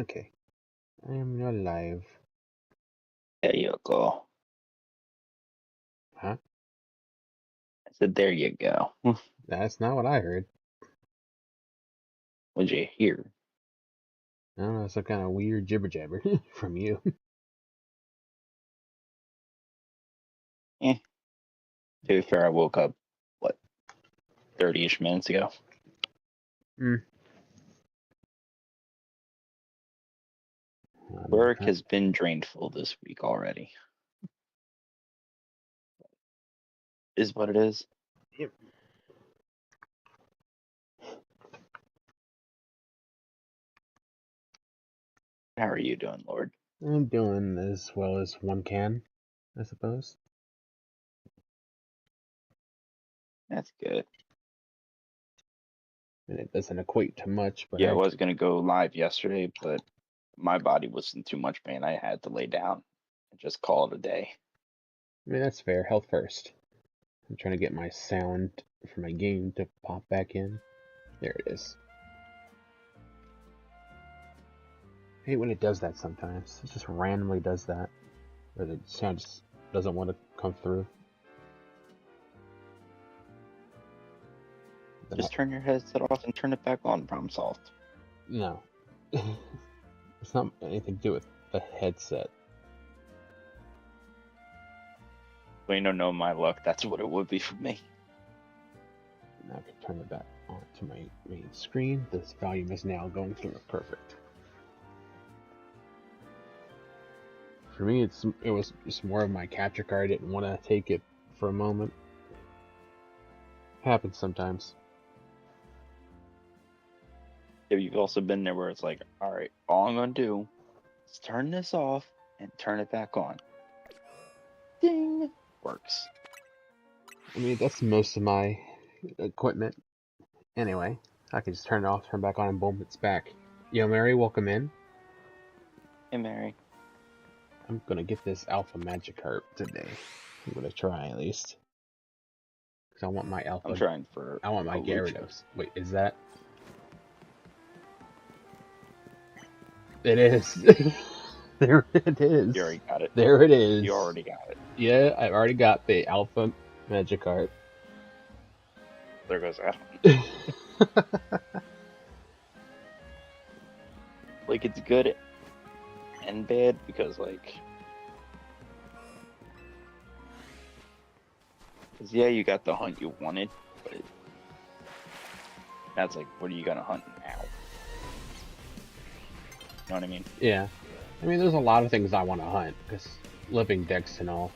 Okay. I am not live. There you go. Huh? I said, there you go. That's not what I heard. What'd you hear? I don't know, some kind of weird jibber jabber from you. To be fair, I woke up, what, 30-ish minutes ago. Hmm. Work has been drainful this week already. Is what it is. Yep. How are you doing, Lord? I'm doing as well as one can, I suppose. That's good. And it doesn't equate to much, but Yeah, I was going to go live yesterday, but my body was in too much pain. I had to lay down and just call it a day. I mean, that's fair. Health first. I'm trying to get my sound for my game to pop back in. There it is. I hate when it does that sometimes. It just randomly does that. Or the sound just doesn't want to come through. Just turn your headset off and turn it back on. Problem solved. No. It's not anything to do with the headset. Well, you know my luck. That's what it would be for me. Now I can turn it back on to my main screen. This volume is now going through perfect. For me, it was just more of my capture card. I didn't want to take it for a moment. Happens sometimes. Yeah, you've also been there where it's like, all right, all I'm going to do is turn this off and turn it back on. Ding! Works. I mean, that's most of my equipment. Anyway, I can just turn it off, turn it back on, and boom, it's back. Yo, Mary, welcome in. Hey, Mary. I'm gonna get this Alpha Magikarp today. I'm gonna try at least. Because I want my Alpha. I'm trying for I want my Gyarados. Wait, is that? It is. There it is. You already got it. There it is. You already got it. Yeah, I've already got the Alpha Magikarp. There goes that. Like, it's good and bad because, like, cause yeah, you got the hunt you wanted, but that's like, what are you gonna hunt now? You know what I mean? Yeah. I mean, there's a lot of things I want to hunt, because living decks and all.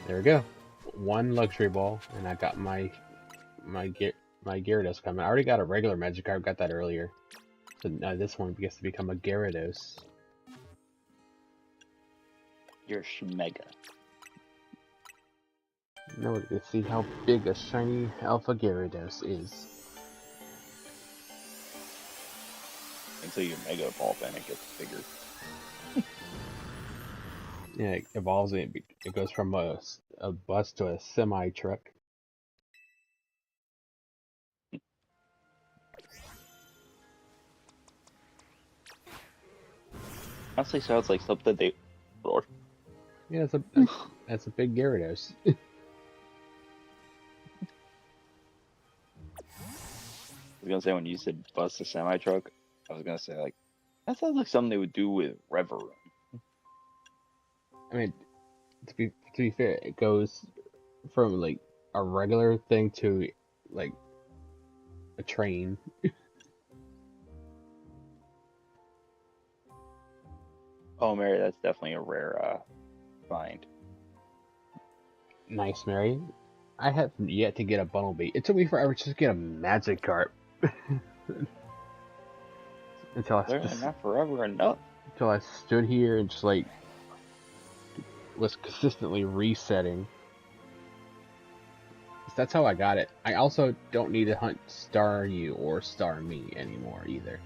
There we go. One luxury ball, and I got my Gyarados coming. I already got a regular Magikarp, got that earlier. So now this one gets to become a Gyarados. You're Shmega. Now we can see how big a shiny Alpha Gyarados is. Until you Mega Evolve and it gets bigger. Yeah, it evolves and it goes from a bus to a semi-truck. Honestly, sounds like something they. Lord. Yeah, that's a big Gyarados. I was gonna say when you said bust a semi truck, I was gonna say like that sounds like something they would do with Reverum. I mean, to be fair, it goes from like a regular thing to like a train. Oh, Mary, that's definitely a rare find. Nice, Mary. I have yet to get a Bunnelby. It took me forever just to get a Magikarp. until Not forever enough. Until I stood here and just like was consistently resetting. That's how I got it. I also don't need to hunt Staryu or Starmie anymore either.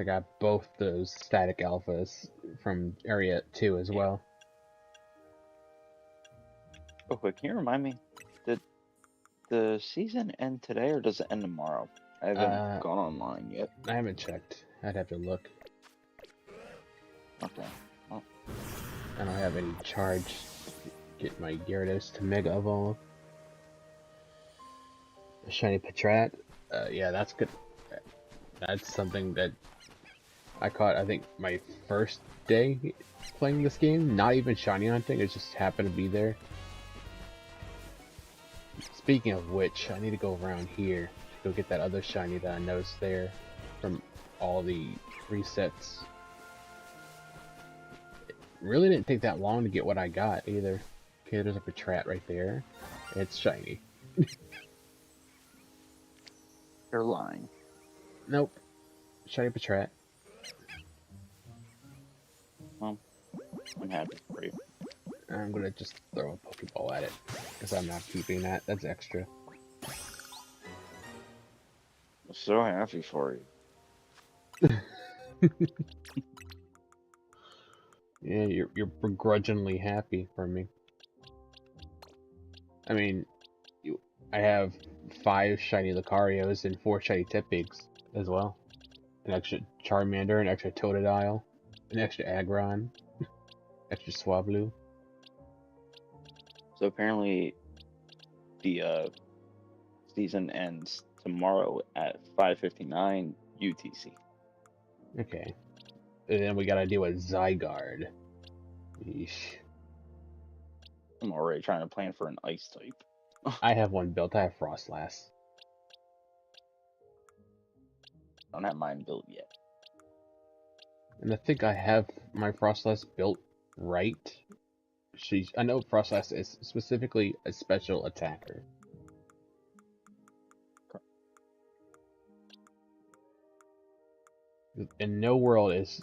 I got both those static alphas from Area 2 as Yeah. well. Real quick, can you remind me, did the season end today or does it end tomorrow? I haven't gone online yet. I haven't checked. I'd have to look. Okay. Well, I don't have any charge to get my Gyarados to Mega Evolve. A Shiny Patrat. Yeah, that's good. That's something that I caught, I think, my first day playing this game. Not even shiny hunting, it just happened to be there. Speaking of which, I need to go around here to go get that other shiny that I noticed there from all the resets. It really didn't take that long to get what I got either. Okay, there's a Patrat right there. It's shiny. you're lying. Nope. Shiny Patrat. Well, I'm happy for you. I'm gonna just throw a Pokeball at it, because I'm not keeping that. That's extra. I'm so happy for you. Yeah, you're begrudgingly happy for me. I mean, I have 5 shiny Lucarios and 4 shiny Tippigs as well. An extra Charmander, an extra Totodile, an extra Aggron, extra Swablu. So apparently, the season ends tomorrow at 5:59 UTC. Okay. And then we gotta deal with Zygarde. Yeesh. I'm already trying to plan for an ice type. I have one built. I have Frostlass. I don't have mine built yet. And I think I have my Frostlass built right. I know Frostlass is specifically a special attacker. In no world is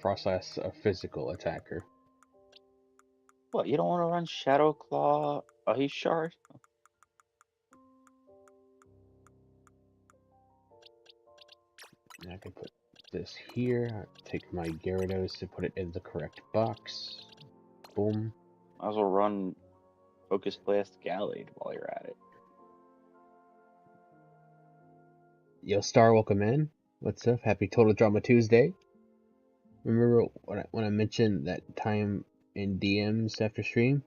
Frostlass a physical attacker. What, you don't want to run Shadow Claw Ice Shard? And I can put this here. Take my Gyarados and put it in the correct box. Boom. Might as well run Focus Blast Gallade while you're at it. Yo, Star, welcome in. What's up? Happy Total Drama Tuesday. Remember when I mentioned that time in DMs after stream?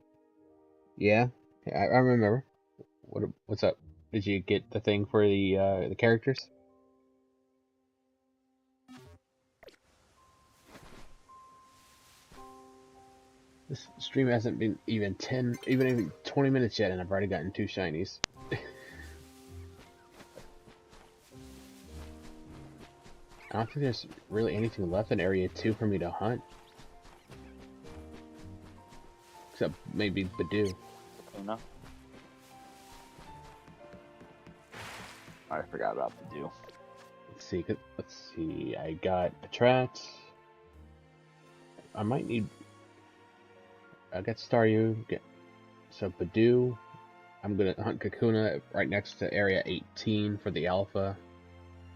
Yeah, I remember. What's up? Did you get the thing for the characters? This stream hasn't been even 20 minutes yet, and I've already gotten 2 shinies. I don't think there's really anything left in Area 2 for me to hunt. Except maybe Badoo. No. I forgot about Badoo. Let's see. I got a Patrat. I might need. I got Staryu. So Badoo. I'm gonna hunt Kakuna right next to Area 18 for the Alpha,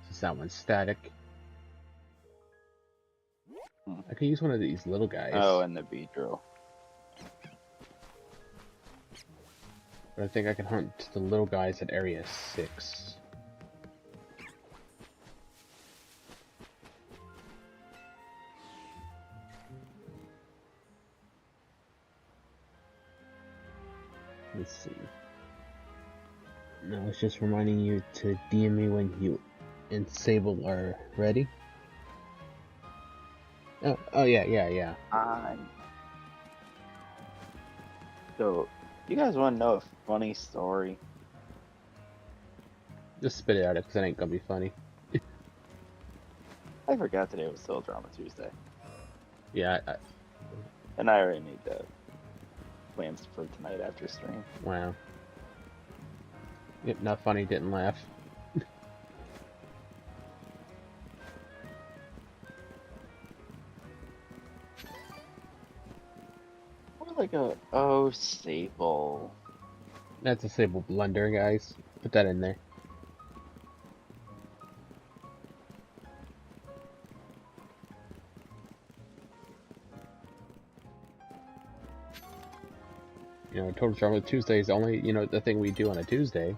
since that one's static. I could use one of these little guys. Oh, and the Beedrill. But I think I can hunt the little guys at Area 6. Let's see. No, it's just reminding you to DM me when you and Sable are ready. Oh yeah. So, you guys want to know a funny story? Just spit it out, because it ain't gonna be funny. I forgot today was still Drama Tuesday. Yeah, And I already made the plans for tonight after stream. wow. Yep, not funny, didn't laugh. Or like sable. That's a Sable blunder, guys. Put that in there. You know, Total Drama Tuesday is only, you know, the thing we do on a Tuesday.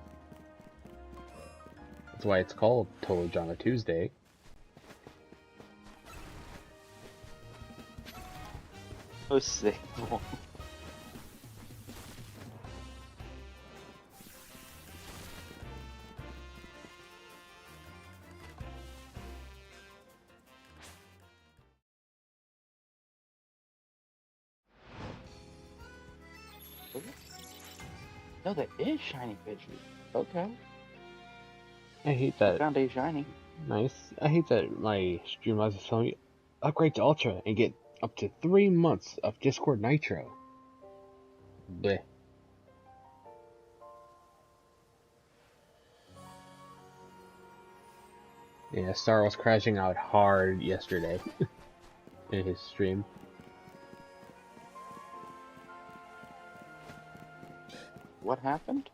That's why it's called Total Drama Tuesday. Oh, sable. No, that is shiny pictures. Okay. I hate that. Found a shiny. Nice. I hate that my Streamlabs is telling me upgrade to Ultra and get up to 3 months of Discord Nitro. Bleh. Yeah, Star was crashing out hard yesterday in his stream. What happened?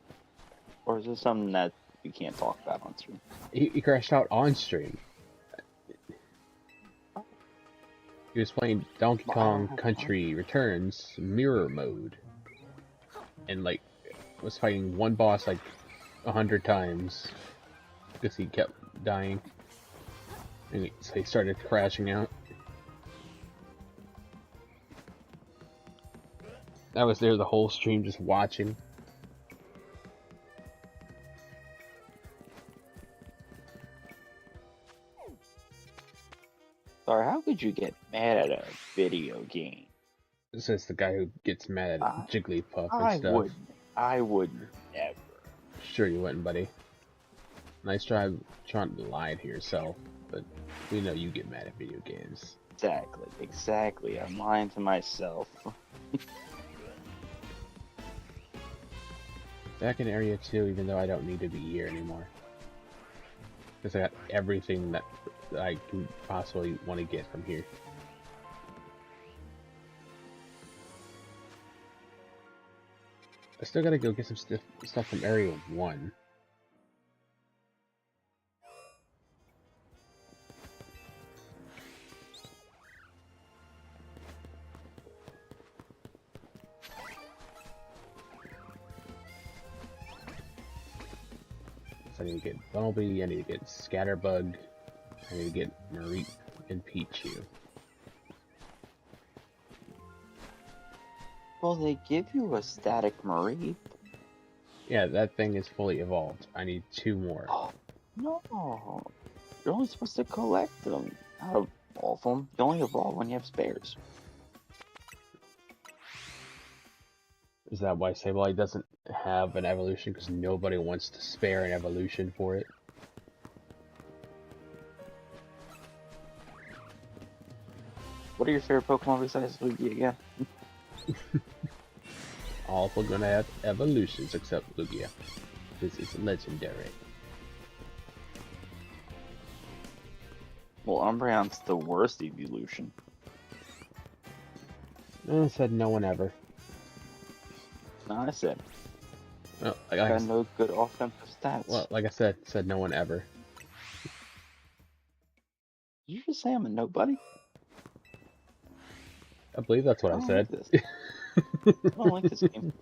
Or is this something that we can't talk about on stream? He crashed out on stream. He was playing Donkey Kong Country Returns mirror mode. And like was fighting one boss like 100 times. Because he kept dying. And so he started crashing out. I was there the whole stream just watching. Sorry, how could you get mad at a video game? This is the guy who gets mad at Jigglypuff and stuff. I would never. Sure you wouldn't, buddy. Nice try trying to lie to yourself, but we know you get mad at video games. Exactly. I'm lying to myself. Back in Area 2, even though I don't need to be here anymore. Because I got everything that I can possibly want to get from here. I still gotta go get some stuff from Area 1. So I need to get Bumblebee, I need to get Scatterbug, I need to get Mareep and Pichu. Well, they give you a static Mareep. Yeah, that thing is fully evolved. I need 2 more. Oh, no. You're only supposed to collect them. Out of all of them, you only evolve when you have spares. Is that why Sableye doesn't have an evolution? Because nobody wants to spare an evolution for it? What are your favorite Pokemon besides Lugia again? All of them gonna have evolutions except Lugia. This is legendary. Well, Umbreon's the worst evolution. I said no one ever. No, I said. Well, Got no good offensive stats. Well, like I said no one ever. Did you just say I'm a nobody? I believe that's what I said. Like this. I don't like this game.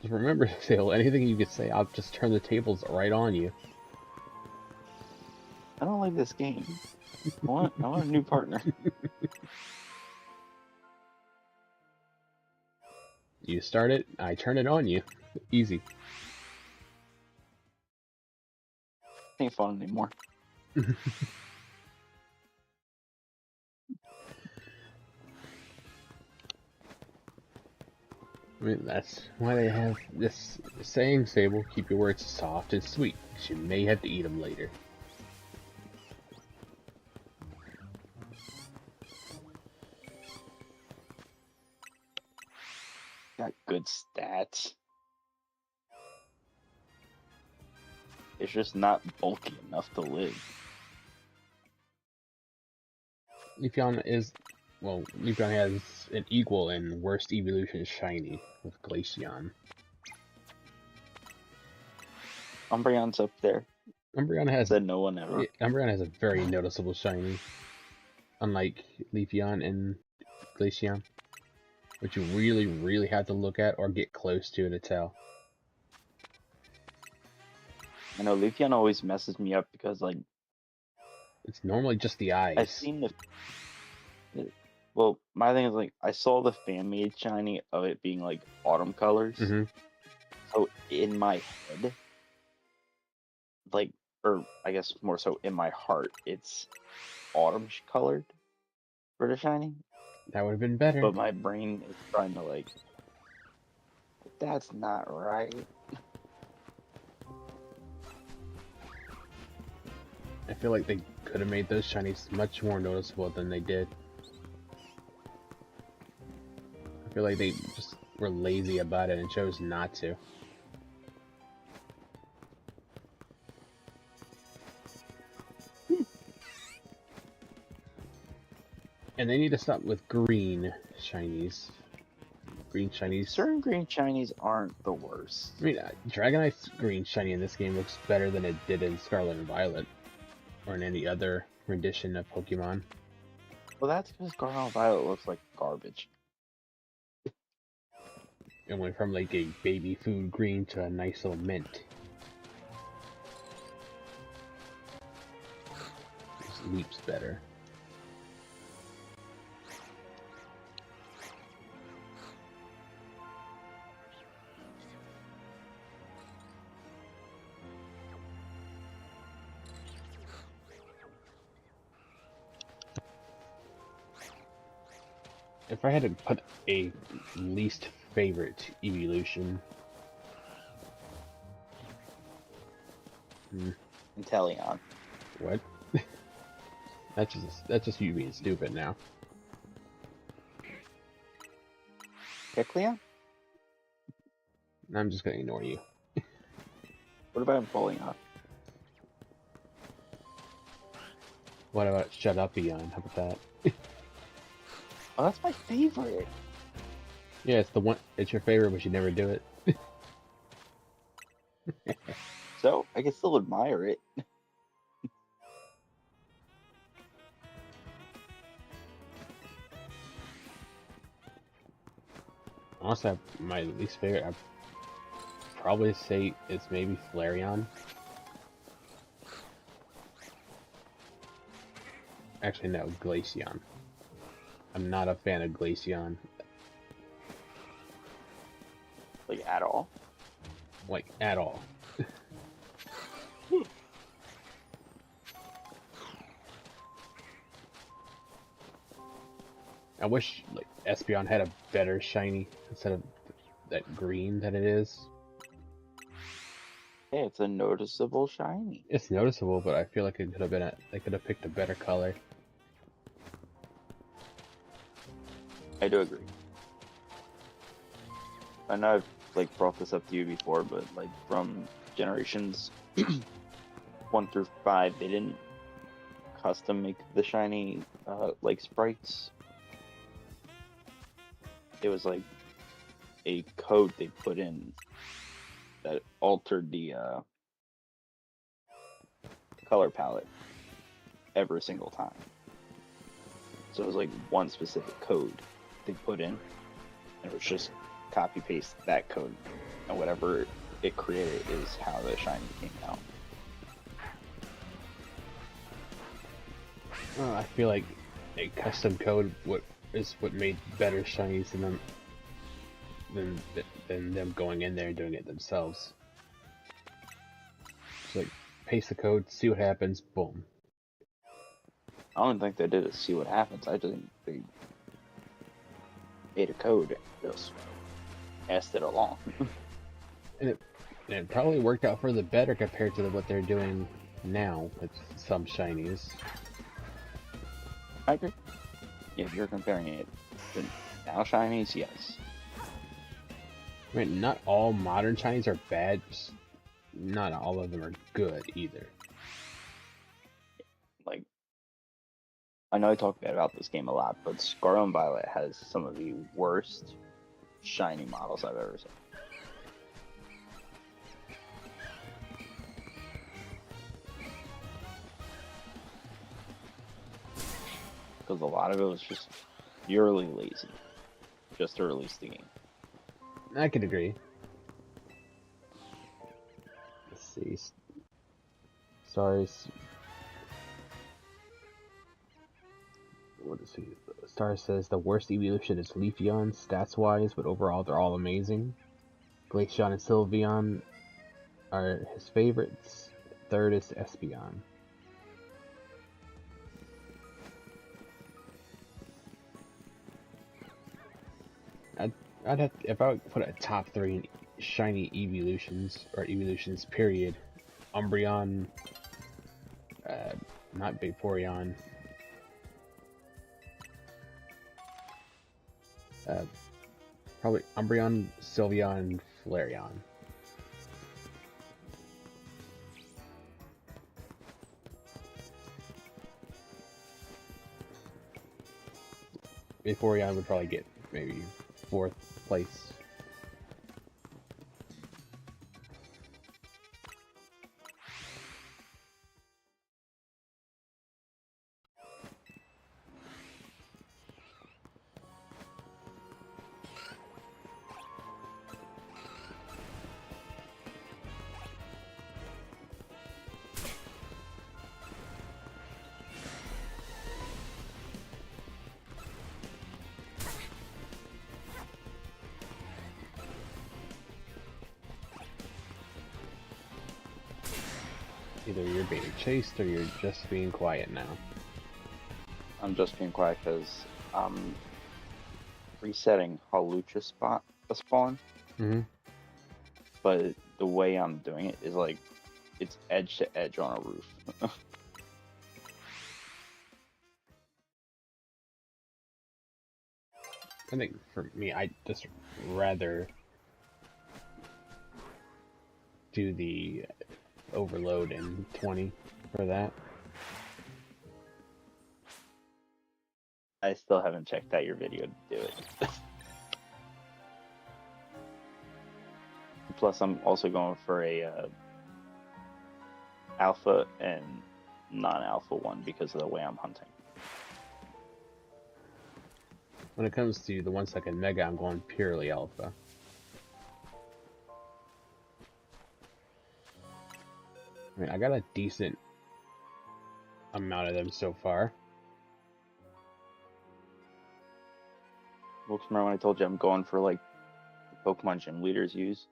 Just remember, Phil, anything you could say, I'll just turn the tables right on you. I don't like this game. I want a new partner. You start it, I turn it on you. Easy. Ain't fun anymore. I mean, that's why they have this saying, Sable, keep your words soft and sweet, because you may have to eat them later. Got good stats. It's just not bulky enough to live. Leafeon is, well, Leafeon has an equal and worst evolution shiny with Glaceon. Umbreon's up there. Umbreon has Said no one ever. Umbreon has a very noticeable shiny, unlike Leafeon and Glaceon. which you really, really have to look at or get close to tell. I know Lucian always messes me up because, like, it's normally just the eyes. I've seen well, my thing is, like, I saw the fan-made shiny of it being, like, autumn colors. Mm-hmm. So, in my head, like, or I guess more so in my heart, it's autumn colored for the shiny. That would have been better. But my brain is trying to, like, that's not right. I feel like they could have made those shinies much more noticeable than they did. I feel like they just were lazy about it and chose not to. And they need to stop with green shinies. Green shinies. Certain green shinies aren't the worst. I mean, Dragonite's green shiny in this game looks better than it did in Scarlet and Violet, or in any other rendition of Pokemon. Well, that's because Scarlet and Violet looks like garbage. It went from like a baby food green to a nice little mint. It leaps better. If I had to put a least favorite evolution, Inteleon. What? that's just you being stupid now. Kecleon? I'm just gonna ignore you. What about Empoleon? What about Shut Up, Eon? How about that? Oh, that's my favorite. Yeah, it's the one. It's your favorite, but you never do it. So, I can still admire it. Honestly, my least favorite, I'd probably say it's maybe Flareon. Actually, no, Glaceon. I'm not a fan of Glaceon. Like, at all? Like, at all. I wish, like, Espeon had a better shiny instead of that green that it is. Hey, it's a noticeable shiny. It's noticeable, but I feel like it could have been they could have picked a better color. I do agree. I know I've, like, brought this up to you before, but, like, from generations 1 through 5, they didn't custom make the shiny, like, sprites. It was, like, a code they put in that altered the color palette every single time. So it was like one specific code they put in, and it was just copy paste that code, and whatever it created is how the shiny came out. I feel like a custom code is what made better shinies than them going in there and doing it themselves. Just like paste the code, see what happens, boom. I don't think they did it to see what happens. I just think they made a code and just passed it along. and it probably worked out for the better compared to what they're doing now with some shinies. I agree. If you're comparing it to now shinies, yes. I mean, not all modern shinies are bad, just not all of them are good either. Like, I know I talk bad about this game a lot, but Scarlet and Violet has some of the worst shiny models I've ever seen. Because a lot of it was just purely lazy. just to release the game. I could agree. Let's see. Sorry. What is he? Star says the worst evolution is Leafeon, stats-wise, but overall they're all amazing. Glaceon and Sylveon are his favorites. Third is Espeon. I'd have if I would put a top 3 shiny evolutions or evolutions period. Umbreon, not Vaporeon. Probably Umbreon, Sylveon, and Flareon. Vaporeon would probably get maybe 4th place. Either you're being chased or you're just being quiet now. I'm just being quiet because I'm resetting Halucha spawn. Mm-hmm. But the way I'm doing it is like it's edge to edge on a roof. I think for me, I just rather do the overload in 20 for that. I still haven't checked out your video to do it. Plus, I'm also going for a alpha and non-alpha one because of the way I'm hunting. When it comes to the 1 second mega, I'm going purely alpha. I mean, I got a decent amount of them so far. Well, remember when I told you I'm going for like the Pokemon gym leaders use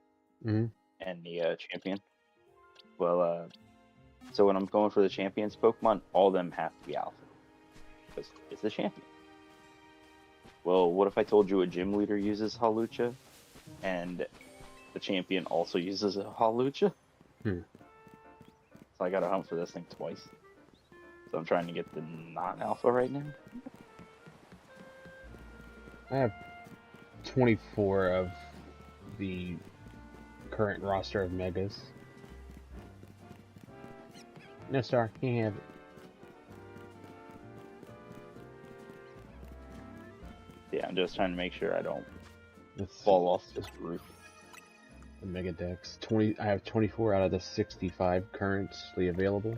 Mm-hmm. and the champion? Well, so when I'm going for the champions Pokemon, all of them have to be alpha because it's the champion. Well, what if I told you a gym leader uses Halucha and the champion also uses a Halucha? So I gotta hunt for this thing twice. So I'm trying to get the non-alpha right now. I have 24 of the current roster of megas. No, Star, can't have it. Yeah, I'm just trying to make sure I don't fall off this roof. The Mega Dex. I have 24 out of the 65 currently available.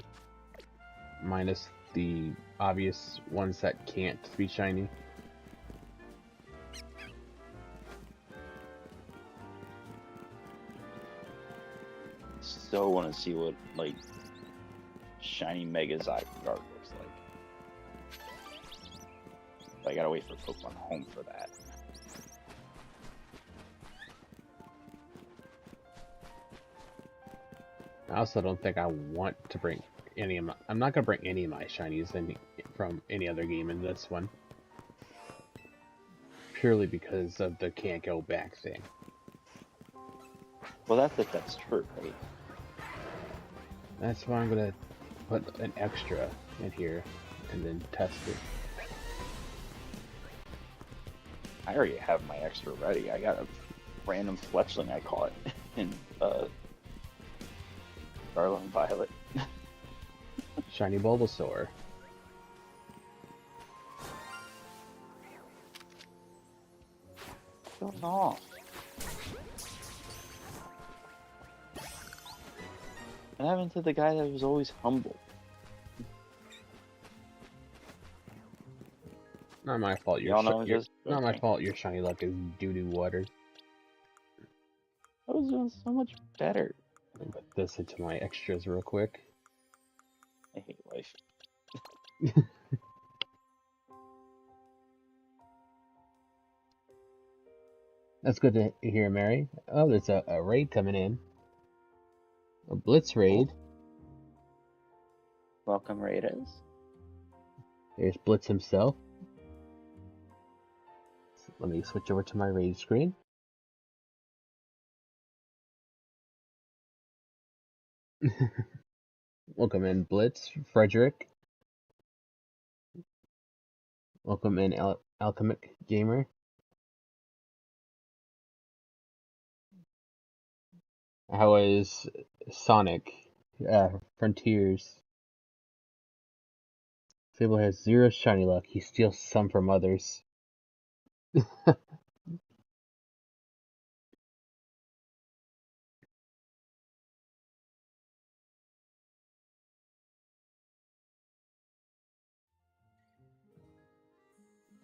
Minus the obvious ones that can't be shiny. So want to see what like shiny Mega Zygarde looks like. But I gotta wait for Pokemon Home for that. I also don't think I want to bring any of my... I'm not going to bring any of my shinies from any other game in this one. Purely because of the can't go back thing. Well, that's true, right? That's why I'm going to put an extra in here and then test it. I already have my extra ready. I got a random fletchling I caught in Scarlet and Violet. Shiny Bulbasaur. What's going on? What happened to the guy that was always humble? Not my fault. Y'all know just Not my fault. Your shiny luck is doo-doo water. I was doing so much better. Let me put this into my extras real quick. I hate life. That's good to hear, Mary. Oh, there's a raid coming in. A blitz raid. Welcome, Raiders. There's Blitz himself. So let me switch over to my raid screen. Welcome in, Blitz. Frederick. Welcome in, Alchemic Gamer. How is Sonic? Frontiers. Sable has 0 shiny luck. He steals some from others.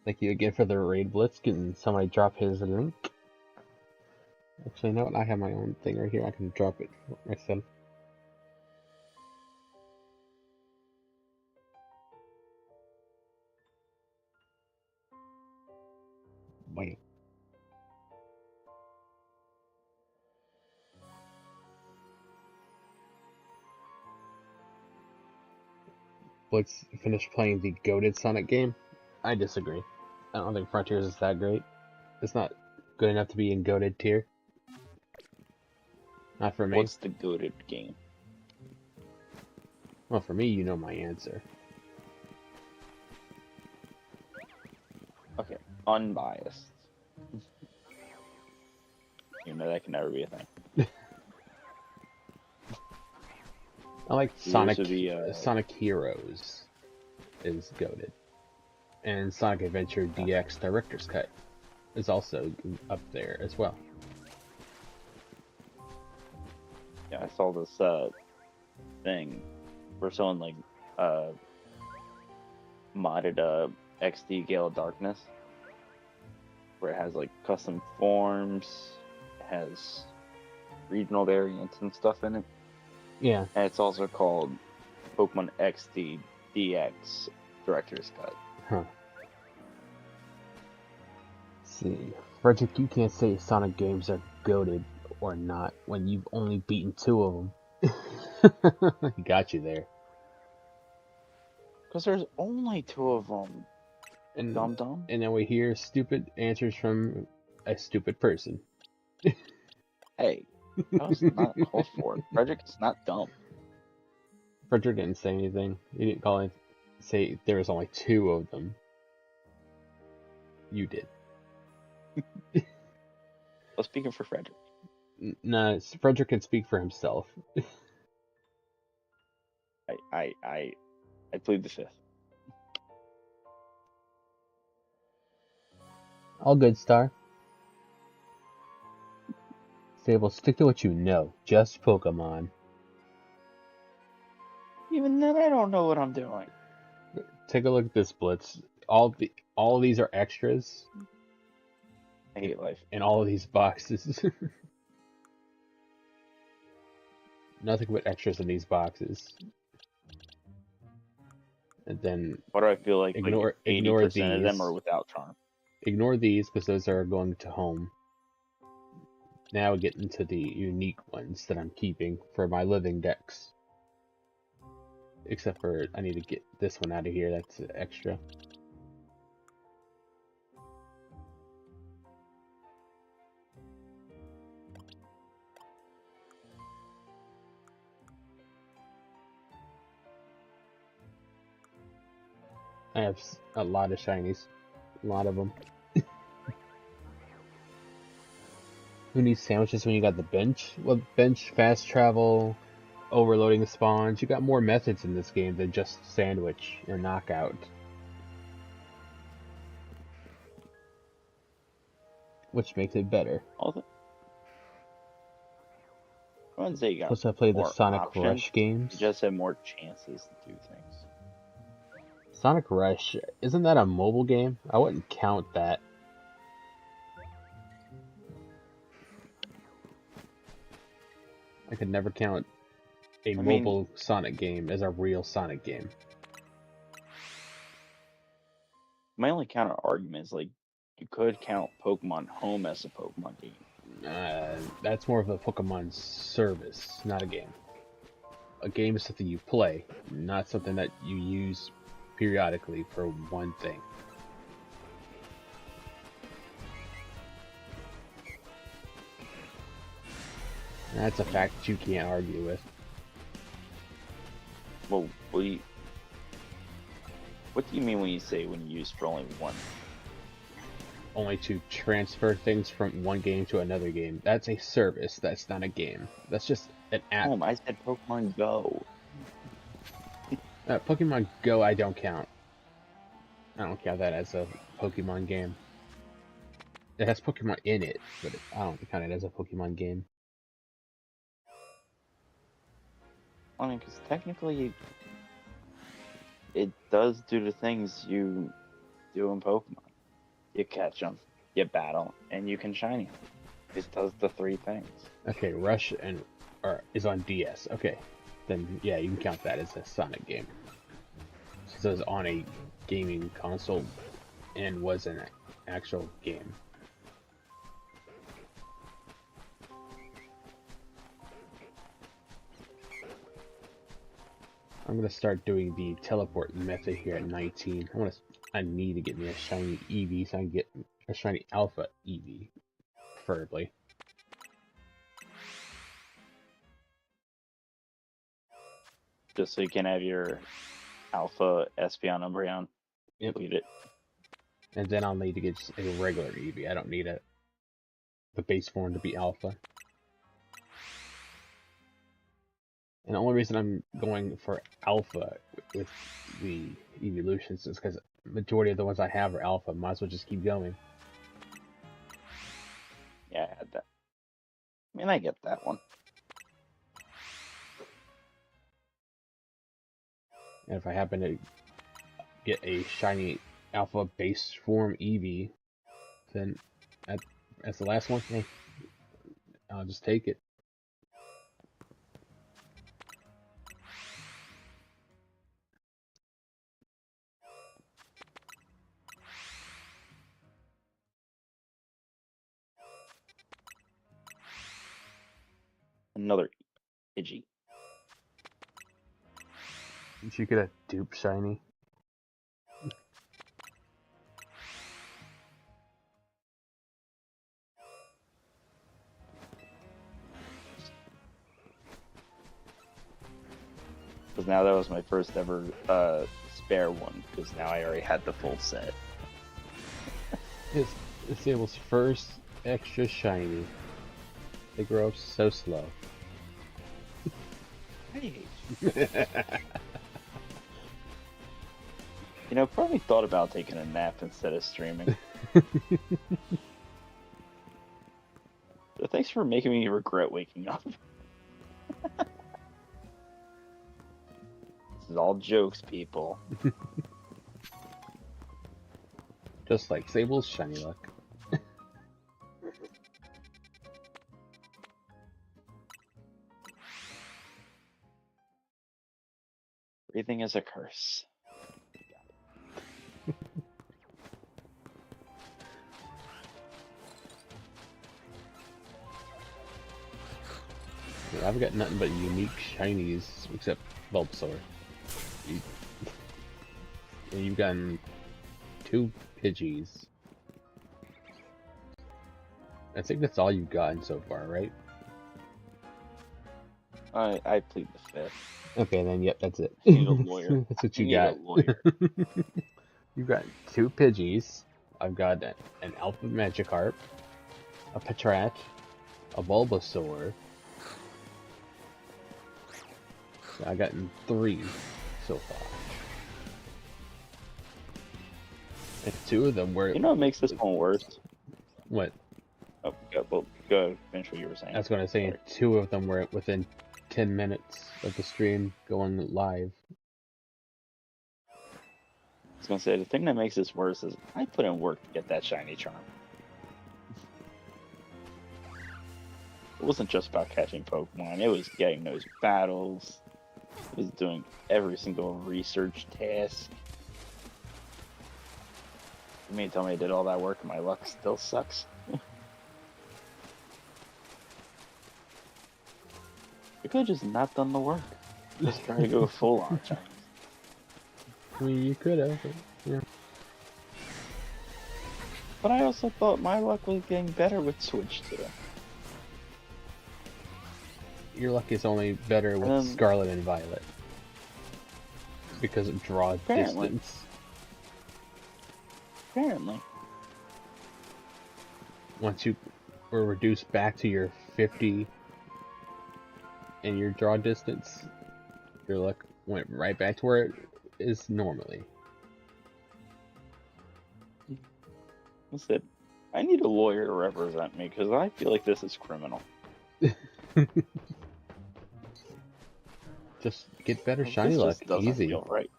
Thank you again for the raid, Blitz. Can somebody drop his link? Actually, no, I have my own thing right here. I can drop it myself. Bam. Blitz finished playing the goated Sonic game. I disagree. I don't think Frontiers is that great. It's not good enough to be in goated tier. Not for me. What's the goated game? Well, for me, you know my answer. Okay, unbiased. You know that can never be a thing. I like Yours Sonic. would be, Sonic Heroes is goated, and Sonic Adventure DX Director's Cut is also up there as well. Yeah, I saw this thing where someone like modded XD Gale of Darkness, where it has like custom forms, it has regional variants and stuff in it. Yeah. And it's also called Pokemon XD DX Director's Cut. Huh. Let's see, Frederick, you can't say Sonic games are goated or not when you've only beaten 2 of them. He got you there. Because there's only 2 of them. And Dum-dum. And then we hear stupid answers from a stupid person. Hey, that was not called for. Frederick's not dumb. Frederick didn't say anything. He didn't call it. Say there was only 2 of them. You did. Well, speaking for Frederick. Nah, Frederick can speak for himself. I plead the 5th. All good, Star. Sable, stick to what you know. Just Pokemon. Even then, I don't know what I'm doing. Take a look at this, Blitz. All of these are extras. I hate life. In all of these boxes. Nothing but extras in these boxes. And then Why do I feel like ignore 80% these. of them are without charm? Ignore these because those are going to home. Now we get into the unique ones that I'm keeping for my living decks. Except for I need to get this one out of here. That's extra. I have a lot of shinies. A lot of them. Who needs sandwiches when you got the bench? Well, bench, fast travel, overloading spawns. You got more methods in this game than just sandwich or knockout. Which makes it better. I wouldn't say you got Plus I played the Sonic options. Rush games. You just have more chances to do things. Sonic Rush, isn't that a mobile game? I wouldn't count that. I could never count a I mean, mobile Sonic game as a real Sonic game. my only counter argument is like you could count Pokemon Home as a Pokemon game. That's more of a Pokemon service, not a game. A game is something you play, not something that you use periodically for one thing. That's a fact that you can't argue with. Well, what do you mean when you say when you use for only one? Only to transfer things from one game to another game. That's a service, that's not a game. That's just an app. Home, I said Pokemon Go. Pokemon Go, I don't count. I don't count that as a Pokemon game. It has Pokemon in it, but I don't count it as a Pokemon game. I mean, because technically, it does do the things you do in Pokemon. You catch them, you battle, and you can shiny them. It does the three things. Okay, Rush is on DS. Okay, then yeah, you can count that as a Sonic game. Since it was on a gaming console and was an actual game. I'm gonna start doing the teleport method here at 19. I need to get me a shiny Eevee so I can get a shiny Alpha Eevee, preferably. Just so you can have your Alpha Espeon Umbreon. Yep. Complete it. And then I'll need to get just a regular Eevee. I don't need the base form to be Alpha. And the only reason I'm going for Alpha with the evolutions is because majority of the ones I have are Alpha. Might as well just keep going. Yeah, I had that. I mean, I get that one. And if I happen to get a shiny Alpha base form Eevee, then that's the last one. Hey, I'll just take it. Another Pidgey. You should get a dupe shiny. Because now that was my first ever spare one. Because now I already had the full set. It's Sable's first extra shiny. They grow up so slow. Hey. You know, probably thought about taking a nap instead of streaming. So thanks for making me regret waking up. This is all jokes, people. Just like Sable's shiny luck. Breathing is a curse. Yeah, I've got nothing but unique shinies except Bulbasaur. And you've gotten 2 Pidgeys. I think that's all you've gotten so far, right? I plead the fifth. Okay, then yep, that's it. You need a lawyer. That's what You you need got. a lawyer. You've got 2 Pidgeys. I've got an Alpha Magikarp, a Patrat, a Bulbasaur. So I've gotten 3 so far. And 2 of them were... You know what makes this one worse? What? Oh, go finish what you were saying. I was going to say, Sorry. 2 of them were within 10 minutes of the stream going live. was gonna say the thing that makes this worse is I put in work to get that shiny charm. It wasn't just about catching Pokemon, it was getting those battles. It was doing every single research task. You mean to tell me I did all that work and my luck still sucks? I could have just not done the work. Just try to go full on Chinese. I mean, you could have, yeah. But I also thought my luck was getting better with Switch too. Your luck is only better with Scarlet and Violet. Because of draw distance. Apparently. Once you were reduced back to your 50 and your draw distance, your luck went right back to where it is normally. Listen, I need a lawyer to represent me because I feel like this is criminal. Just get better shiny luck. Easy. Feel right.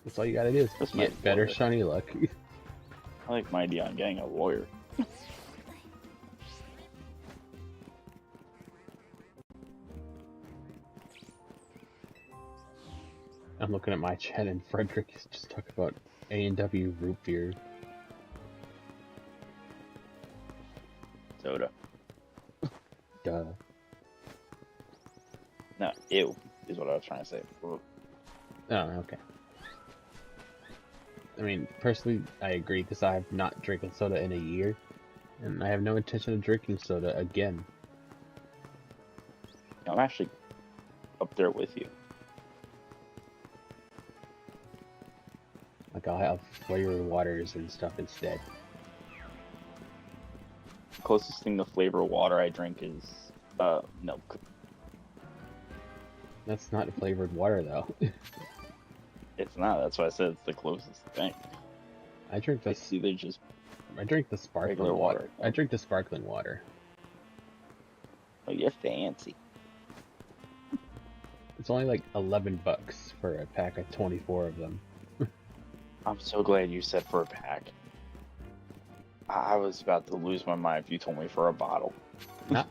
That's all you gotta do is just get better shiny luck. I like my idea on getting a lawyer. I'm looking at my chat and Frederick is just talking about A&W root beer. Soda. Duh. No, ew is what I was trying to say. Oh, okay. I mean, personally, I agree because I have not drinking soda in a year, and I have no intention of drinking soda again. I'm actually up there with you. Like, I'll have flavored waters and stuff instead. The closest thing to flavored water I drink is milk. That's not flavored water, though. It's not. That's why I said it's the closest thing. I drink the. It's either just. I drink the sparkling water. I drink the sparkling water. Oh, you're fancy. It's only like $11 for a pack of 24 of them. I'm so glad you said for a pack. I was about to lose my mind if you told me for a bottle.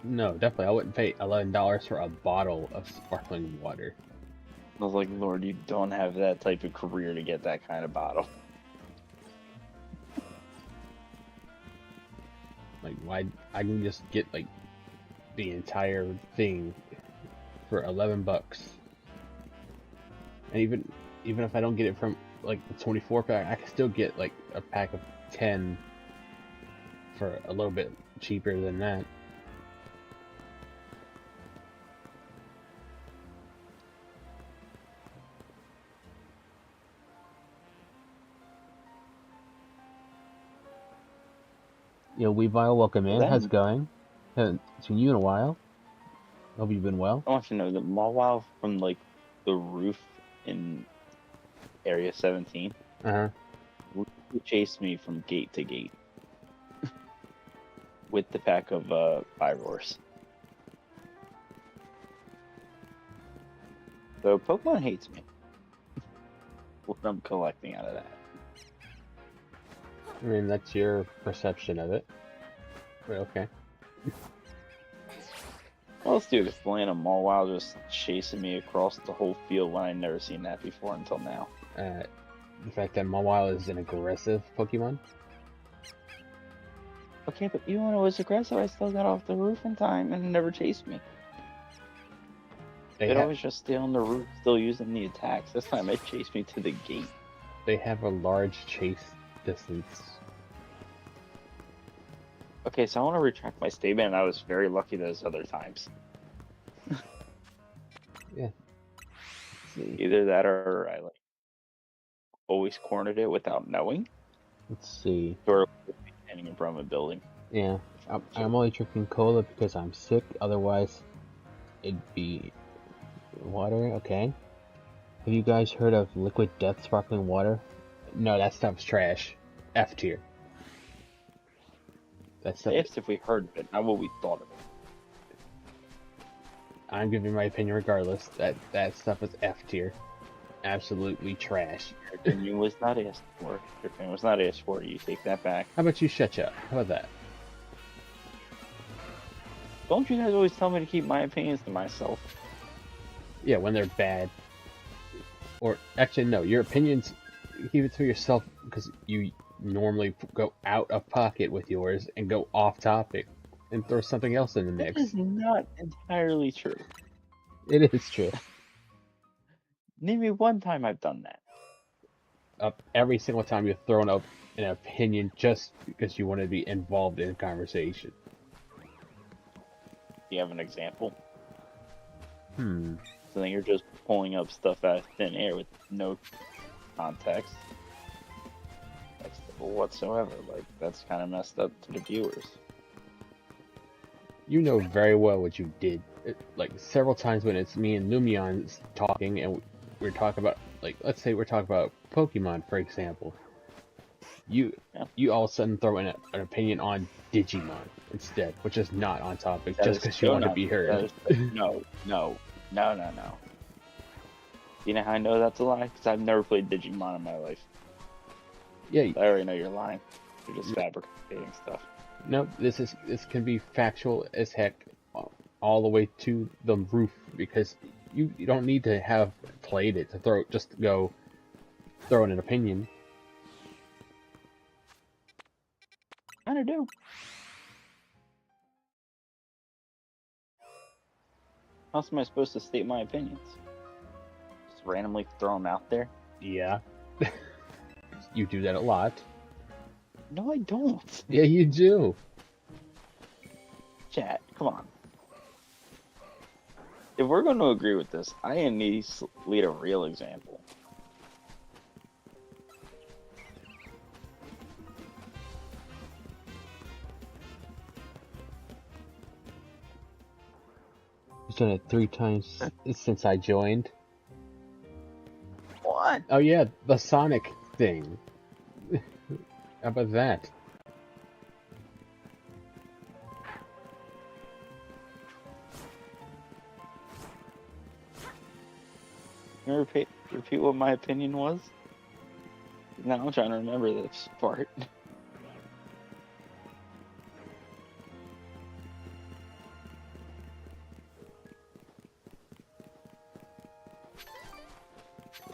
No, definitely. I wouldn't pay $11 for a bottle of sparkling water. I was like, Lord, you don't have that type of career to get that kind of bottle. Like, why? I can just get, like, the entire thing for $11. And even if I don't get it from, like, the 24 pack, I can still get, like, a pack of 10 for a little bit cheaper than that. Yo, Weavile, welcome in. How's it going? Haven't seen you in a while. Hope you've been well. I want you to know that Mawile from, like, the roof in Area 17 chased me from gate to gate with the pack of Pyroars. So Pokemon hates me. What I'm collecting out of that. I mean, that's your perception of it. But okay. Well, let's do explain a Mawile just chasing me across the whole field when I'd never seen that before until now. The fact that Mawile is an aggressive Pokemon? Okay, but even when it was aggressive, I still got off the roof in time and it never chased me. It always just stay on the roof, still using the attacks. This time it chased me to the gate. They have a large chase distance. Okay, so I want to retract my statement. I was very lucky those other times. Yeah. Either that or I always cornered it without knowing. Let's see. Or standing in front of a building. Yeah, I'm only drinking cola because I'm sick. Otherwise, it'd be water. Okay. Have you guys heard of Liquid Death sparkling water? No, that stuff's trash. F tier. That stuff. They asked if we heard of it, not what we thought of it. I'm giving my opinion regardless. That stuff is F tier. absolutely trash. Your opinion was not asked for. Your opinion was not asked for. You take that back. How about you shut up? How about that? Don't you guys always tell me to keep my opinions to myself? Yeah, when they're bad. Or actually, no, your opinions, keep it to yourself because you normally go out of pocket with yours and go off topic and throw something else in the That mix. is not entirely true. It is true. Name me one time I've done that. Every single time you're throwing up an opinion just because you want to be involved in a conversation. Do you have an example? Hmm. So then you're just pulling up stuff out of thin air with no context whatsoever. Like, that's kind of messed up to the viewers. You know very well what you did. Like several times when it's me and Lumion talking and we're talking about, like, let's say we're talking about Pokemon, for example. You all of a sudden throw in an opinion on Digimon instead, which is not on topic, That just is because you so want to not be true. heard. No. You know how I know that's a lie? Because I've never played Digimon in my life. Yeah. I already know you're lying. You're just fabricating stuff. No, this can be factual as heck, all the way to the roof, because you don't need to have played it to throw in an opinion. Kinda do. How else am I supposed to state my opinions? Just randomly throw them out there? Yeah. You do that a lot. No, I don't. Yeah, you do. Chat, come on. If we're going to agree with this, I need to lead a real example. You've done it 3 times since I joined. What? Oh yeah, the Sonic thing. How about that? Can you repeat what my opinion was? Now I'm trying to remember this part.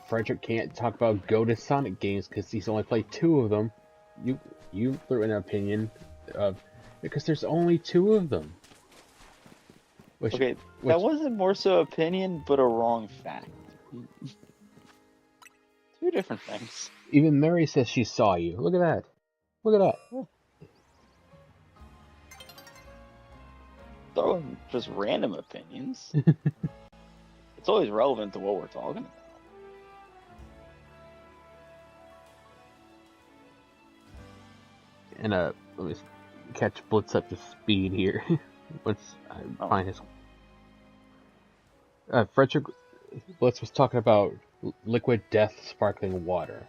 Frederick can't talk about Go to Sonic games because he's only played 2 of them. You threw in an opinion of because there's only 2 of them. That wasn't more so opinion, but a wrong fact. 2 different things. Even Mary says she saw you. Look at that. Look at that. Throwing just random opinions. It's always relevant to what we're talking about. And let me catch Blitz up to speed here. Once I find his. Frederick Blitz was talking about liquid death sparkling water,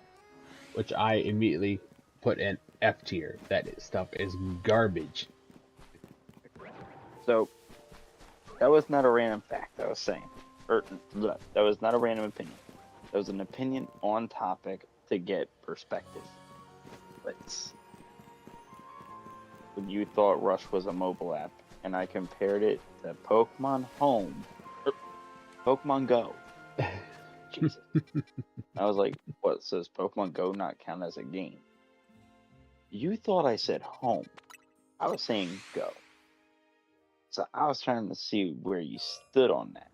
which I immediately put in F tier. That stuff is garbage. So, that was not a random fact I was saying. That was not a random opinion. That was an opinion on topic to get perspective. When you thought Rush was a mobile app, and I compared it to Pokemon Home, Pokemon Go. Jesus. I was like, what, so does Pokemon Go not count as a game? You thought I said home. I was saying go. So I was trying to see where you stood on that.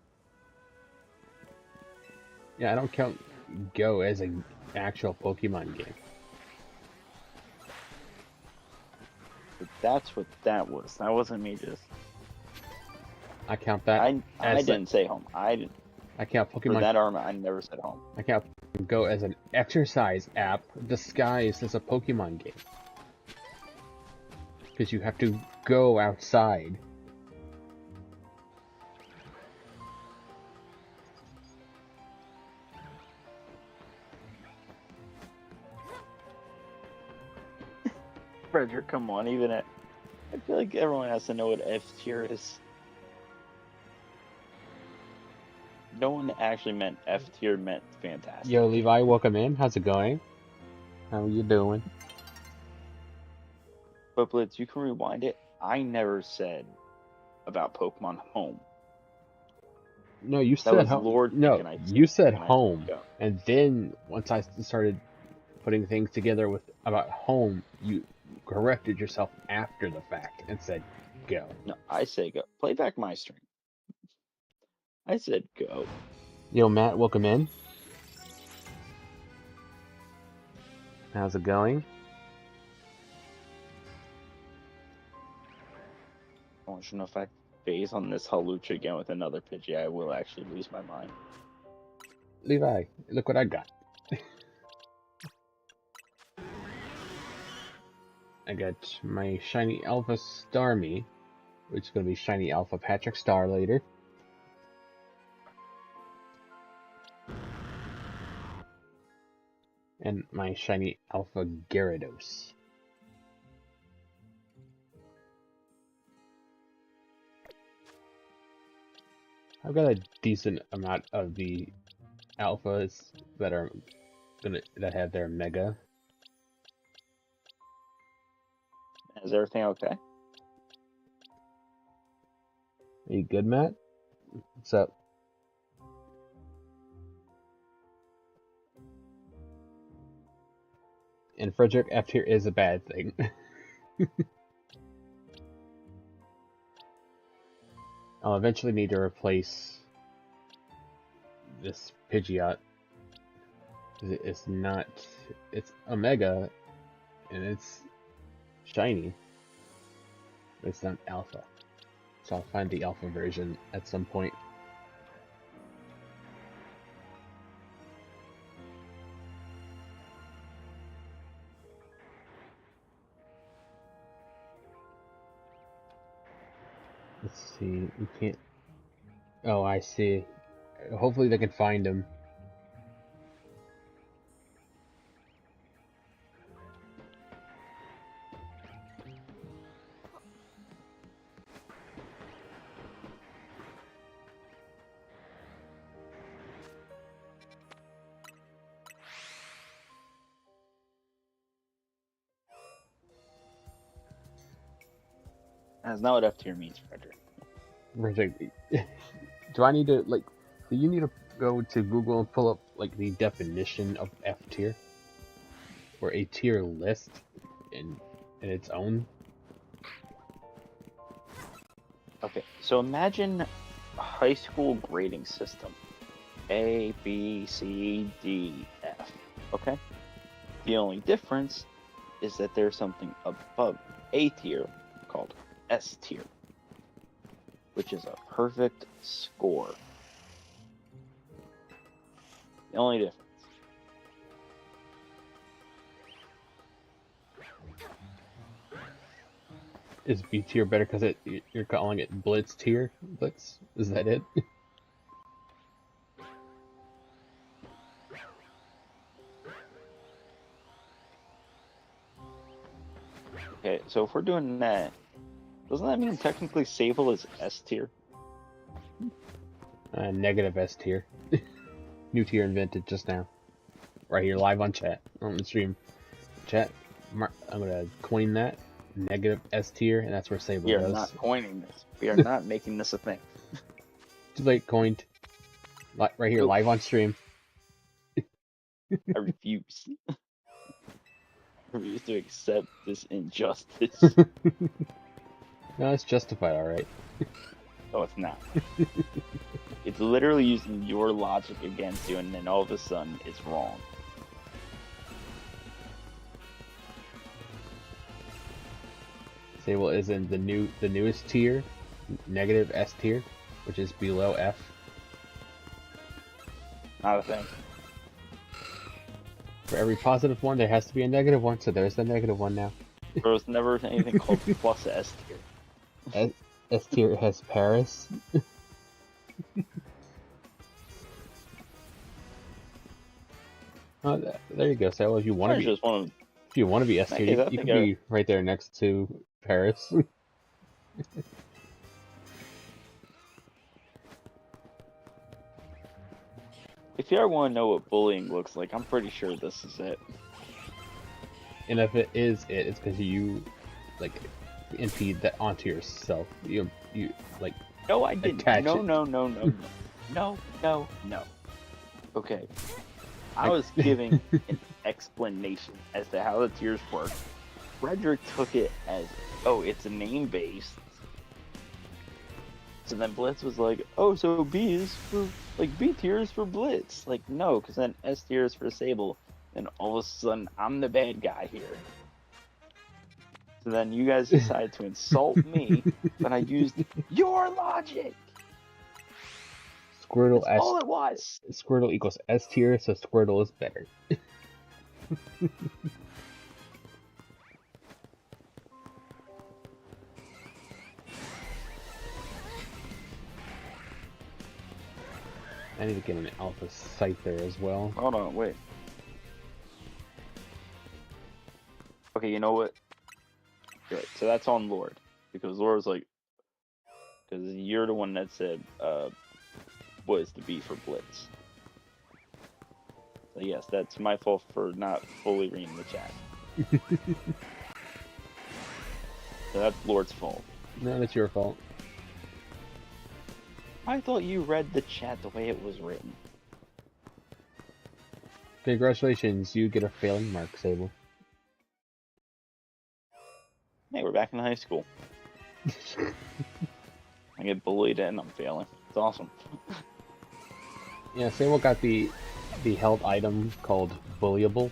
Yeah, I don't count Go as an actual Pokemon game. But that's what that was. That wasn't me just... I count that I didn't say home. I count Pokemon... For that argument, I never said home. I count Go as an exercise app disguised as a Pokemon game. Because you have to go outside. Frederick, come on, I feel like everyone has to know what F tier is. no one actually meant F tier meant fantastic. Yo, Levi, welcome in. How's it going? How are you doing? But Blitz, you can rewind it. I never said about Pokemon Home. No, you That said was home. Lord No, thinking I said, you said and I home, go. and then once I started putting things together with about home, you corrected yourself after the fact and said go. No, I say go. Play back my stream. I said go. Yo, Matt, welcome in. How's it going? I want you to know if I phase on this Halucha again with another Pidgey, I will actually lose my mind. Levi, look what I got. I got my shiny Alpha Starmie, which is going to be shiny Alpha Patrick Star later. And my shiny Alpha Gyarados. I've got a decent amount of the alphas that are that have their mega. Is everything okay? Are you good, Matt? What's up? And Frederick, F tier is a bad thing. I'll eventually need to replace this Pidgeot. It's not. It's Omega, and it's shiny. But it's not Alpha. So I'll find the Alpha version at some point. Let's see. You can't. Oh, I see. Hopefully they can find him. That's not what F tier means, Frederick. Do I need to, like, do you need to go to Google and pull up, like, the definition of F tier? Or a tier list in its own? Okay, so imagine a high school grading system. A, B, C, D, F. Okay? The only difference is that there's something above A tier called S tier, which is a perfect score. The only difference. Is B tier better because you're calling it Blitz tier? Blitz? Is that it? Okay, so if we're doing that, doesn't that mean technically Sable is S tier? Negative S tier. New tier invented just now. Right here, live on chat. On the stream. Chat, I'm gonna coin that. Negative S tier, and that's where Sable We are goes. not coining this. We are not making this a thing. Too late, coined. Right here, Nope. live on stream. I refuse. I refuse to accept this injustice. No, it's justified, alright. No, it's not. It's literally using your logic against you, and then all of a sudden, it's wrong. Sable is in the newest tier, negative S tier, which is below F. Not a thing. For every positive one, there has to be a negative one, so there's the negative one now. There was never anything called plus S tier. S tier has Paris. Oh, there you go, Sable. If you want to be S tier, you can be right there next to Paris. If you ever want to know what bullying looks like, I'm pretty sure this is it. And if it is it's because you, like, impede that onto yourself. You like, No, I didn't. attach No, it. no, no, no, no. No, no, no. Okay. I Like- was giving an explanation as to how the tiers work. Frederick took it as, oh, it's a name based. So then Blitz was like, oh, so B is for, like, B tier is for Blitz. Like, no, because then S tier is for Sable. And all of a sudden, I'm the bad guy here. So then you guys decided to insult me, but I used your logic. Squirtle That's all it was. Squirtle equals S tier, so Squirtle is better. I need to get an alpha site there as well. Hold on, wait. Okay, you know what? Right, so that's on Lord. Because Lord was like, because you're the one that said, what is the B for Blitz? So yes, that's my fault for not fully reading the chat. So that's Lord's fault. No, that's your fault. I thought you read the chat the way it was written. Congratulations, you get a failing mark, Sable. Hey, we're back in high school. I get bullied and I'm failing. It's awesome. Yeah, Sable got the held item called Bullyable.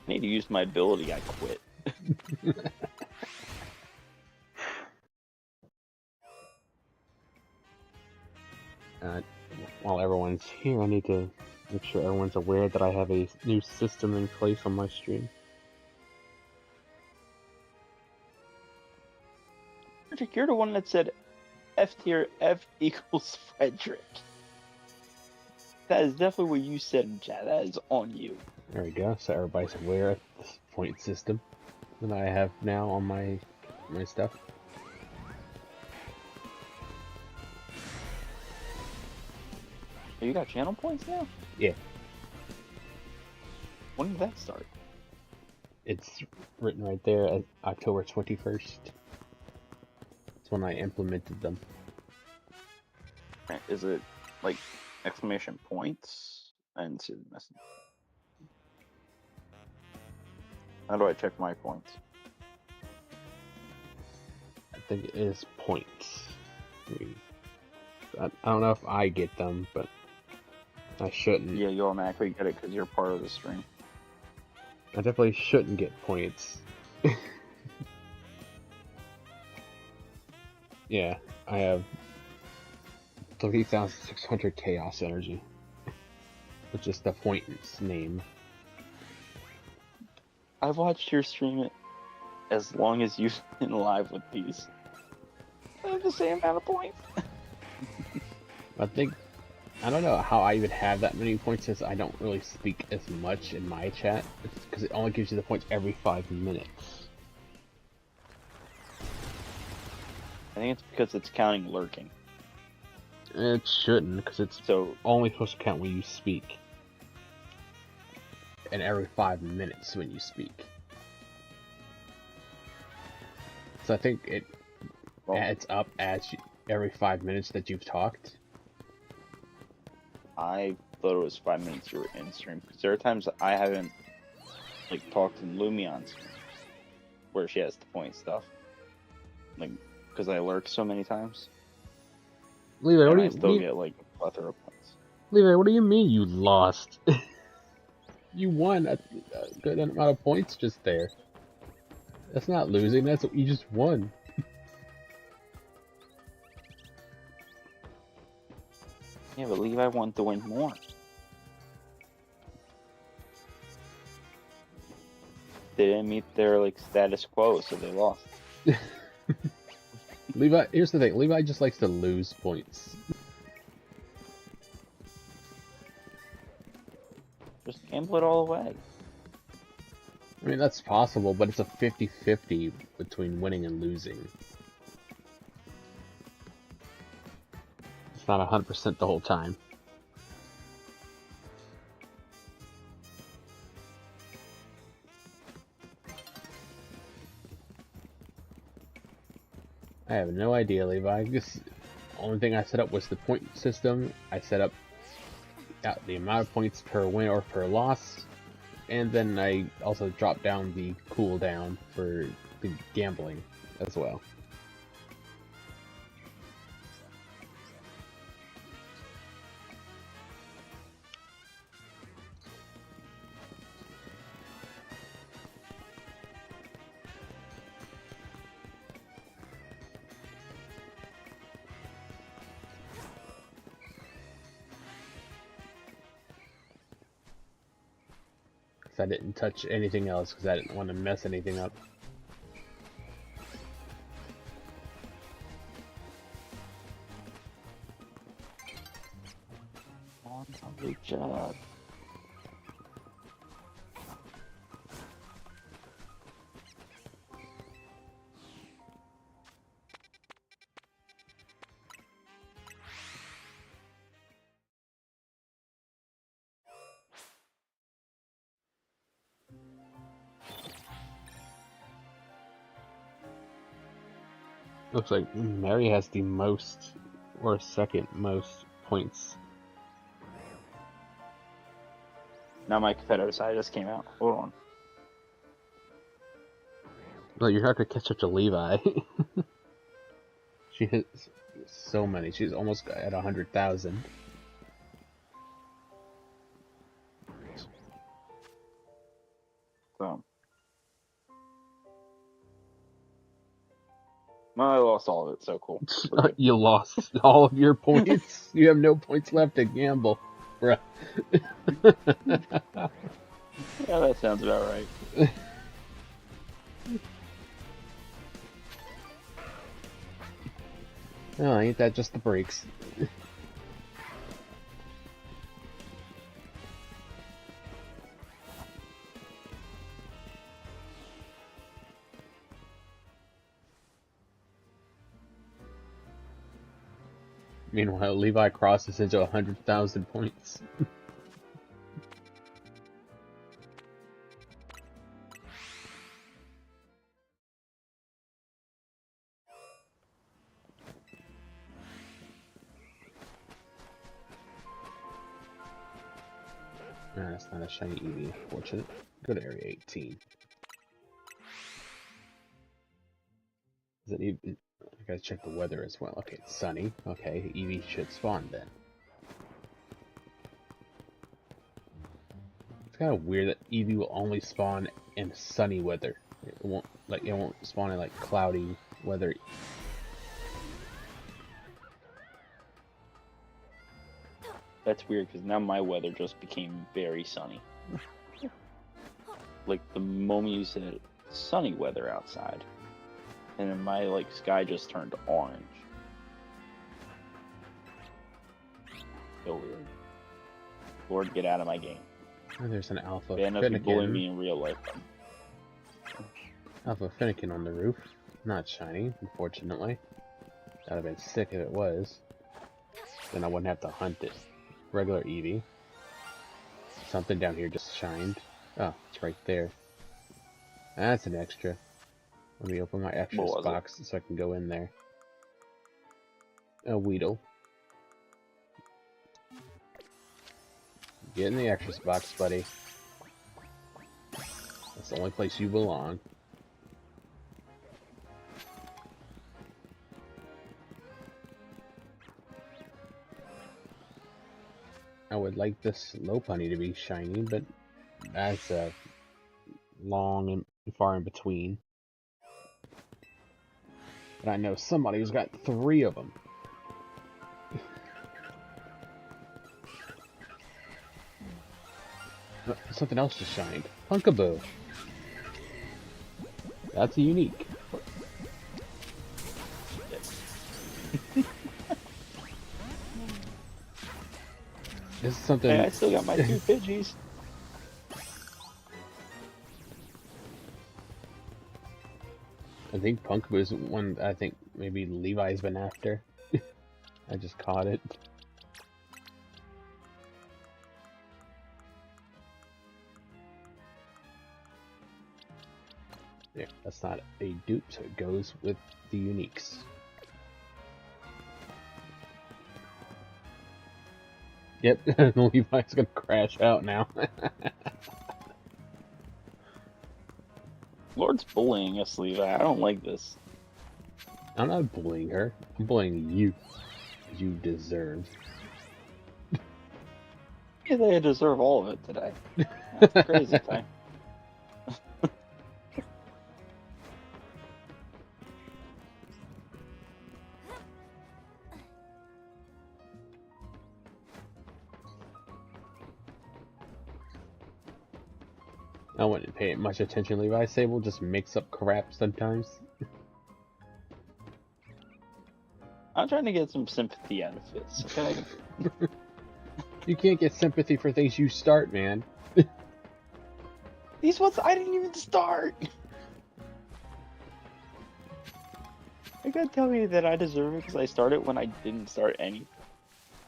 I need to use my ability, I quit. While everyone's here, I need to make sure everyone's aware that I have a new system in place on my stream. Frederick, you're the one that said F tier, F equals Frederick. That is definitely what you said in chat. That is on you. There we go, so everybody's aware of this point system that I have now on my stuff. Oh, you got channel points now? Yeah. When did that start? It's written right there as October 21st. That's when I implemented them. Is it like exclamation points? I didn't see the message. How do I check my points? I think it is points. I don't know if I get them, but I shouldn't. Yeah, you automatically get it because you're part of the stream. I definitely shouldn't get points. Yeah, I have 30,600 chaos energy, which is the point's name. I've watched your stream it as long as you've been live with these. I have the same amount of points. I don't know how I even have that many points since I don't really speak as much in my chat. It's because it only gives you the points every 5 minutes. I think it's because it's counting lurking. It shouldn't, because it's So only supposed to count when you speak. And every 5 minutes when you speak. So I think it adds up as every 5 minutes that you've talked. I thought it was 5 minutes you were in stream because there are times I haven't like talked in Lumion's where she has the point stuff, like because I lurk so many times. Levi, And I still get like a plethora of points. Levi, what do you mean you lost? You won a good amount of points just there. That's not losing. That's you just won. Yeah, but Levi wanted to win more. They didn't meet their like status quo, so they lost. Levi, here's the thing. Levi just likes to lose points. Just gamble it all away. I mean, that's possible, but it's a 50-50 between winning and losing. It's not 100% the whole time. I have no idea, Levi. Just only thing I set up was the point system. I set up the amount of points per win or per loss, and then I also dropped down the cooldown for the gambling as well. I didn't touch anything else because I didn't want to mess anything up. Good job. Looks like Mary has the most, or second most, points. Now my competitor side just came out. Hold on. No, you're hard to catch up to Levi. She has so many. She's almost at 100,000. So. Well, I lost all of it, so cool. You lost all of your points. You have no points left to gamble, bruh. Yeah, that sounds about right. Oh, ain't that just the brakes? Meanwhile, Levi crosses into 100,000 points. Nah, that's not a shiny Eevee, unfortunate. Go to area 18. Is it even... I gotta check the weather as well. Okay, it's sunny. Okay, Eevee should spawn then. It's kind of weird that Eevee will only spawn in sunny weather. It won't spawn in like cloudy weather. That's weird because now my weather just became very sunny. Like the moment you said sunny weather outside, and then my sky just turned orange. So weird. Lord, get out of my game. Oh, there's an Alpha Bad enough you bully me Finnegan. in real life. Alpha Finnegan on the roof. Not shiny, unfortunately. That'd have been sick if it was. Then I wouldn't have to hunt it. Regular Eevee. Something down here just shined. Oh, it's right there. That's an extra. Let me open my extras box so I can go in there. A Weedle. Get in the extras box, buddy. That's the only place you belong. I would like this Lopunny to be shiny, but that's long and far in between. But I know somebody who's got 3 of them. Something else just shined. Punkaboo. That's unique. This is something. Hey, I still got my 2 Pidgeys. I think Punkaboo is one I think maybe Levi's been after. I just caught it. Yeah, that's not a dupe, so it goes with the uniques. Yep, Levi's gonna crash out now. Lord's bullying us, Levi. I don't like this. I'm not bullying her. I'm bullying you. You deserve. Yeah, they deserve all of it today. That's a crazy thing. I wouldn't pay much attention. Levi Sable just makes up crap sometimes. I'm trying to get some sympathy out of this, okay? You can't get sympathy for things you start, man. These ones I didn't even start! You gotta tell me that I deserve it because I started when I didn't start any.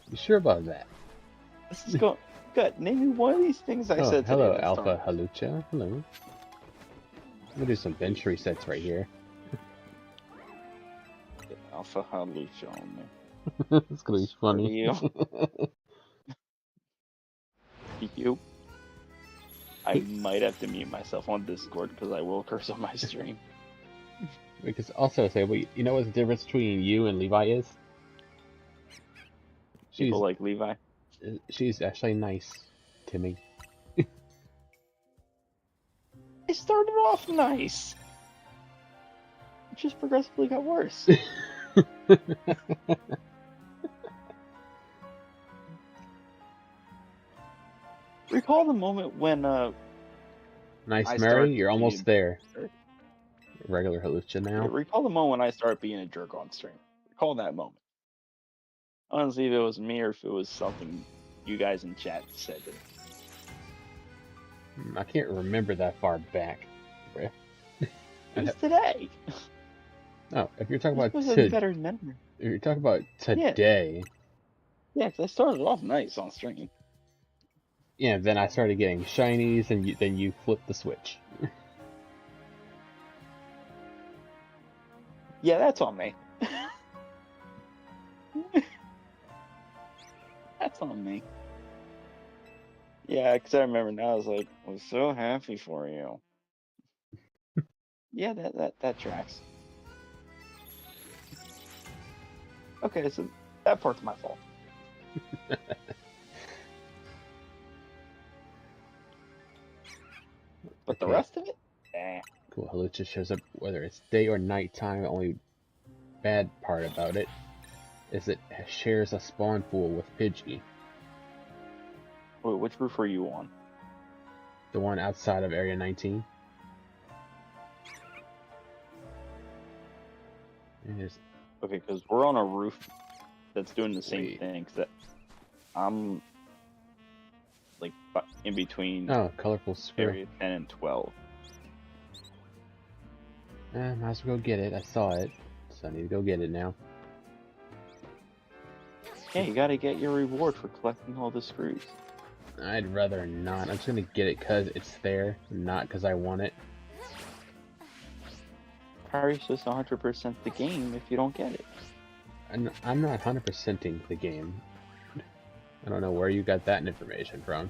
You sure about that? This is going... Good, name me one of these things I Oh, said today. hello, that Alpha started. Halucha. Hello. We'll do some bench resets right here. Alpha Halucha on It's gonna be funny. You. I might have to mute myself on Discord because I will curse on my stream. Because also, Sable, you know what the difference between you and Levi is? People like Levi. She's actually nice to me. I started off nice. It just progressively got worse. Recall the moment when Nice, I Mary, started you're being almost there. a jerk. Regular Halucha now. Yeah, recall the moment when I started being a jerk on stream. Recall that moment. Honestly, if it was me or if it was something you guys in chat said. I can't remember that far back. It was today. Oh, if you're talking about better memory. if you're talking about today. Yeah, because I started off nice on stream. Yeah, then I started getting shinies, and then you flipped the switch. Yeah, that's on me. That's on me. Yeah, because I remember now, I was like, I was so happy for you. Yeah, that tracks. Okay, so that part's my fault. But the rest of it? Eh. Cool, Halucha shows up whether it's day or night time. The only bad part about it is it shares a spawn pool with Pidgey. Wait, which roof were you on? The one outside of Area 19. Okay, because we're on a roof that's doing the same thing. That I'm like in between. Oh, colorful square. Area 10 and 12. Might as well go get it. I saw it, so I need to go get it now. Yeah, you gotta get your reward for collecting all the screws. I'd rather not. I'm just gonna get it because it's there, not because I want it. Harry's just 100% the game if you don't get it. I'm not 100%ing the game. I don't know where you got that information from.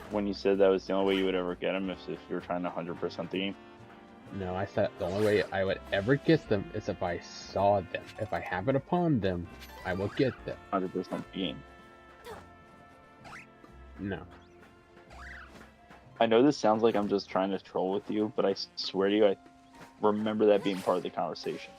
When you said that was the only way you would ever get them if you were trying to 100% the game? No, I said the only way I would ever get them is if I saw them. If I happen upon them, I will get them. 100% the game. No. I know this sounds like I'm just trying to troll with you, but I swear to you, I remember that being part of the conversation.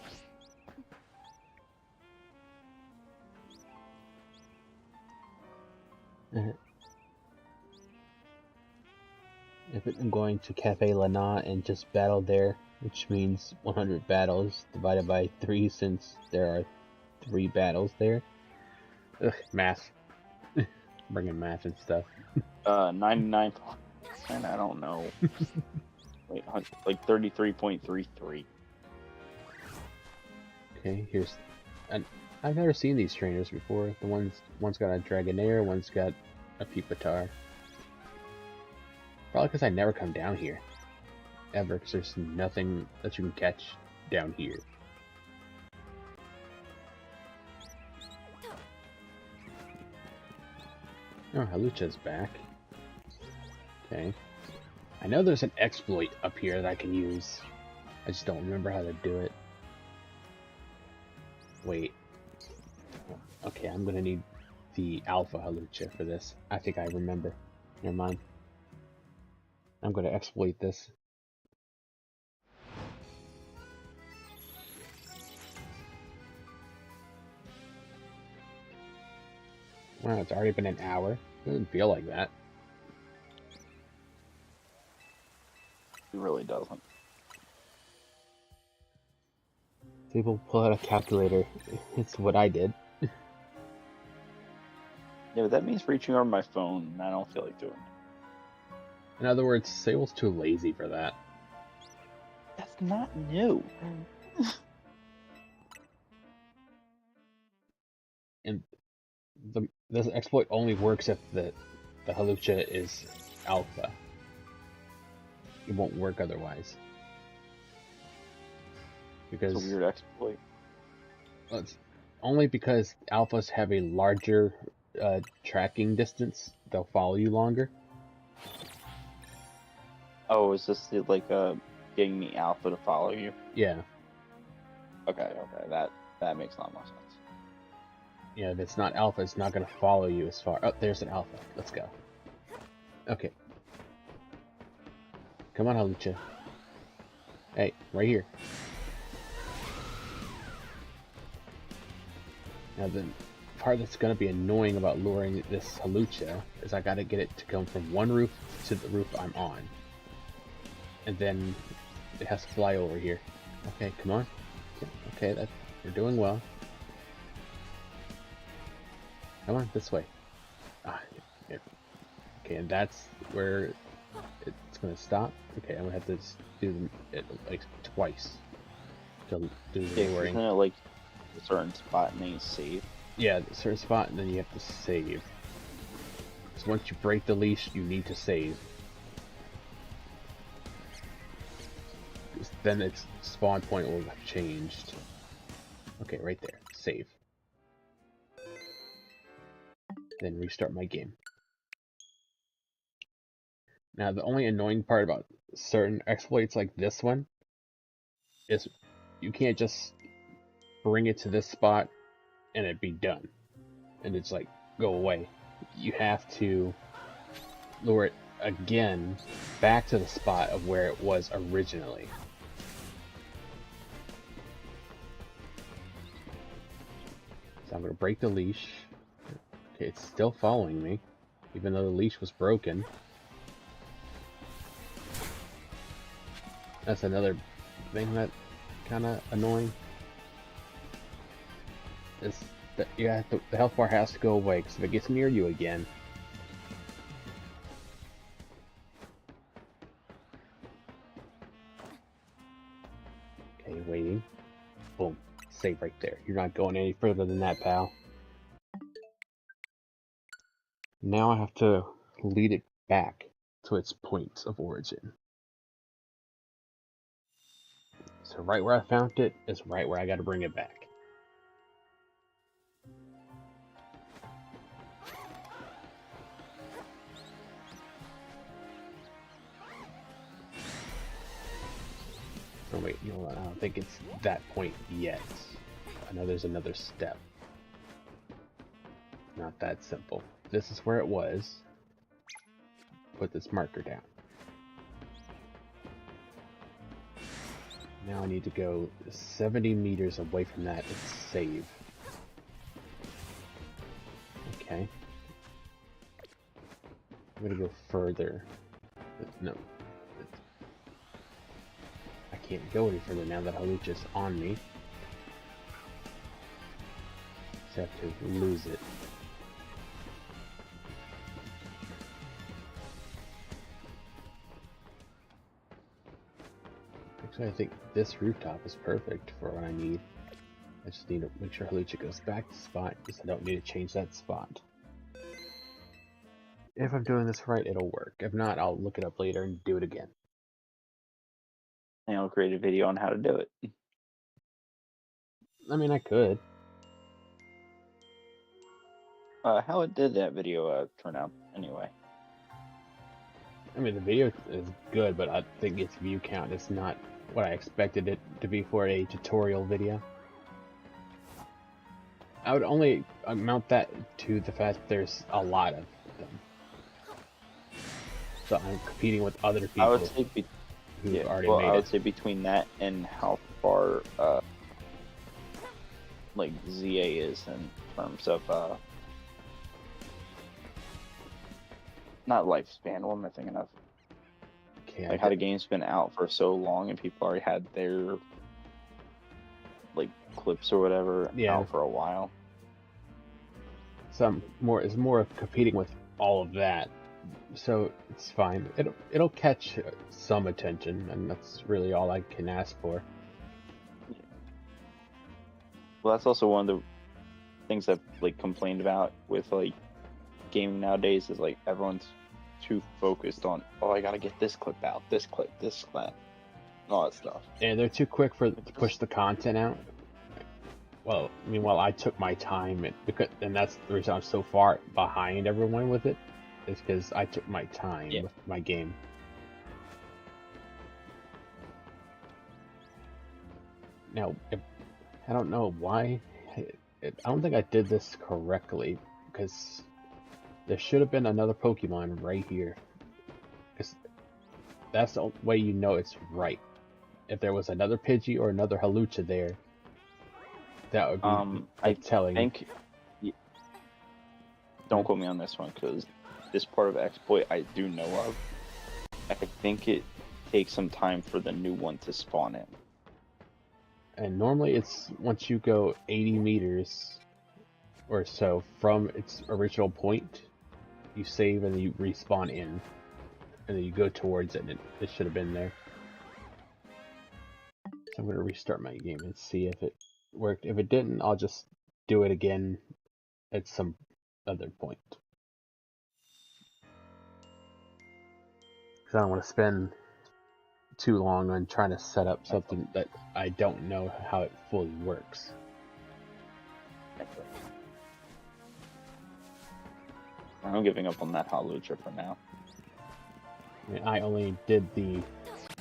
If I'm going to Cafe Lana and just battle there, which means 100 battles divided by 3 since there are 3 battles there. Ugh, math. Bringing math and stuff. 99. And I don't know. Wait, like 33.33. Okay, here's And I've never seen these trainers before. One's got a Dragonair, one's got a Pupitar. Probably because I never come down here. Ever, because there's nothing that you can catch down here. Oh, Halucha's back. Okay. I know there's an exploit up here that I can use. I just don't remember how to do it. Wait. Okay, I'm gonna need the Alpha Halucha for this. I think I remember. Never mind. I'm gonna exploit this. Wow, it's already been an hour. It doesn't feel like that. It really doesn't. People pull out a calculator. It's what I did. Yeah, but that means reaching over my phone, and I don't feel like doing it. In other words, Sable's too lazy for that. That's not new. And this exploit only works if the Halucha is Alpha. It won't work otherwise. Because It's a weird exploit. well, it's only because Alphas have a larger tracking distance. They'll follow you longer. Oh, is this like getting the alpha to follow you? Yeah. Okay, that makes a lot more sense. Yeah, if it's not Alpha, it's not going to follow you as far. Oh, there's an Alpha. Let's go. Okay. Come on, Halucha. Hey, right here. Now the part that's going to be annoying about luring this Halucha is I got to get it to come from one roof to the roof I'm on. And then it has to fly over here. Okay, come on. Okay, we're doing well. Come on, this way. Ah, yeah. Okay, and that's where it's going to stop. Okay, I'm going to have to do it like twice to do the luring. Isn't it like a certain spot and then you save? Yeah, a certain spot and then you have to save. Because once you break the leash, you need to save. Then its spawn point will have changed. Okay, right there. Save. Then restart my game. Now, the only annoying part about certain exploits like this one is you can't just bring it to this spot and it be done. And it's like, go away. You have to lure it again back to the spot of where it was originally. So I'm going to break the leash. Okay, it's still following me, even though the leash was broken. That's another thing that kind of annoying. Is that the health bar has to go away, because if it gets near you again, okay, waiting. Boom, save right there. You're not going any further than that, pal. Now I have to lead it back to its point of origin. So right where I found it is right where I got to bring it back. Oh wait, you know what? I don't think it's that point yet. I know there's another step. Not that simple. This is where it was. Put this marker down. Now I need to go 70 meters away from that and save. Okay. I'm gonna go further. No. I can't go any further now that Halucha's on me. Just have to lose it. Actually, I think this rooftop is perfect for what I need. I just need to make sure Halucha goes back to spot, because I don't need to change that spot. If I'm doing this right, it'll work. If not, I'll look it up later and do it again. And I'll create a video on how to do it. I mean, I could. How did that video turn out anyway? I mean, the video is good, but I think its view count is not what I expected it to be for a tutorial video. I would only amount that to the fact that there's a lot of them. So I'm competing with other people I would say who've already well, made I would it. say between that and how far like ZA is in terms of not lifespan. What am I thinking of? Okay, Like how the game's been out for so long and people already had their like clips or whatever out for a while. So it's more of competing with all of that. So it's fine. It'll catch some attention, and that's really all I can ask for. Well, that's also one of the things I've like complained about with like gaming nowadays is like everyone's too focused on, oh, I gotta get this clip out, this clip, and all that stuff. And they're too quick to push the content out. Well, meanwhile, I took my time, and that's the reason I'm so far behind everyone with it, is because I took my time with my game. Now, I don't know why. I don't think I did this correctly, because there should have been another Pokemon right here. Because that's the way you know it's right. If there was another Pidgey or another Halucha there, that would be telling. I think, don't quote me on this one, because this part of exploit I do know of. I think it takes some time for the new one to spawn in. And normally it's once you go 80 meters or so from its original point, you save and then you respawn in. And then you go towards it, and it should have been there. So I'm going to restart my game and see if it worked. If it didn't, I'll just do it again at some other point. Because I don't want to spend too long on trying to set up something that I don't know how it fully works. I'm giving up on that Halucha for now. I mean, I only did the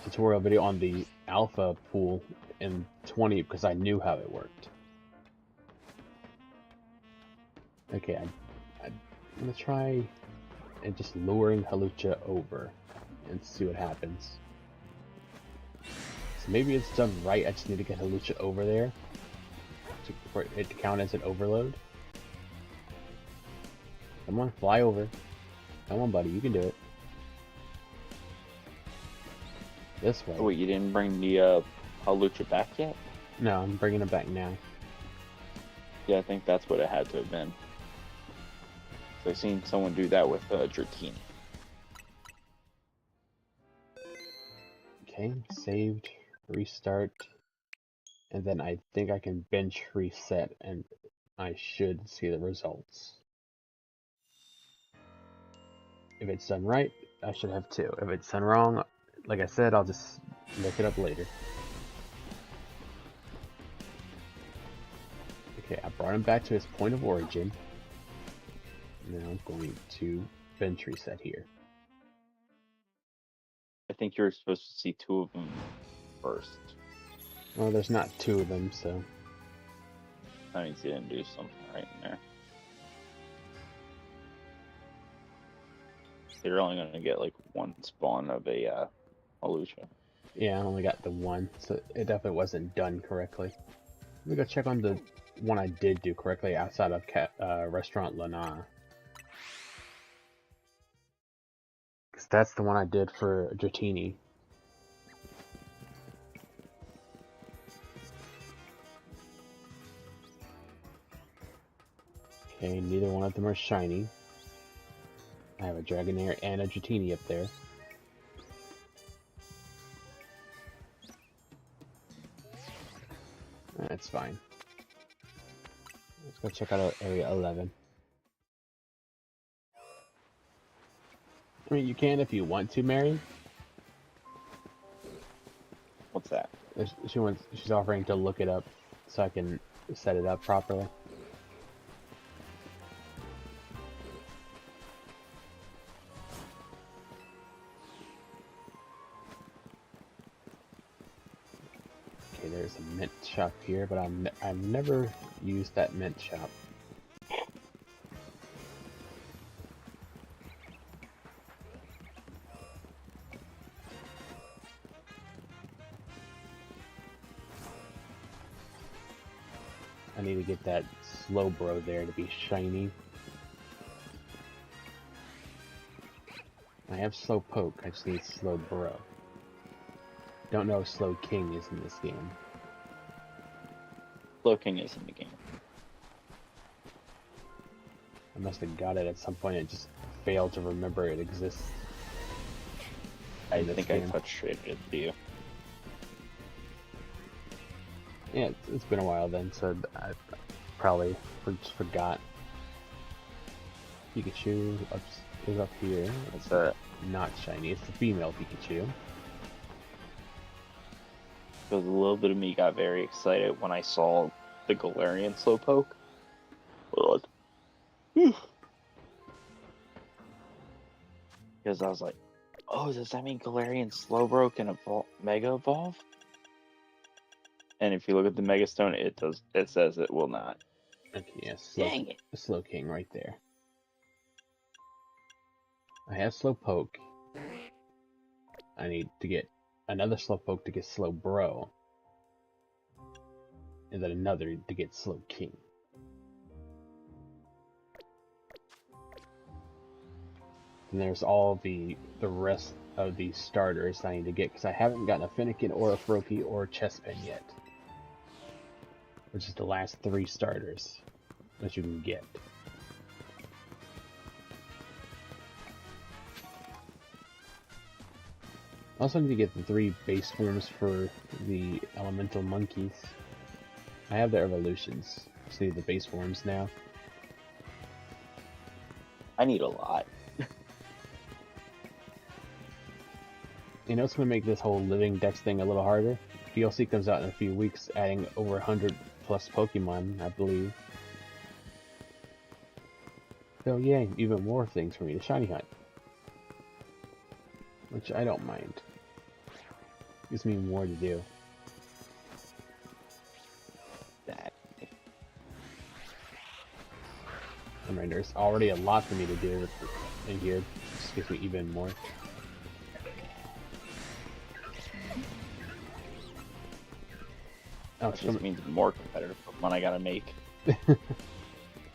tutorial video on the alpha pool in 20 because I knew how it worked. Okay, I'm gonna try and just luring Halucha over and see what happens. So maybe it's done right. I just need to get Halucha over there for it to count as an overload. Come on, fly over. Come on, buddy, you can do it. This way. Oh, wait, you didn't bring the Halucha back yet? No, I'm bringing it back now. Yeah, I think that's what it had to have been. So I've seen someone do that with Dratini. Okay, saved, restart, and then I think I can bench reset, and I should see the results. If it's done right, I should have 2. If it's done wrong, like I said, I'll just look it up later. Okay, I brought him back to his point of origin. Now I'm going to bench reset here. I think you're supposed to see 2 of them first. Well, there's not 2 of them, so... That means you didn't do something right in there. You're only going to get like 1 spawn of a Halucha. Yeah, I only got the 1, so it definitely wasn't done correctly. Let me go check on the one I did do correctly outside of Restaurant Lana. Because that's the one I did for Dratini. Okay, neither one of them are shiny. I have a Dragonair and a Dratini up there. That's fine. Let's go check out Area 11. I mean, you can if you want to, Mary. What's that? She's offering to look it up so I can set it up properly. Okay, there's a mint shop here, but I've never used that mint shop. I need to get that Slowbro there to be shiny. I have Slowpoke, I just need Slowbro. Don't know if Slowking is in this game. Slowking is in the game. I must have got it at some point and just failed to remember it exists. I think I touch traded it to you. Yeah, it's been a while then, so I probably just forgot. Pikachu is up here. It's not shiny. It's the female Pikachu. Because a little bit of me got very excited when I saw the Galarian Slowpoke. Because I was like, oh, does that mean Galarian Slowbro can Mega Evolve? And if you look at the Mega Stone, it does. It says it will not. Okay, yeah, Dang it. Slowking right there. I have Slowpoke. I need to get another Slowpoke to get Slowbro. And then another to get Slowking. And there's all the rest of the starters I need to get, because I haven't gotten a Finnegan or a Froakie or a Chespin yet. Which is the last 3 starters that you can get. I also need to get the 3 base forms for the elemental monkeys. I have their evolutions. Just need the base forms now. I need a lot. You know what's going to make this whole living dex thing a little harder? DLC comes out in a few weeks, adding over 100 plus Pokemon, I believe. So yay, even more things for me to shiny hunt. Which I don't mind. Gives me more to do. That. I mean, there's already a lot for me to do in here. Just gives me even more. That just means more competitive Pokemon I gotta make.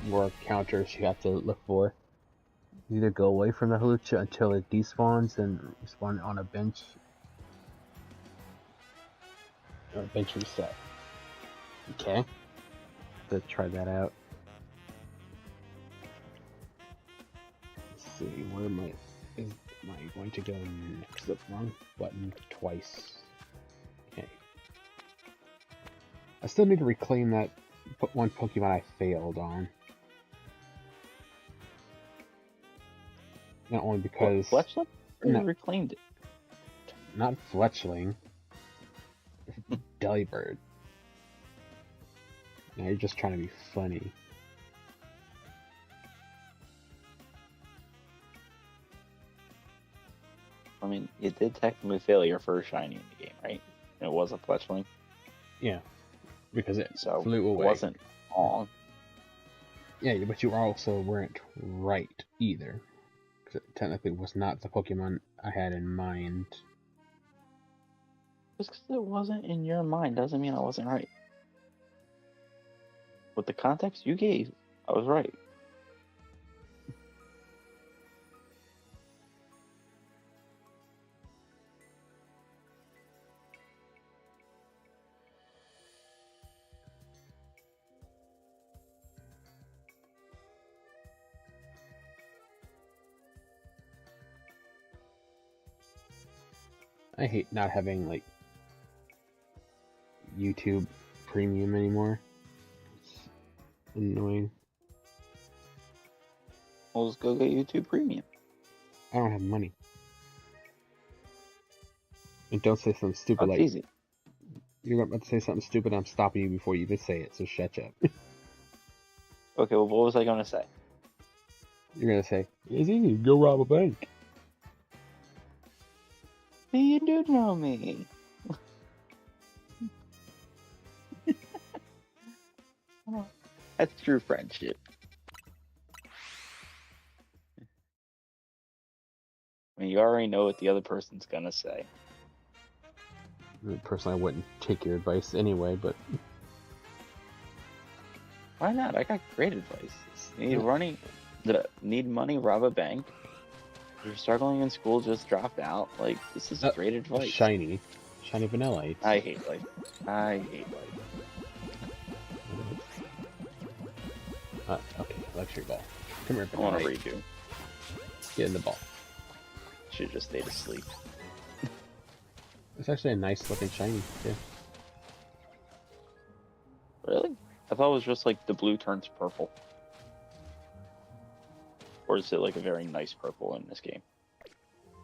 More counters you have to look for. Either go away from the Hulucha until it despawns and spawn on a bench. Or bench reset. Okay. Let's try that out. Let's see, where am I going to go next? The wrong button twice. Okay. I still need to reclaim that one Pokemon I failed on. Not only because... Fletchling? You reclaimed it. Not Fletchling. Delibird. Now you're just trying to be funny. I mean, you did technically fail your first shiny in the game, right? And it was a Fletchling. Yeah. Because it flew It away. wasn't wrong. Yeah, but you also weren't right either. Because it technically was not the Pokemon I had in mind. Just because it wasn't in your mind doesn't mean I wasn't right. With the context you gave, I was right. I hate not having, like, YouTube Premium anymore. Annoying. We'll just go get YouTube Premium. I don't have money. And don't say something stupid That's like easy. you're about to say something stupid. I'm stopping you before you even say it. So shut up. Okay, well, what was I gonna say? You're gonna say it's easy. Go rob a bank. You do know me. That's true friendship. I mean, you already know what the other person's gonna say. Personally, I wouldn't take your advice anyway, but Why not? I got great advice. You yeah. need money, rob a bank. You're struggling in school, just drop out. Like, this is great advice. Shiny vanilla ice. I hate life. I hate life. Okay, luxury ball. Come here, I want to vanilla. redo. Get in the ball. Should just stayed asleep. It's actually a nice looking shiny too. Really? I thought it was just like the blue turns purple. Or is it like a very nice purple in this game?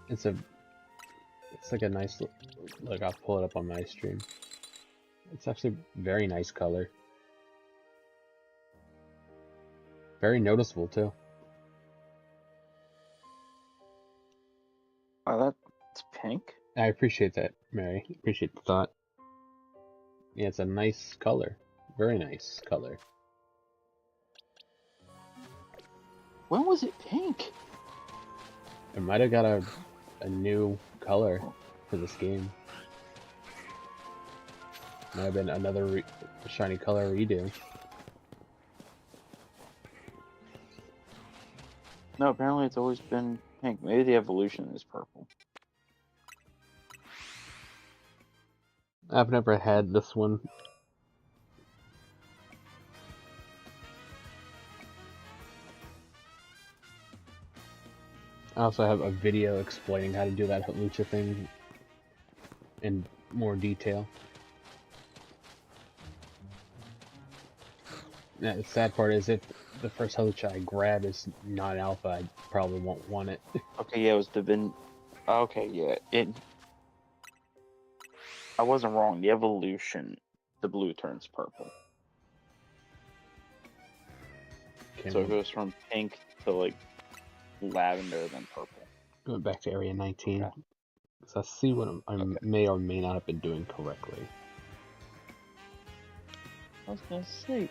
It's like a nice look. I'll pull it up on my stream. It's actually very nice color. Very noticeable too. Oh, that's pink? I appreciate that, Mary. Appreciate the thought. Yeah, it's a nice color. Very nice color. When was it pink? It might have got a new color for this game. Might have been another shiny color redo. No, apparently it's always been pink. Maybe the evolution is purple. I've never had this one. I also have a video explaining how to do that Lucha thing in more detail. Yeah, the sad part is if the first Halucha I grab is not alpha, I probably won't want it. Okay, yeah, it was okay, yeah. I wasn't wrong. The evolution, the blue turns purple. So it goes from pink to like lavender, then purple. Going back to Area 19. Okay. So I see what I may or may not have been doing correctly. I was gonna say,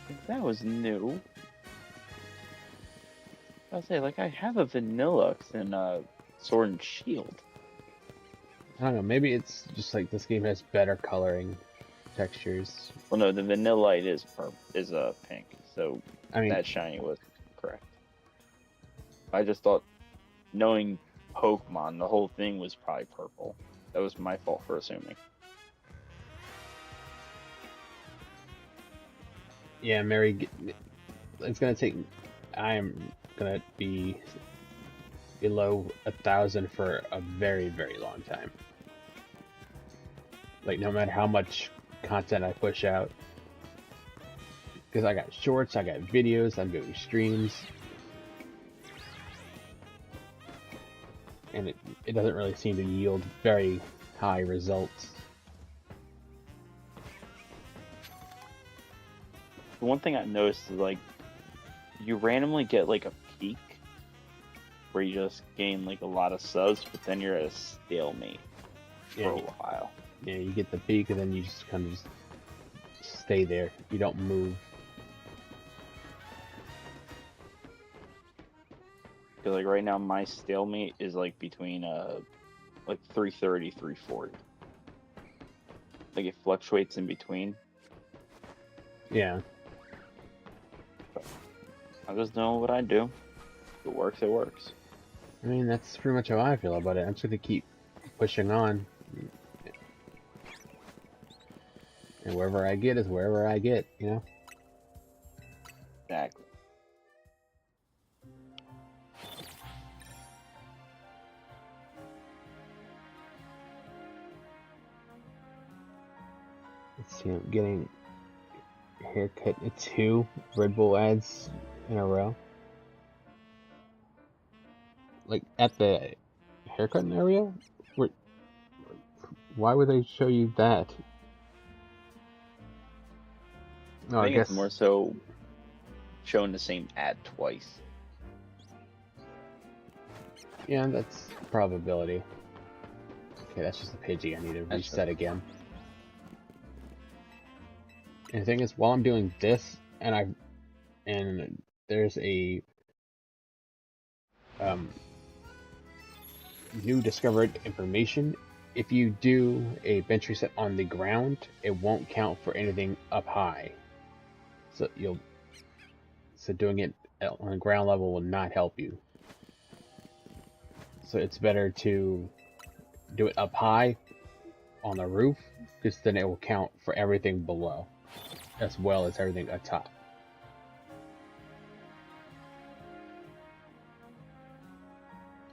if that was new. I was say, like, I have a Vanilla in Sword and Shield. I don't know, maybe it's just like this game has better coloring textures. Well, no, the Vanillite is pink, so I mean, that shiny was correct. I just thought, knowing Pokemon, the whole thing was probably purple. That was my fault for assuming. yeah, Mary, it's gonna take. I am gonna be below 1,000 for a very, very long time. Like, no matter how much content I push out. Because I got shorts, I got videos, I'm doing streams. And it doesn't really seem to yield very high results. The one thing I noticed is, like, you randomly get, like, a peak where you just gain, like, a lot of subs, but then you're at a stalemate for a while. Yeah, you get the peak and then you just kind of just stay there. You don't move. Because, like, right now my stalemate is, like, between, like, 330, 340. Like, it fluctuates in between. Yeah. I just know what I do. If it works, it works. I mean, that's pretty much how I feel about it. I'm just gonna keep pushing on. And wherever I get is wherever I get, you know? Exactly. Let's see, I'm getting haircut 2 Red Bull ads in a row. Like at the haircut area? Why would they show you that? No, I I think guess it's more so showing the same ad twice. yeah, that's probability. Okay, that's just a Pidgey. I need to That's reset again. And the thing is, while I'm doing this, and there's a new discovered information. If you do a bench reset on the ground, it won't count for anything up high. So doing it on the ground level will not help you. So it's better to do it up high on the roof, because then it will count for everything below, as well as everything atop.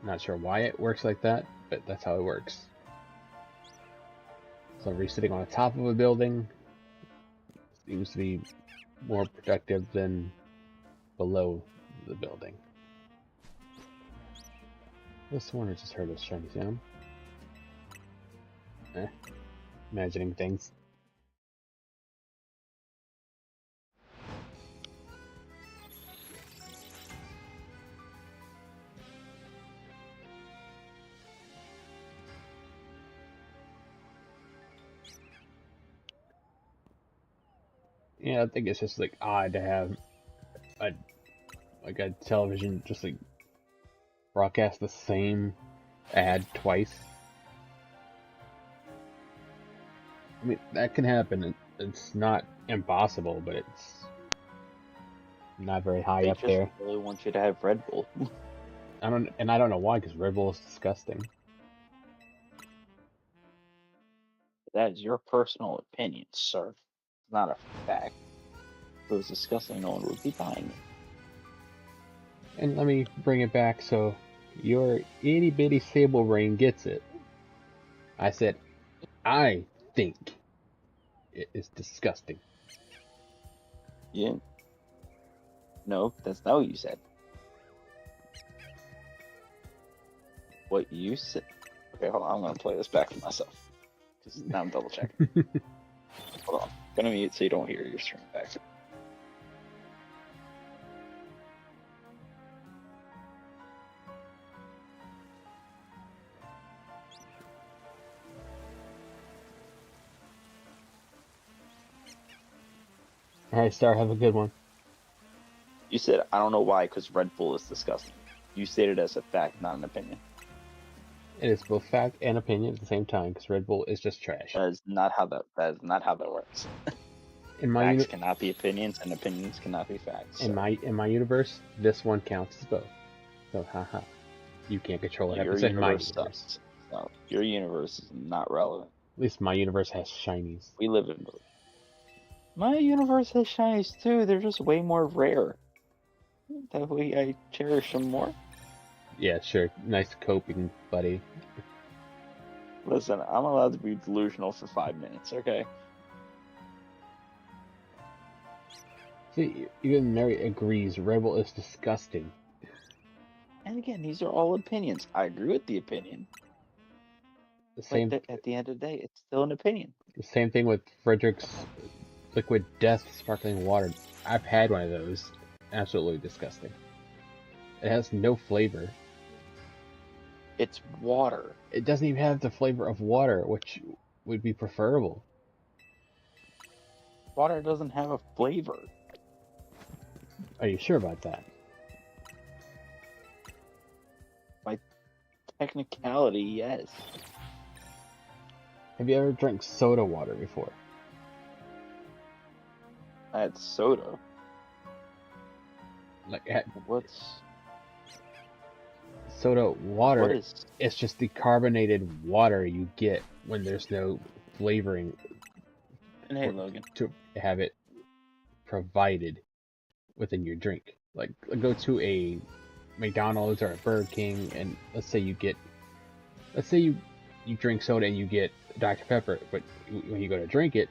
Not sure why it works like that, but that's how it works. So resetting on the top of a building seems to be more productive than below the building. This one I just heard a shiny sound. Imagining things. Yeah, I think it's just like odd to have a television just like broadcast the same ad twice. I mean, that can happen. It's not impossible, but it's not very high They up just there. really want you to have Red Bull. I don't know why, because Red Bull is disgusting. That is your personal opinion, sir. It's not a fact. If it was disgusting, no one would be buying it. And let me bring it back so your itty bitty sable brain gets it. I said, I think it is disgusting. Yeah. No, that's not what you said. What you said. Okay, hold on. I'm gonna play this back for myself because now I'm double checking. Hold on. I'm gonna mute so you don't hear your stream back. Alright, Star, have a good one. You said I don't know why because Red Bull is disgusting. You stated as a fact, not an opinion. It is both fact and opinion at the same time, because Red Bull is just trash. That is not how that works. In my Facts cannot be opinions, and opinions cannot be facts. in my universe, this one counts as both. So haha. You can't control what happens in my universe. Sucks. No, your universe is not relevant. At least my universe has shinies. We live in my universe has shinies too. They're just way more rare. That way I cherish them more. Yeah, sure. Nice coping, buddy. Listen, I'm allowed to be delusional for 5 minutes, okay? See, even Mary agrees Red Bull is disgusting. And again, these are all opinions. I agree with the opinion. But at the end of the day, it's still an opinion. The same thing with Frederick's Liquid Death sparkling water. I've had one of those. Absolutely disgusting. It has no flavor. It's water. It doesn't even have the flavor of water, which would be preferable. Water doesn't have a flavor. Are you sure about that? By technicality, yes. Have you ever drank soda water before? I had soda. Like, what's soda water? What is? It's just the carbonated water you get when there's no flavoring. And hey, Logan. To have it provided within your drink. Like, go to a McDonald's or a Burger King, and let's say you drink soda and you get Dr. Pepper, but when you go to drink it,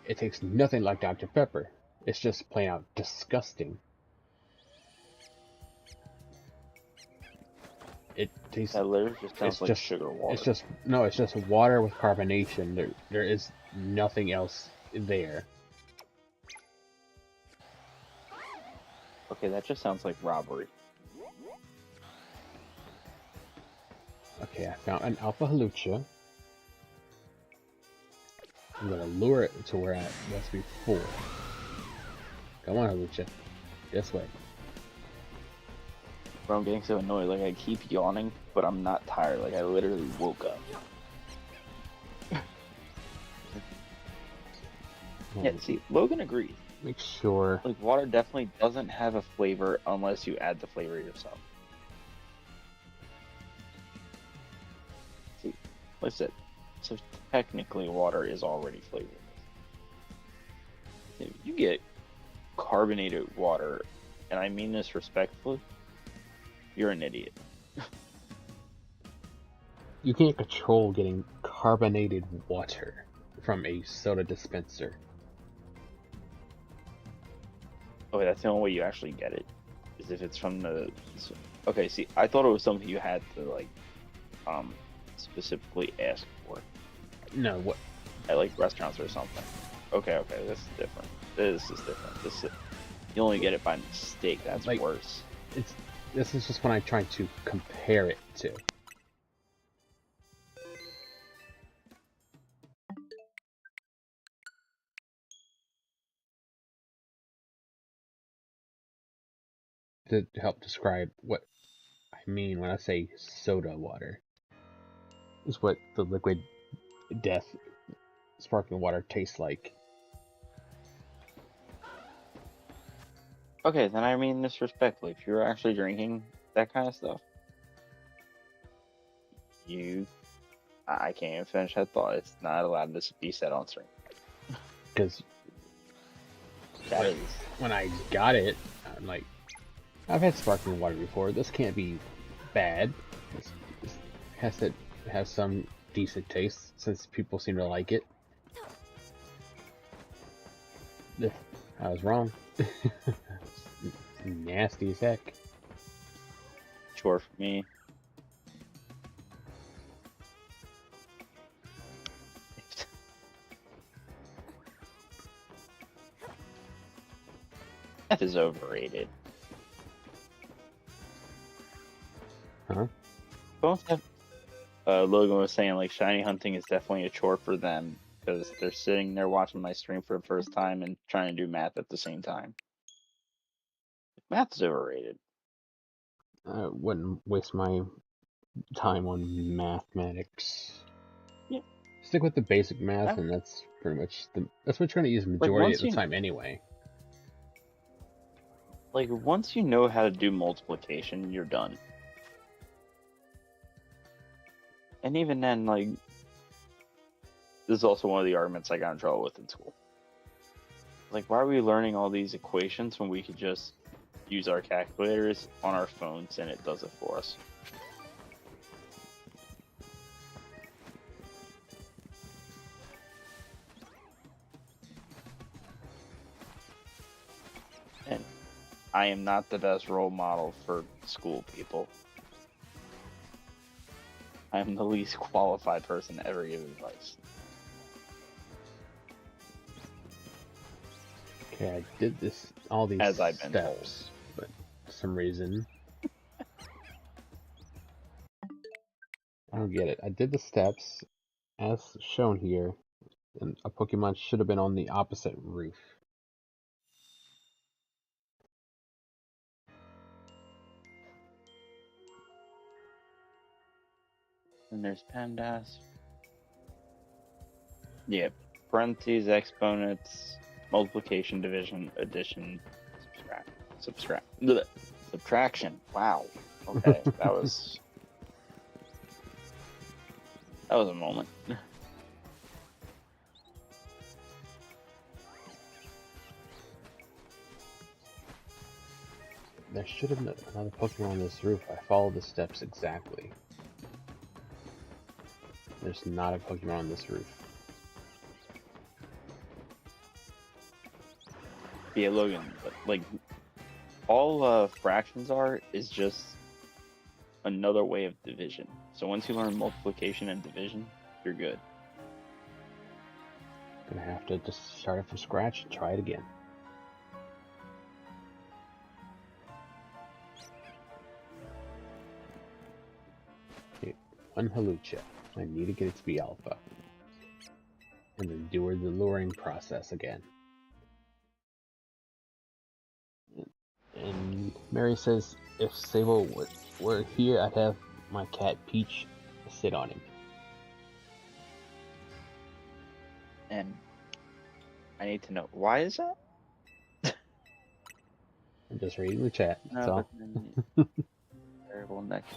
it tastes nothing like Dr. Pepper. It's just plain out disgusting. It tastes. That literally just sounds It's like just. sugar water. It's just no. It's just water with carbonation. There is nothing else there. Okay, that just sounds like robbery. Okay, I found an alpha halucha. I'm gonna lure it to where I was before. Come on, halucha. This way. Bro, I'm getting so annoyed. Like, I keep yawning, but I'm not tired. Like, I literally woke up. Yeah, see, Logan agrees. Make sure. Like, water definitely doesn't have a flavor unless you add the flavor yourself. See, like I said, so technically water is already flavorless. If you get carbonated water, and I mean this respectfully, you're an idiot. You can't control getting carbonated water from a soda dispenser. Oh, that's the only way you actually get it, is if it's from the... Okay, see, I thought it was something you had to, like, specifically ask for. No, what? At, like, restaurants or something. Okay, this is different. This is different. You only get it by mistake, that's like, worse. This is just when I'm trying to compare it to. To help describe what I mean when I say soda water. Is what the liquid death sparkling water tastes like. Okay, then I mean this respectfully. If you're actually drinking that kind of stuff, I can't even finish that thought. It's not allowed to be said on stream. Because when I got it, I'm like, I've had sparkling water before. This can't be bad. This has to have some decent taste since people seem to like it. I was wrong. Nasty as heck. Sure for me. That is overrated. Huh? Logan was saying, like, shiny hunting is definitely a chore for them because they're sitting there watching my stream for the first time and trying to do math at the same time. Math is overrated. I wouldn't waste my time on mathematics. Yeah. Stick with the basic math, and that's pretty much that's what you're trying to use the majority of the time anyway. Like, once you know how to do multiplication, you're done. And even then, like, this is also one of the arguments I got in trouble with in school. Like, why are we learning all these equations when we could just use our calculators on our phones and it does it for us? And I am not the best role model for school people. I am the least qualified person to ever give advice. Okay, I did all these As I've been steps, but for some reason I don't get it. I did the steps as shown here, and a Pokemon should have been on the opposite roof. And there's PEMDAS. Yeah, parentheses, exponents, multiplication, division, addition, subtraction. Wow. Okay, that was a moment. There should have been another Pokemon on this roof. I followed the steps exactly. There's not a Pokemon on this roof. Yeah, Logan, but like all fractions are is just another way of division. So once you learn multiplication and division, you're good. Gonna have to just start it from scratch and try it again. Okay, one halucha. I need to get it to be alpha. And then do the luring process again. And Mary says, if Sable were here, I'd have my cat Peach sit on him. And I need to know, why is that? I'm just reading the chat, that's No, all. but variable next.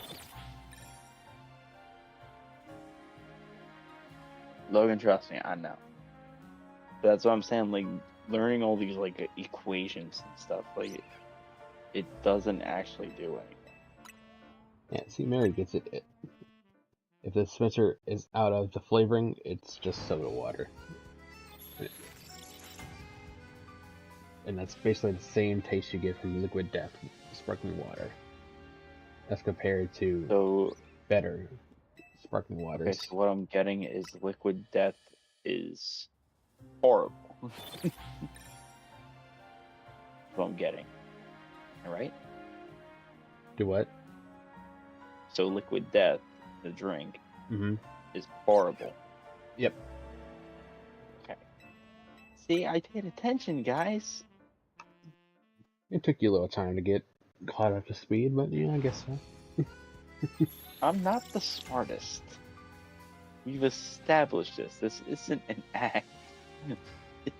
Logan, trust me, I know. But that's what I'm saying, like, learning all these, like, equations and stuff, like, it doesn't actually do anything. Yeah, see, Mary gets it. If the dispenser is out of the flavoring, it's just soda water. And that's basically the same taste you get from Liquid Death sparkling water. As compared to better sparkling waters. Okay, so what I'm getting is Liquid Death is horrible. What I'm getting. Alright? Do what? So Liquid Death, the drink, is horrible. Yep. Okay. See, I paid attention, guys. It took you a little time to get caught up to speed, but yeah, I guess so. I'm not the smartest. We've established this. This isn't an act.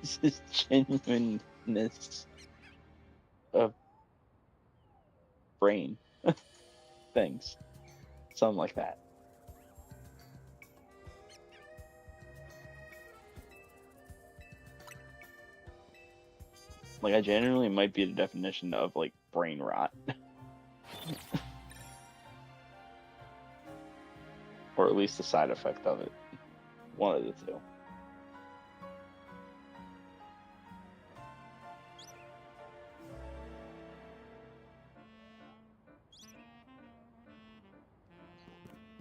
This is genuineness of brain things. Something like that. Like, I genuinely might be the definition of, like, brain rot. Or at least the side effect of it. One of the two.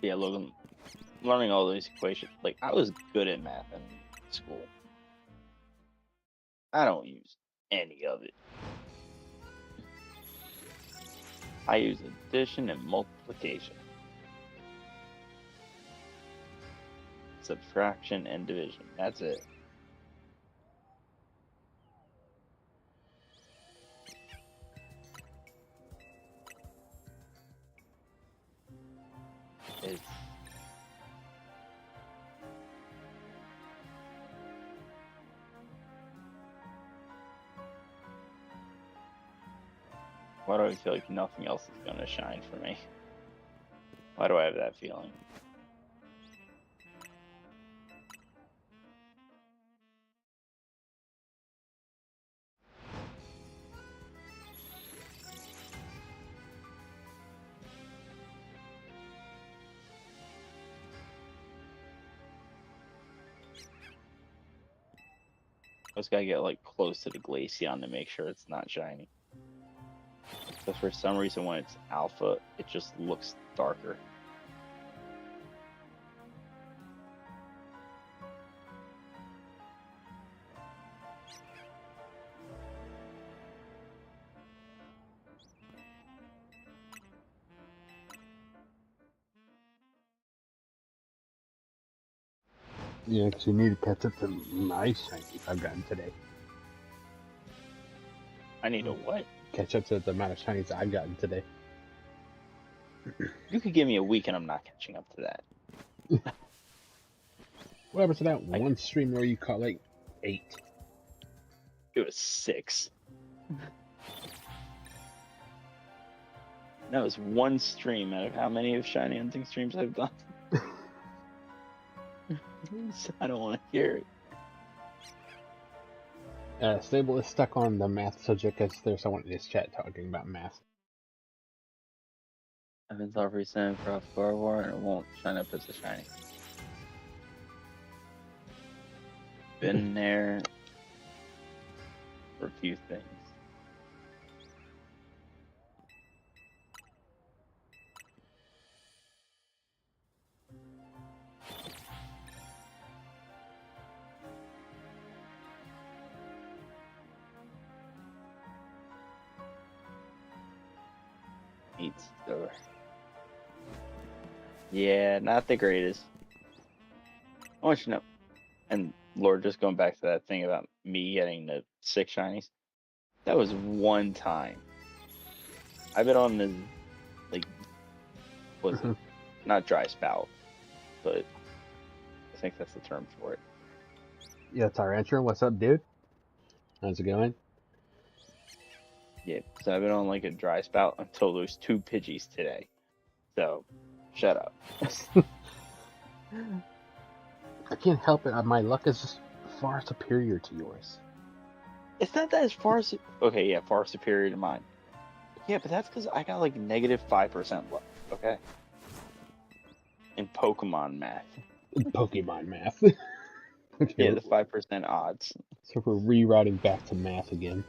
Yeah, Logan, learning all these equations. Like, I was good at math in school. I don't use any of it. I use addition and multiplication. Subtraction and division. That's it. It's why do I feel like nothing else is gonna shine for me? Why do I have that feeling? I just gotta get like close to the Glaceon to make sure it's not shiny. But for some reason when it's alpha, it just looks darker. You actually need to catch up to my shinies I've gotten today. I need a what? Catch up to the amount of shinies I've gotten today. You could give me a week and I'm not catching up to that. What happened to that one stream where you caught like 8? It was 6. That was one stream out of how many of Shiny Hunting streams I've done. I don't want to hear it. Stable is stuck on the math subject because there's someone in his chat talking about math. I've been thought recent for a Star War and it won't shine up as a shiny. Been there. for a few things. Meat store. Yeah, not the greatest. I want you to know. And Lord, just going back to that thing about me getting the 6 shinies. That was one time. I've been on this, like, was it? Not dry spout, but I think that's the term for it. Yeah, Tyrantrum, what's up, dude? How's it going? Yeah, so I've been on like a dry spout until those 2 Pidgeys today. So, shut up. I can't help it. My luck is just far superior to yours. It's not that as far okay, yeah, far superior to mine. Yeah, but that's because I got like negative 5% luck, okay? In Pokemon math. Pokemon math. Okay, Yeah, the 5% odds. so we're rerouting back to math again.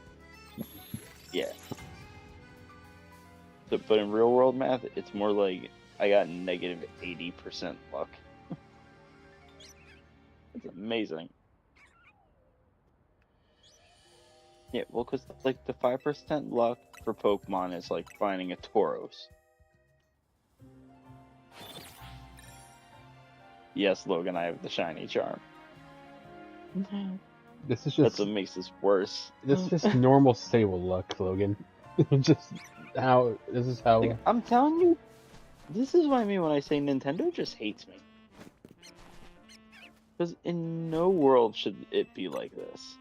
Yeah. So, but in real world math, it's more like I got negative 80% luck. It's amazing. Yeah, well, because like the 5% luck for Pokemon is like finding a Tauros. Yes, Logan, I have the shiny charm. This is That's just what makes this worse. this is just normal sable luck, Logan. Just how this is how. Like, I'm telling you, this is what I mean when I say Nintendo just hates me. Because in no world should it be like this.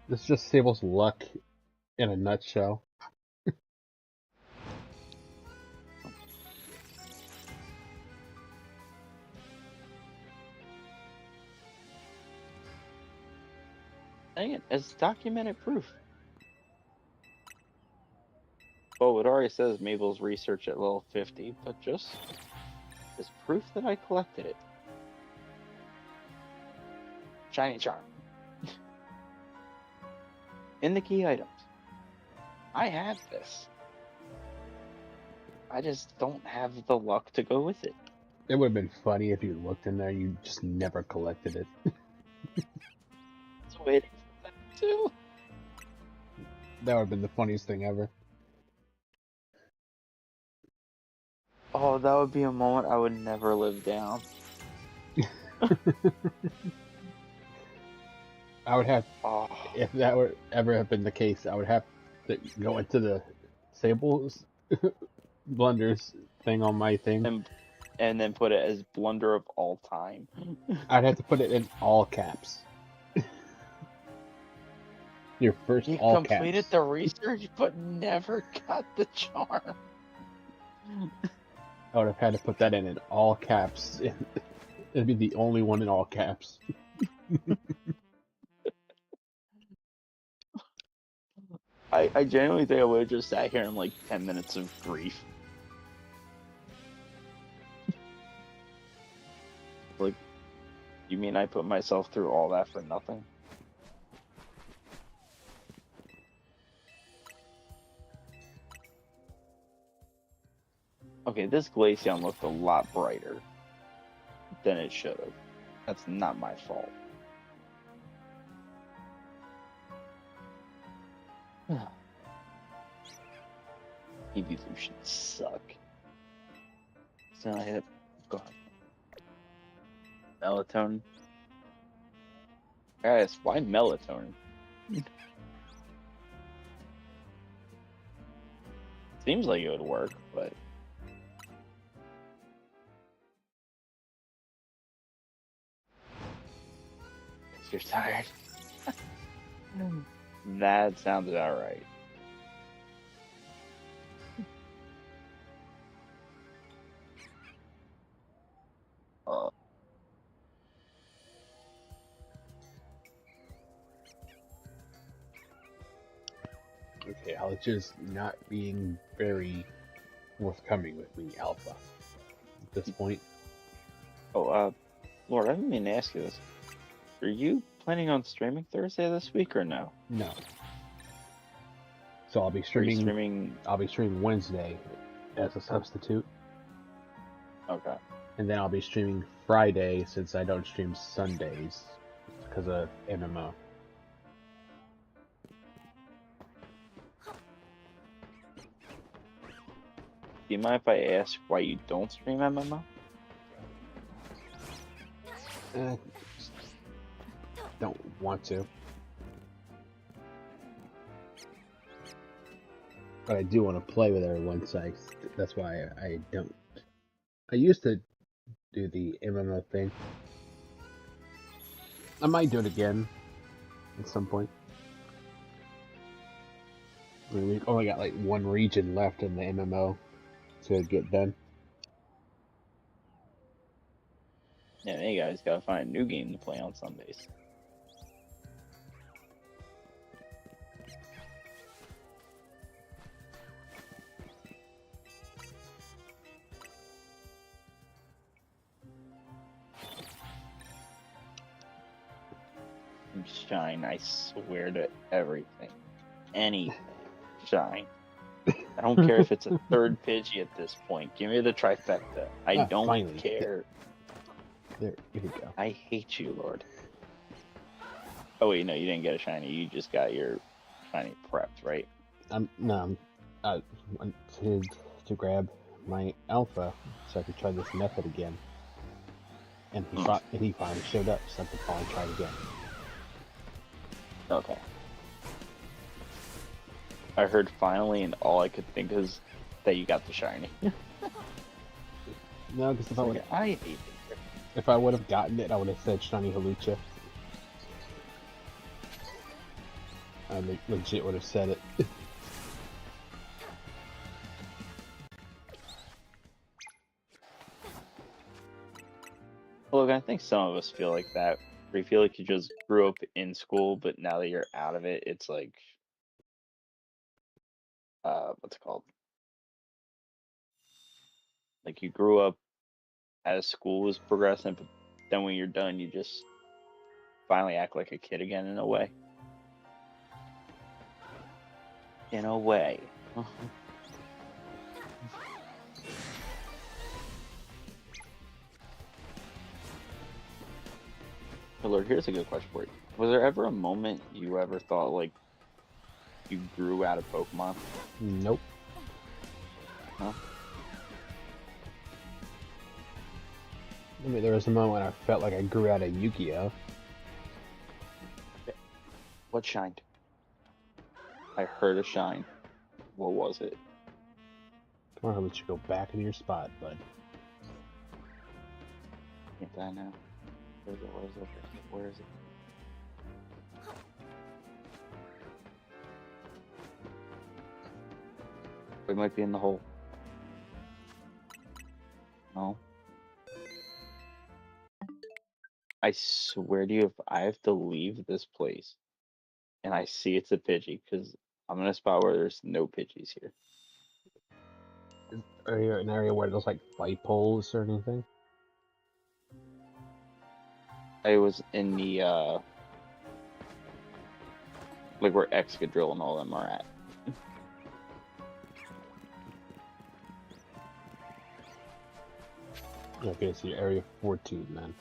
This is just Sable's luck in a nutshell. Dang it, as documented proof. Well, it already says Mabel's research at level 50, but just as proof that I collected it. Shiny charm. In the key items. I have this. I just don't have the luck to go with it. It would have been funny if you looked in there. You just never collected it. It's waiting for that too. That would have been the funniest thing ever. Oh, that would be a moment I would never live down. I would have, Oh, if that were ever have been the case, I would have to go into the Sable's blunders thing on my thing. and then put it as blunder of all time. I'd have to put it in all caps. Your first You all completed caps. the research, but never got the charm. I would have had to put that in all caps. It'd be the only one in all caps. I genuinely think I would have just sat here in like 10 minutes of grief. Like, you mean I put myself through all that for nothing? Okay, this Glaceon looked a lot brighter than it should have. That's not my fault. Evolutions suck. So I hit gone. Melatonin. Guys, why melatonin? Seems like it would work, but you're tired. That sounds about right. Okay, Alex is not being very forthcoming with me, Alpha, at this point. Oh, Lord, I didn't mean to ask you this. Are you planning on streaming Thursday this week or no? No. So I'll be Are you streaming. streaming? I'll be streaming Wednesday as a substitute, Okay. and then I'll be streaming Friday since I don't stream Sundays because of MMO. Do you mind if I ask why you don't stream MMO? Don't want to, but I do want to play with everyone. So that's why I don't. I used to do the MMO thing. I might do it again at some point. I mean, we've only got like one region left in the MMO to get done. Yeah, you guys gotta find a new game to play on Sundays. Shine, I swear to everything. Anything. Shine. I don't care if it's a third Pidgey at this point. Give me the trifecta. I don't finally. care. Here we go. I hate you, Lord. Oh wait, no, you didn't get a shiny. You just got your shiny prepped, right? I went to grab my alpha so I could try this method again, and he finally showed up, so I could finally try it again. Okay. I heard finally, and all I could think is that you got the shiny. No, because I hate it. if I would have gotten it, I would have said shiny Halucha. I legit would have said it. Look, I think some of us feel like that. We feel like you just grew up in school, but now that you're out of it, it's like, what's it called? Like you grew up as school was progressing, but then when you're done, you just finally act like a kid again in a way. In a way. Lord, here's a good question for you. Was there ever a moment you ever thought like you grew out of Pokemon? Nope. Huh? I mean, there was a moment when I felt like I grew out of Yu-Gi-Oh! What shined? I heard a shine. What was it? Come on, I'll let you go back into your spot, bud. Can't die now. Where is it? Where is it? Where is it? We might be in the hole. No. I swear to you, if I have to leave this place and I see it's a Pidgey, because I'm in a spot where there's no Pidgeys here. Are you in an area where there's like light poles or anything? I was in the, like where Excadrill and all them are at. Okay, so you're area 14 then.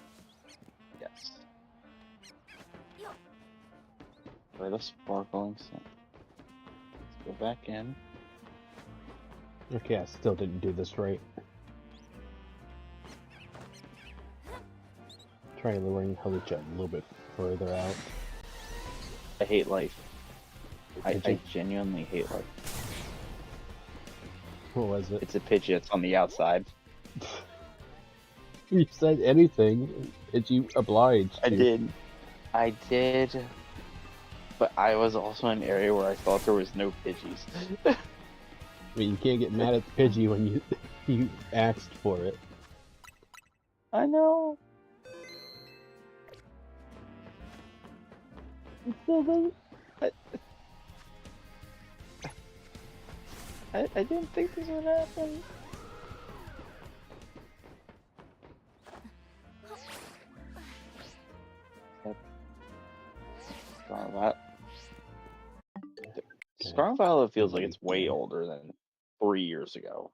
Yes. Where the sparkling scent. Let's go back in. Okay, I still didn't do this right. Try luring Halucha a little bit further out. I hate life. I genuinely hate life. What was it? It's a Pidgey that's on the outside. You said anything, you obliged to. I did. But I was also in an area where I thought there was no Pidgeys. I mean, you can't get mad at the Pidgey when you asked for it. I know. It still doesn't. I didn't think this would happen. Yep. Sorry about that. Okay. Scarlet Violet feels like Wait it's way there. older than 3 years ago.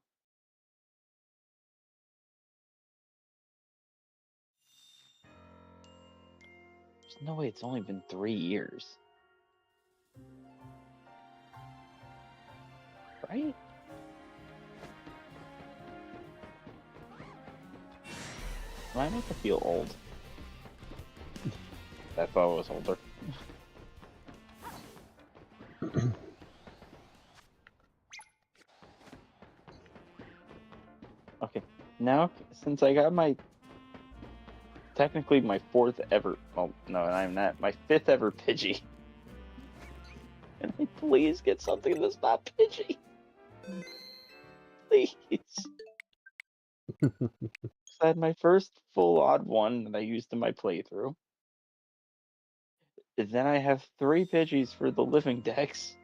There's no way it's only been 3 years. Right? Am I making it feel old? I thought it was older. Okay, now since I got technically my 4th ever, well, no, I'm not, my 5th ever Pidgey. Can I please get something that's not Pidgey? Please. I had my first full odd one that I used in my playthrough. And then I have 3 Pidgeys for the living dex,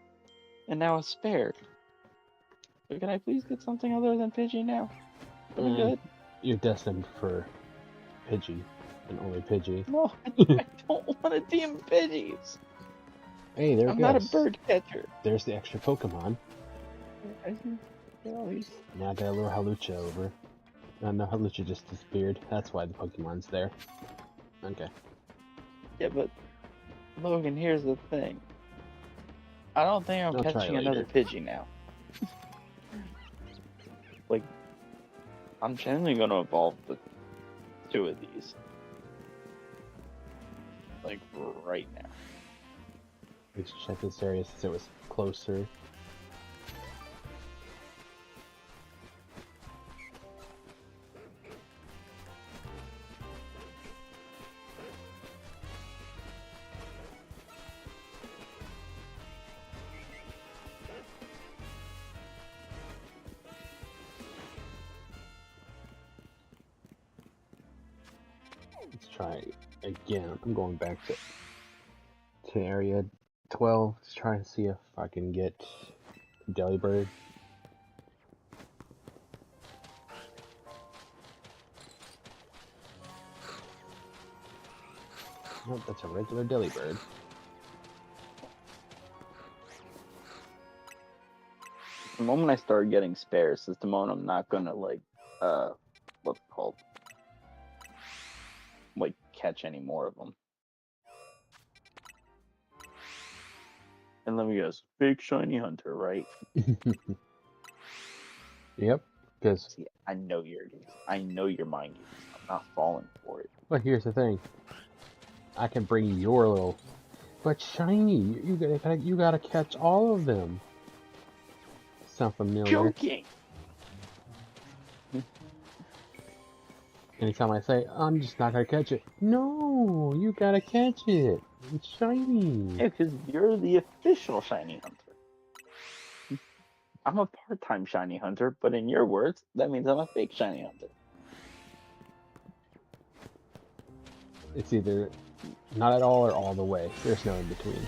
and now a spare. So can I please get something other than Pidgey now? Something good? You're destined for Pidgey, and only Pidgey. No, I don't want a team of Pidgeys. Hey, there it I'm not a goes. bird catcher. There's the extra Pokemon. I see. Get all these. Now I got a little Halucha over. No, Halucha just disappeared. That's why the Pokemon's there. Okay. Yeah, but Logan, here's the thing. I don't think I'm I'll try catching later. another Pidgey now. Like, I'm genuinely going to evolve the 2 of these. Like, right now. Let's check this area since it was closer. Let's try again. I'm going back to area 12 to try and see if I can get Delibird. Nope, that's a regular Delibird. The moment I start getting spares is the moment I'm not gonna what's it called? Like catch any more of them. And let me guess, big shiny hunter, right? Yep, because See, I know your mind games. I'm not falling for it. but here's the thing. I can bring your little, but shiny. You gotta catch all of them. Sound familiar? Joking. Anytime I say I'm just not gonna catch it, no, you gotta catch it. It's shiny. Yeah, because you're the official shiny hunter. I'm a part-time shiny hunter, but in your words, that means I'm a fake shiny hunter. It's either not at all or all the way. There's no in between.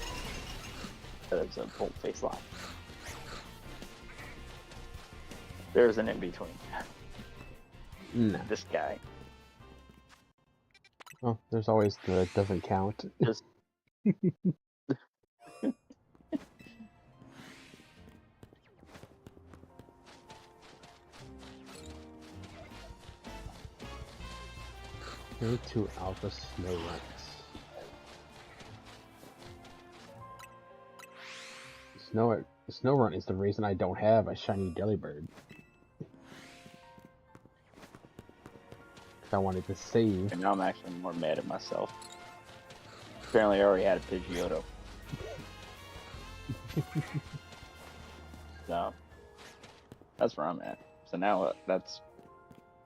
That is a bold-faced lie. There's an in-between. No. This guy. Well, there's always the doesn't count. Just Go to Alpha Snow Runs. Snow Run is the reason I don't have a shiny Delibird. Because I wanted to save. and now I'm actually more mad at myself. Apparently I already had a Pidgeotto. So, that's where I'm at. So now that's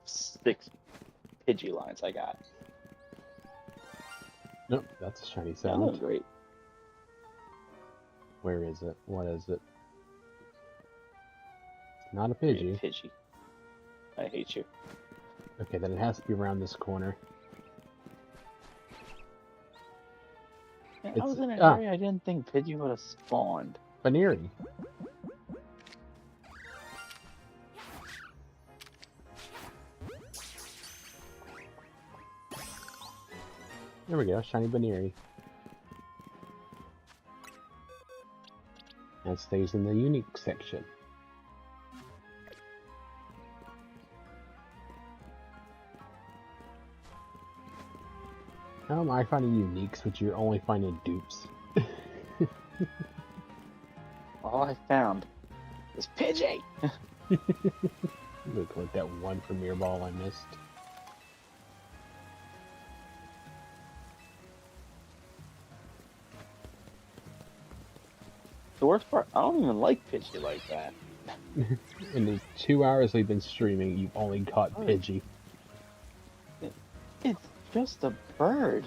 6 Pidgey lines I got. Nope, that's a shiny Yeah, that was sound. great. Where is it? What is it? It's not a Great Pidgey. Pidgey. I hate you. Okay, then it has to be around this corner. Yeah, I It's- was in an area I didn't think Pidgey would have spawned. Baneri. There we go, shiny Baneri. That stays in the unique section. How am I finding uniques, but you're only finding dupes? All I found was Pidgey! Look like that one Premier Ball I missed. The worst part, I don't even like Pidgey like that. In the 2 hours we've been streaming, you've only caught Pidgey. It's just a bird.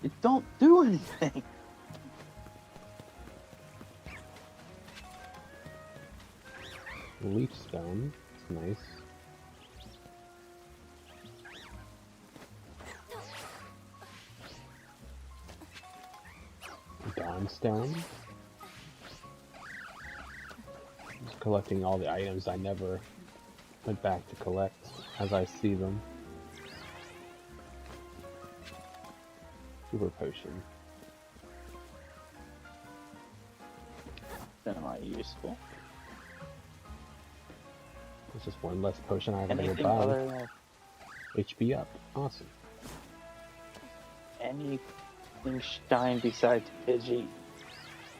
It don't do anything. Leaf Stone, it's nice. Dawnstone. Just collecting all the items I never went back to collect as I see them. Super Potion. Semi-useful. It's just one less potion I have to Anything buy. other than HP up. Awesome. anything shine besides Pidgey,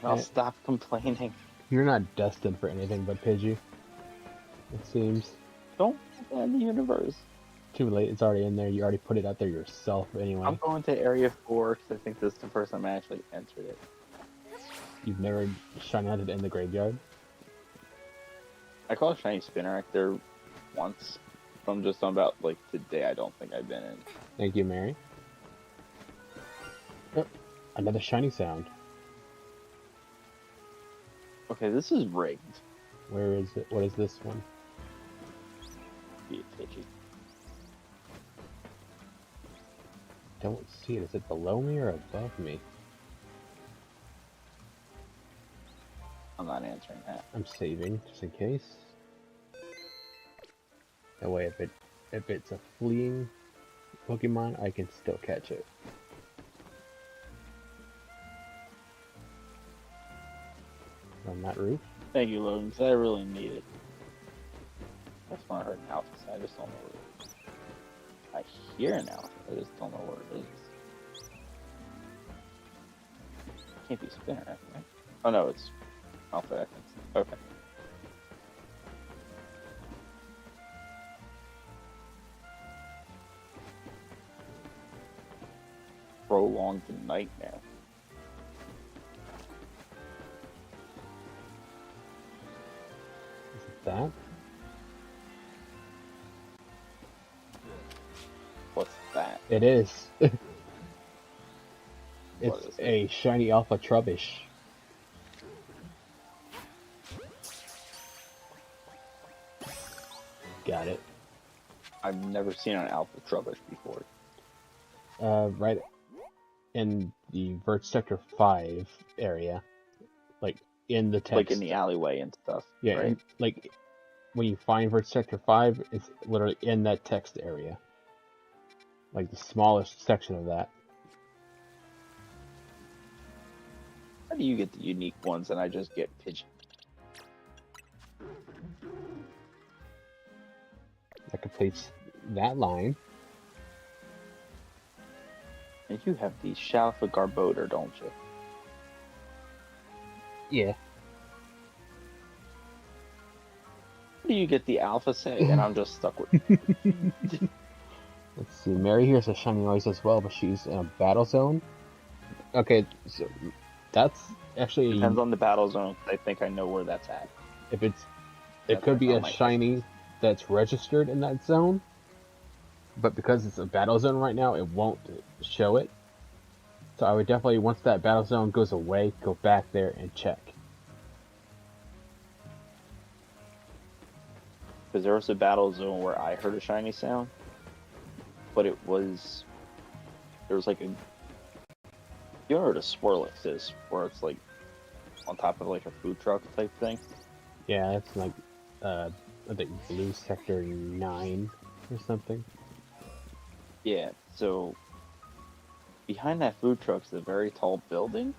I'll stop complaining. You're not destined for anything but Pidgey, it seems. Don't put that in the universe. Too late, it's already in there. You already put it out there yourself anyway. I'm going to Area 4 because I think this is the first time I actually entered it. You've never shiny hunted in the graveyard? I caught a shiny Spinarak there once. I'm just talking about, like, today I don't think I've been in. Thank you, Mary. Oh, another shiny sound. Okay, this is rigged. Where is it? What is this one? Be it Pidgey. Don't see it. Is it below me or above me? I'm not answering that. I'm saving just in case. That way, if it's a fleeing Pokemon, I can still catch it. On that roof. Thank you, Logan, because I really need it. That's when I heard an alpha, so I just don't know where it is. I hear an alpha, I just don't know where it is. It can't be Spinner, right? Oh no, it's Alpha, I think. Okay. Prolonged nightmare. Is it that? What's that? It is. What It's is it? a shiny Alpha Trubbish. Got it. I've never seen an Alpha Trubbish before. Right in the Vert Sector 5 area. Like, in the text. Like in the alleyway and stuff. Yeah, right? like, when you find Vert Sector 5, it's literally in that text area. Like, the smallest section of that. How do you get the unique ones and I just get Pidgey? That completes that line. And you have the Shalfa Garbodor, don't you? Yeah. How do you get the Alpha set and I'm just stuck with Let's see. Mary hears a shiny noise as well, but she's in a battle zone. Okay, so that's actually Depends on the battle zone. I think I know where that's at. if it's That's it could be how a my shiny that's registered in that zone, but because it's a battle zone right now, it won't show it. So I would definitely, once that battle zone goes away, go back there and check. Because there was a battle zone where I heard a shiny sound, but there was like a, you know what a Swirlix is, where it's like on top of like a food truck type thing. Yeah, that's like I think Blue Sector 9 or something. Yeah, so behind that food truck is a very tall building.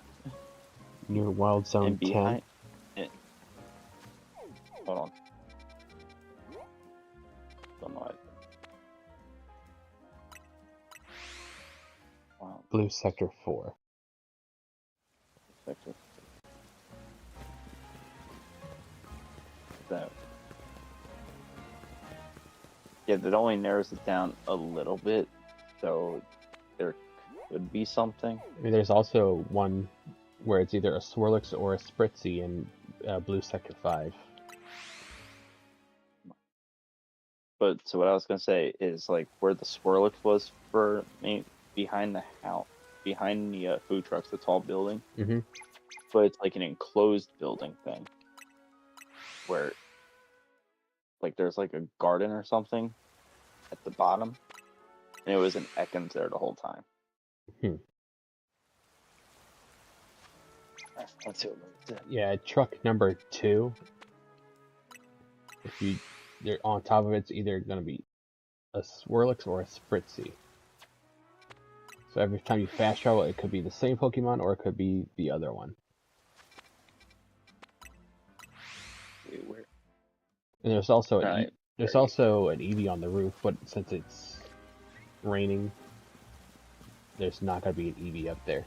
Near Wild Zone And 10. behind it, hold on. Don't know. Wow, Blue Sector 4. sector. So, yeah, that only narrows it down a little bit. So there could be something. I mean, there's also one where it's either a Swirlix or a Spritzy in Blue Sector 5. But so what I was gonna say is like where the Swirlix was for me behind the house, behind the food trucks, the tall building. Mm-hmm. But it's like an enclosed building thing where like there's like a garden or something at the bottom, and it was an Ekans there the whole time. Let's see what it said. Yeah, truck number 2. If you, they're on top of it's either gonna be a Swirlix or a Spritzy. So every time you fast travel, it could be the same Pokemon or it could be the other one. Where? And there's also an Right, there's also an Eevee on the roof, but since it's raining, there's not gonna be an Eevee up there.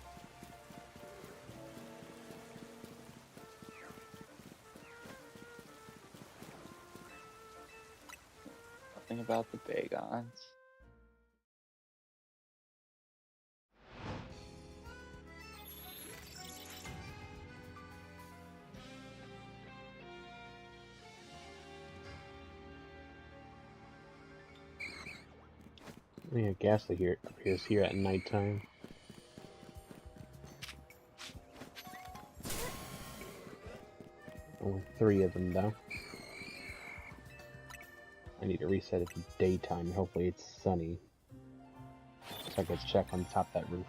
Nothing about the Bagons. Yeah, Ghastly here appears here at nighttime. Only 3 of them though. I need to reset it to daytime. Hopefully it's sunny, so I can check on top of that roof.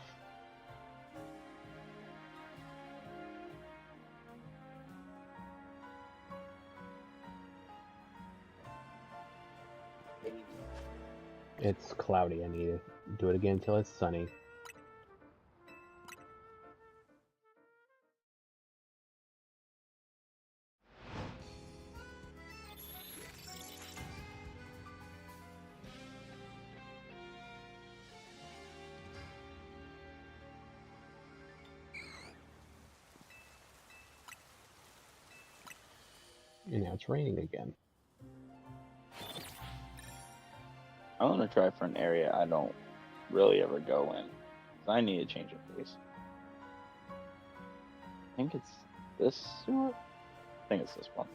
It's cloudy. I need to do it again until it's sunny. And now it's raining again. I want to try for an area I don't really ever go in. I need a change of pace. I think it's this sewer? I think it's this one.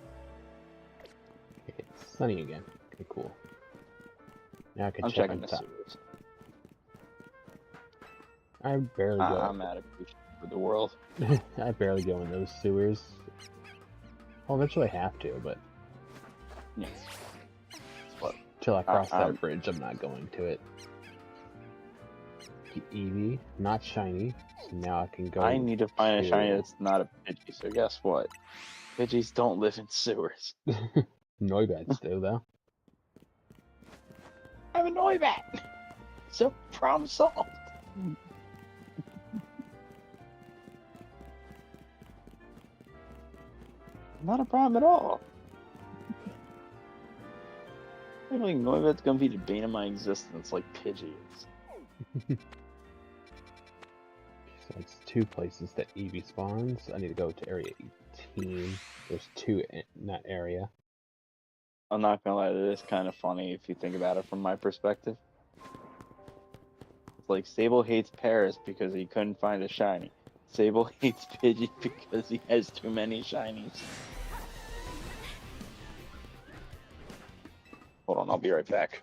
It's sunny again. Okay, cool. Now I can I'm check checking on the top. sewers. I barely go. I'm out of appreciation for the world. I barely go in those sewers. I'll eventually have to, but Yes. What? till I cross that bridge, I'm not going to it. Eevee, not shiny, so now I can go. I need to find a shiny that's not a Pidgey, so guess what? Pidgeys don't live in sewers. Noibats do, though. I have a Noibat! So, problem solved. Not a problem at all. I don't think Noibat's gonna be the bane of my existence like Pidgey is. So it's 2 places that Eevee spawns. I need to go to area 18. There's 2 in that area. I'm not gonna lie, it is kind of funny if you think about it from my perspective. It's like Sable hates Paris because he couldn't find a shiny. Sable hates Pidgey because he has too many shinies. Hold on, I'll be right back.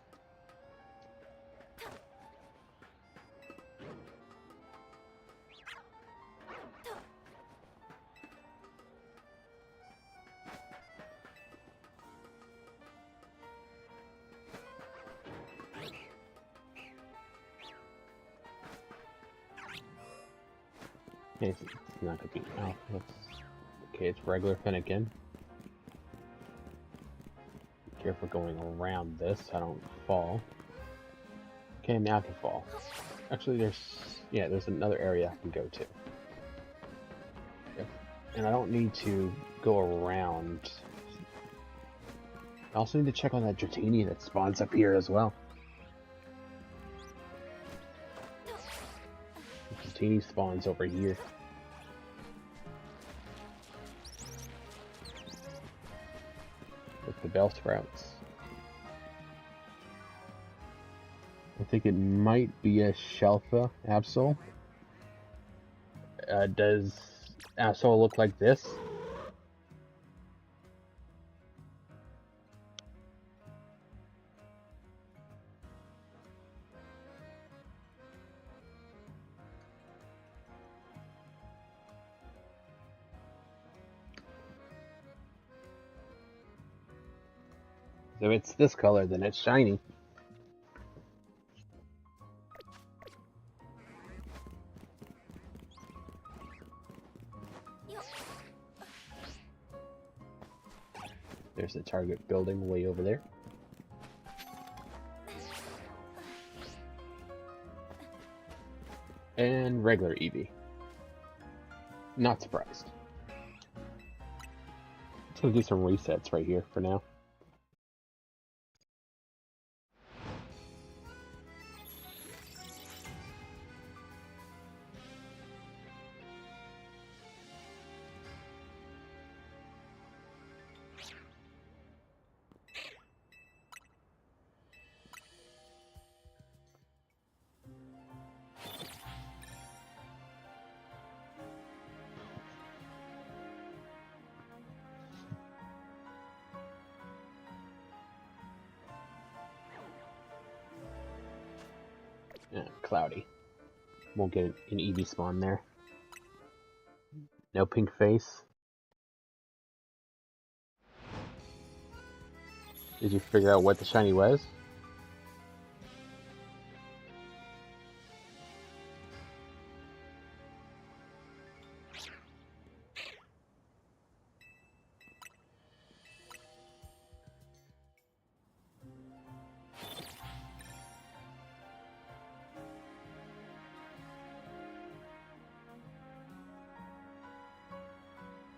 Okay, it's not gonna be. Oh, okay, it's regular Finnegan. Be careful going around this, so I don't fall. Okay, now I can fall. Actually, there's another area I can go to. And I don't need to go around. I also need to check on that Dratini that spawns up here as well. Dratini spawns over here. With the bell sprouts. I think it might be a Shelfa Absol. Does Absol look like this? If it's this color, then it's shiny. There's the target building way over there. And regular Eevee. Not surprised. Let's go do some resets right here for now. Yeah, cloudy. Won't get an Eevee spawn there. No pink face. Did you figure out what the shiny was?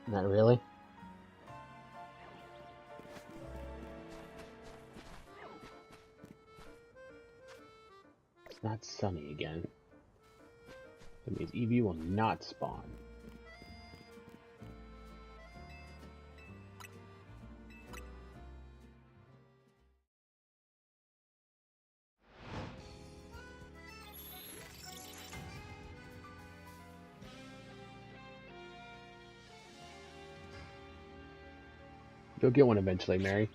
Not really. It's not sunny again. That means Eevee will not spawn. You'll get one eventually, Mary.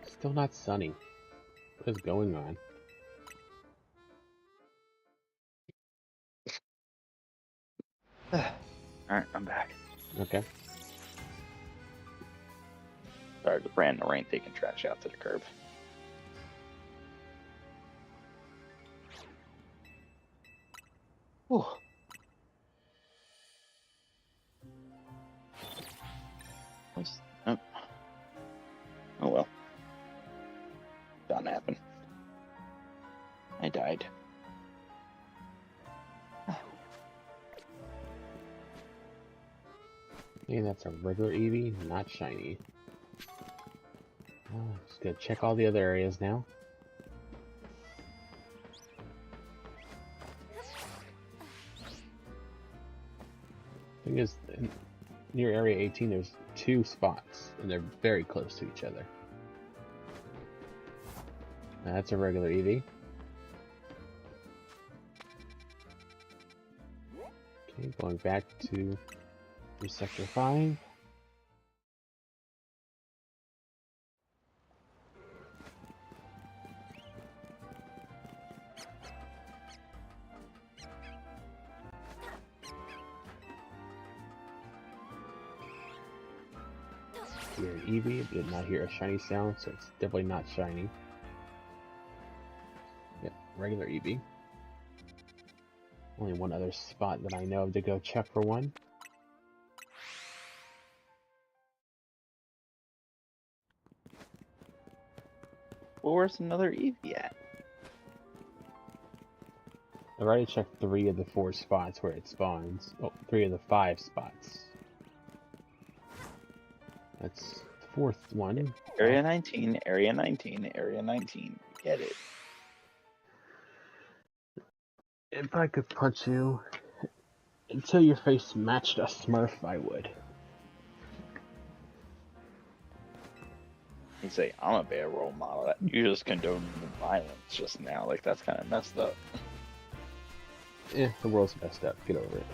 Still not sunny. What is going on? Alright, I'm back. Okay. Sorry, just ran in the rain taking trash out to the curb. Whew. Oh. Oh well. Bound to happen. I died. Hey, that's a regular Eevee, not shiny. Oh, just gonna check all the other areas now. Thing is, near Area 18, there's 2 spots, and they're very close to each other. That's a regular Eevee. Okay, going back to Sector 5. Hear an Eevee, did not hear a shiny sound, so it's definitely not shiny. Yep, regular Eevee. Only one other spot that I know of to go check for one. Well, where's another Eevee at? I've already checked 3 of the 4 spots where it spawns. Oh, 3 of the 5 spots. That's the 4th one. Area 19, Area 19, Area 19. Get it. If I could punch you until your face matched a Smurf, I would. You say, I'm a bad role model. You just condoned violence just now. Like, that's kind of messed up. The world's messed up. Get over it.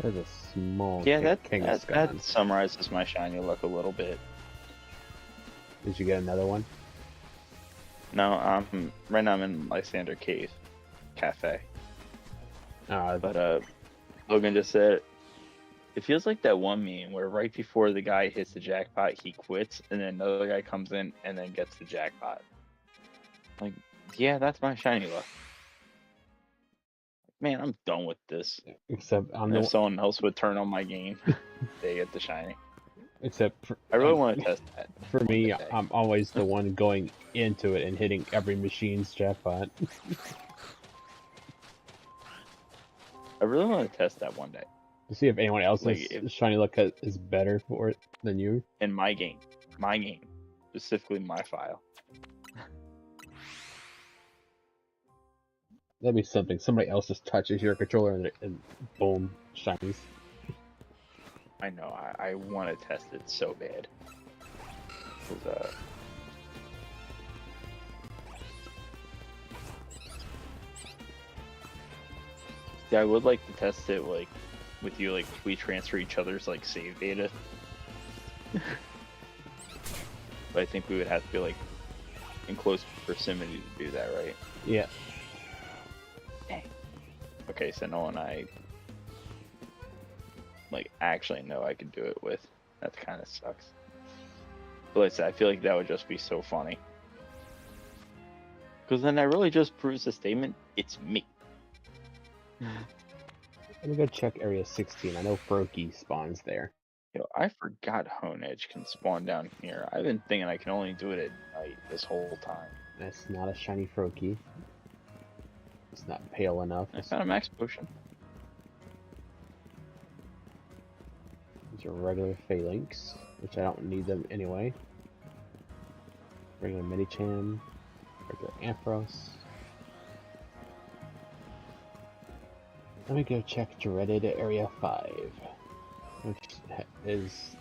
There's a small that summarizes my shiny luck a little bit. Did you get another one? No, right now I'm in Lysander Cave Cafe. But Logan just said, it feels like that one meme where right before the guy hits the jackpot, he quits, and then another guy comes in and then gets the jackpot. Like, yeah, that's my shiny luck. Man, I'm done with this. Except if someone else would turn on my game, they get the shiny. Except for, I really want to test that. For me, I'm always the one going into it and hitting every machine's jackpot. I really want to test that one day. To see if anyone else's shiny luck is better for it than you. In my game. Specifically my file. That'd be something. Somebody else just touches your controller and boom, shinies. I know. I want to test it so bad. Yeah, I would like to test it like with you. Like, we transfer each other's like save data. But I think we would have to be like in close proximity to do that, right? Yeah. Dang. Okay, so no one I like actually know I could do it with. That kind of sucks. But like I said, I feel like that would just be so funny. Because then that really just proves the statement, it's me. Let me go check Area 16. I know Froakie spawns there. Yo, I forgot Honedge can spawn down here. I've been thinking I can only do it at night this whole time. That's not a shiny Froakie. It's not pale enough. I found a max potion. These are regular Phalanx, which I don't need them anyway. Regular Medicham, regular Ampharos. Let me go check dreaded Area 5, which is...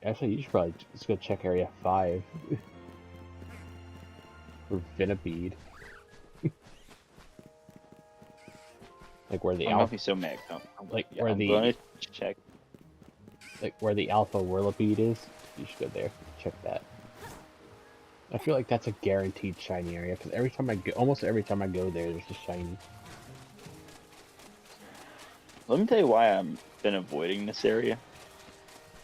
Actually, you should probably just go check Area 5 for Venipede. Like where the alpha... be so mad. Like where the... gonna check. Like where the alpha Whirlipede is. You should go there. Check that. I feel like that's a guaranteed shiny area, because every time I go, almost every time I go there, there's a shiny. Let me tell you why I've been avoiding this area.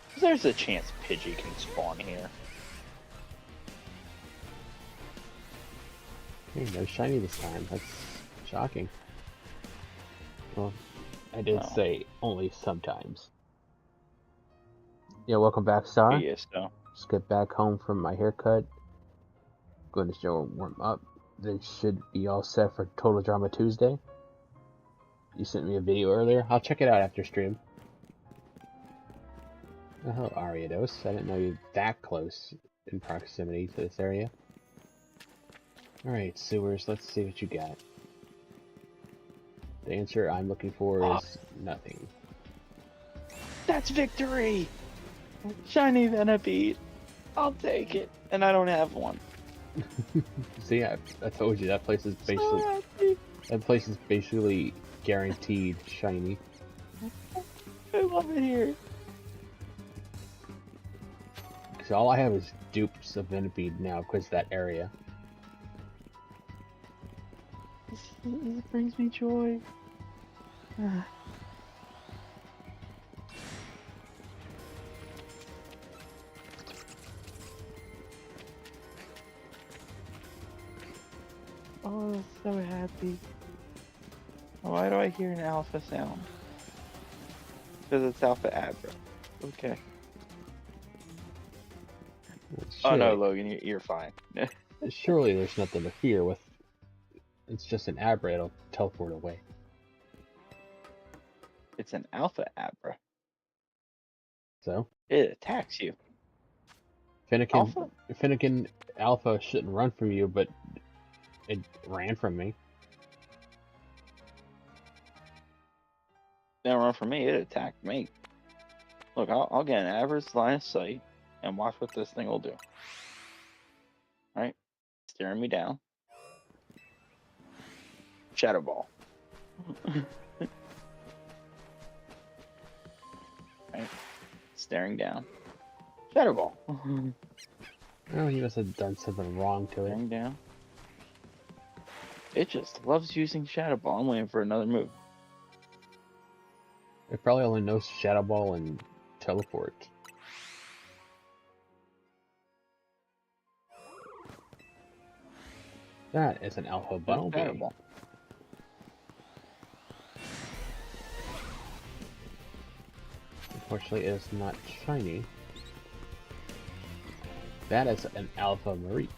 Because there's a chance Pidgey can spawn here. Hey, no shiny this time. That's shocking. Well, I did say only sometimes. Yeah, welcome back, Star. Yes, so. Just get back home from my haircut. Going to show warm up. Then should be all set for Total Drama Tuesday. You sent me a video earlier. I'll check it out after stream. Oh, hello, Ariados. I didn't know you were that close in proximity to this area. Alright, Sewers, let's see what you got. The answer I'm looking for is nothing. That's victory! Shiny Venipede. I'll take it. And I don't have one. So yeah, I told you, that place is basically... That place is basically guaranteed shiny. I love it here. So all I have is dupes of Venipede now, because that area. This brings me joy. Oh, so happy. Why do I hear an alpha sound? Because it's Alpha Abra. Okay. Well, Oh no, surely, Logan, you're fine. surely there's nothing to fear with. It's just an Abra. It'll teleport away. It's an Alpha Abra. So It attacks you. Finnegan, Alpha? Finnegan Alpha shouldn't run from you, but it ran from me. Didn't run from me. It attacked me. Look, I'll get an average line of sight and watch what this thing will do. Right? Staring me down. Shadow Ball. Right? Staring down. Shadow Ball. Oh, he must have done something wrong to it. Staring down. It just loves using Shadow Ball. I'm waiting for another move. It probably only knows Shadow Ball and Teleport. That is an Alpha Shadow Bumblebee. Ball. Unfortunately, it is not shiny. That is an Alpha Marie.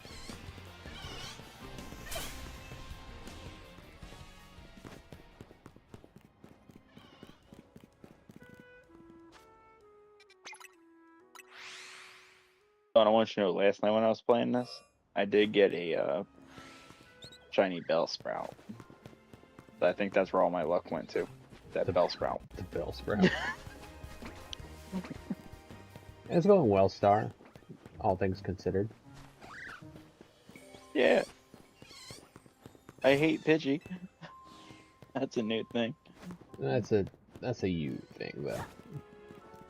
I want you to know, last night when I was playing this, I did get a shiny Bellsprout. So I think that's where all my luck went to. That Bellsprout. The Bellsprout. It's going well, Star. All things considered. Yeah. I hate Pidgey. That's a new thing. That's a you thing, though.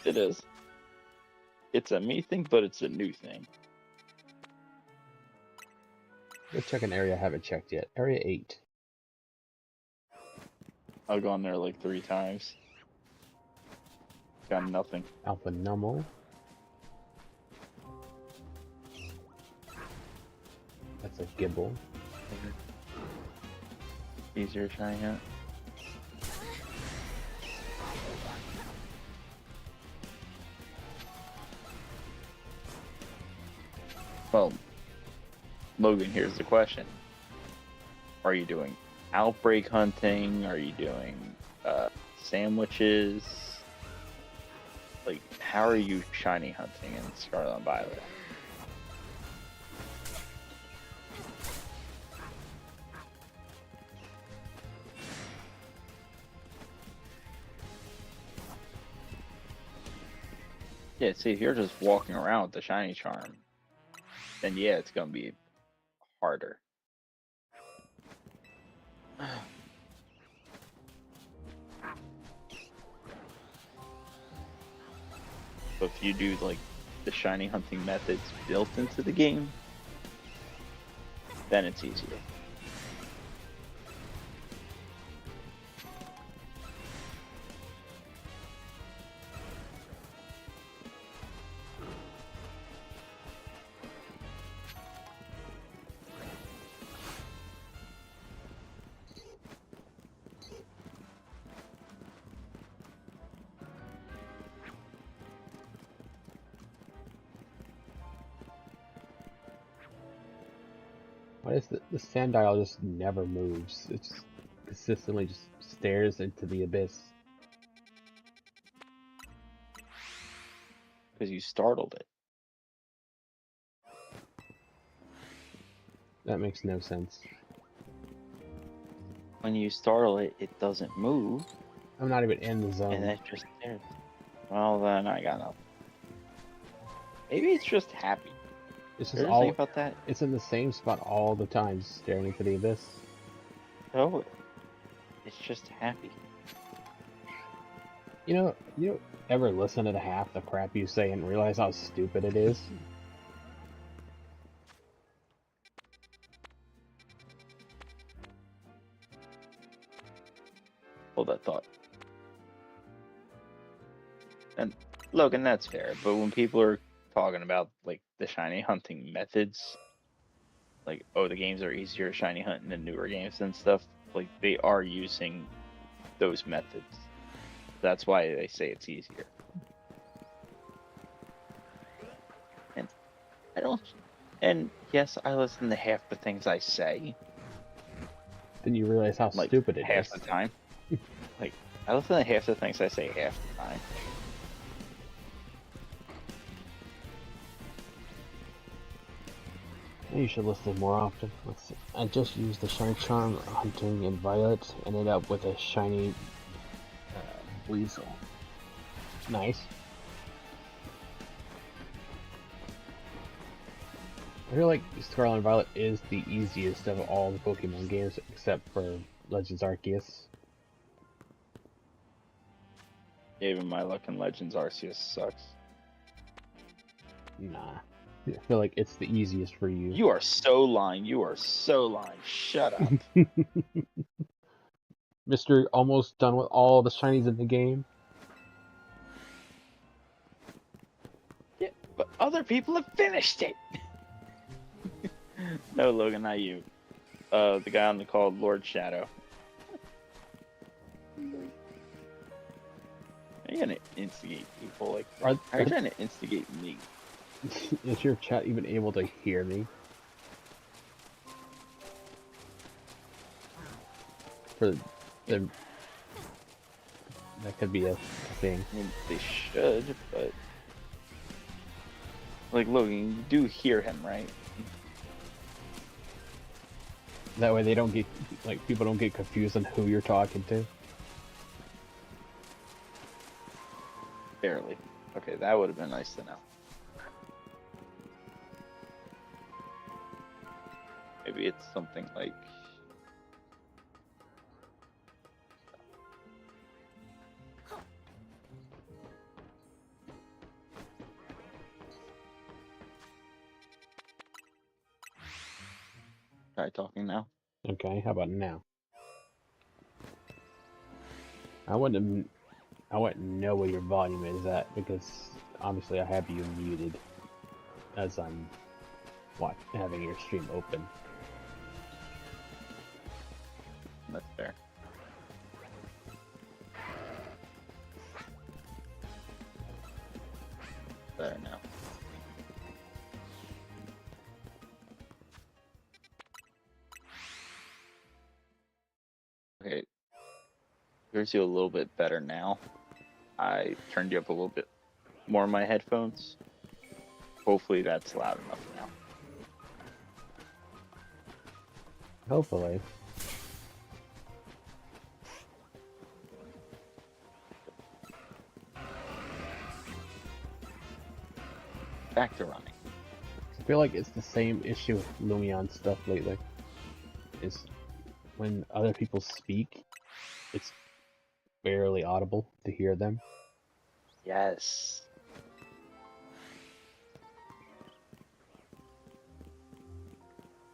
It is. It's a me thing, but it's a new thing. Let's check an area I haven't checked yet. Area 8. I've gone there like 3 times. Got nothing. Alpha Nummel. That's a Gibble. Easier shiny hunt. Well, Logan, here's the question. Are you doing outbreak hunting? Are you doing sandwiches? Like, how are you shiny hunting in Scarlet and Violet? Yeah, see, if you're just walking around with the shiny charm, then yeah, it's gonna be harder. But if you do like the shiny hunting methods built into the game, then it's easier. Why is the Sandile just never moves? It just consistently just stares into the abyss. Because you startled it. That makes no sense. When you startle it, it doesn't move, I'm not even in the and zone. it just stares. Well, then I got nothing. Maybe it's just happy. It's just Ever all. think about that? It's in the same spot all the time, staring into the abyss. No, it's just happy. You ever listen to half the crap you say and realize how stupid it is? Hold that thought. And Logan, that's fair. But when people are talking about like the shiny hunting methods, like, oh, the games are easier shiny hunting than newer games and stuff, like they are using those methods. That's why they say it's easier. And I don't. And yes, I listen to half the things I say. Then you realize how Like stupid it half is. the time. Like I listen to half the things I say half the time. You should listen more often. Let's see. I just used the shiny charm hunting in Violet, ended up with a shiny weasel. Nice. I feel like Scarlet and Violet is the easiest of all the Pokemon games except for Legends Arceus. Even my luck in Legends Arceus sucks. Nah. I feel like it's the easiest for you. You are so lying. You are so lying. Shut up. Mr. Almost done with all the shinies in the game. Yeah, but other people have finished it. No, Logan, not you. The guy on the call, Lord Shadow. Are you gonna instigate people like that? How are you trying to instigate me? Is your chat even able to hear me? For the that could be a thing. I mean, they should, but like Logan, you do hear him, right? That way they don't get like people don't get confused on who you're talking to. Barely. Okay, that would have been nice to know. Maybe it's something like. Try talking now. Okay, how about now? I wouldn't know where your volume is at because obviously I have you muted as I'm having your stream open. That's fair. There now. Okay. Here's you a little bit better now. I turned you up a little bit more on my headphones. Hopefully that's loud enough now. Hopefully. Back to running. I feel like it's the same issue with Lumion stuff lately. Is when other people speak, it's barely audible to hear them. Yes.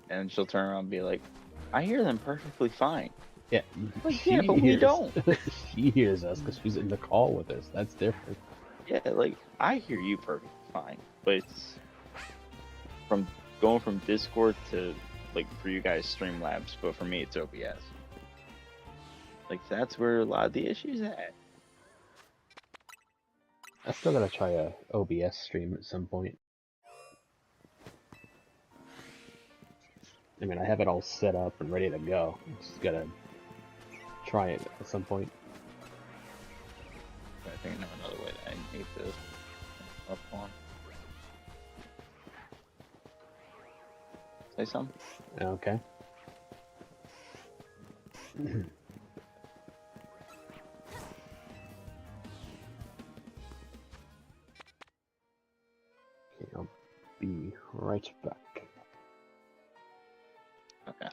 And she'll turn around and be like, I hear them perfectly fine. Yeah, Like, yeah, but we don't. She hears us because she's in the call with us. That's different. Yeah, like, I hear you perfectly fine. But it's from going from Discord to, like, for you guys, Streamlabs, but for me, it's OBS. Like, that's where a lot of the issues at. I still gotta try a OBS stream at some point. I mean, I have it all set up and ready to go. Just gotta try it at some point. I think I know another way that I need to up on. Say something? Okay. Okay, I'll be right back. Okay.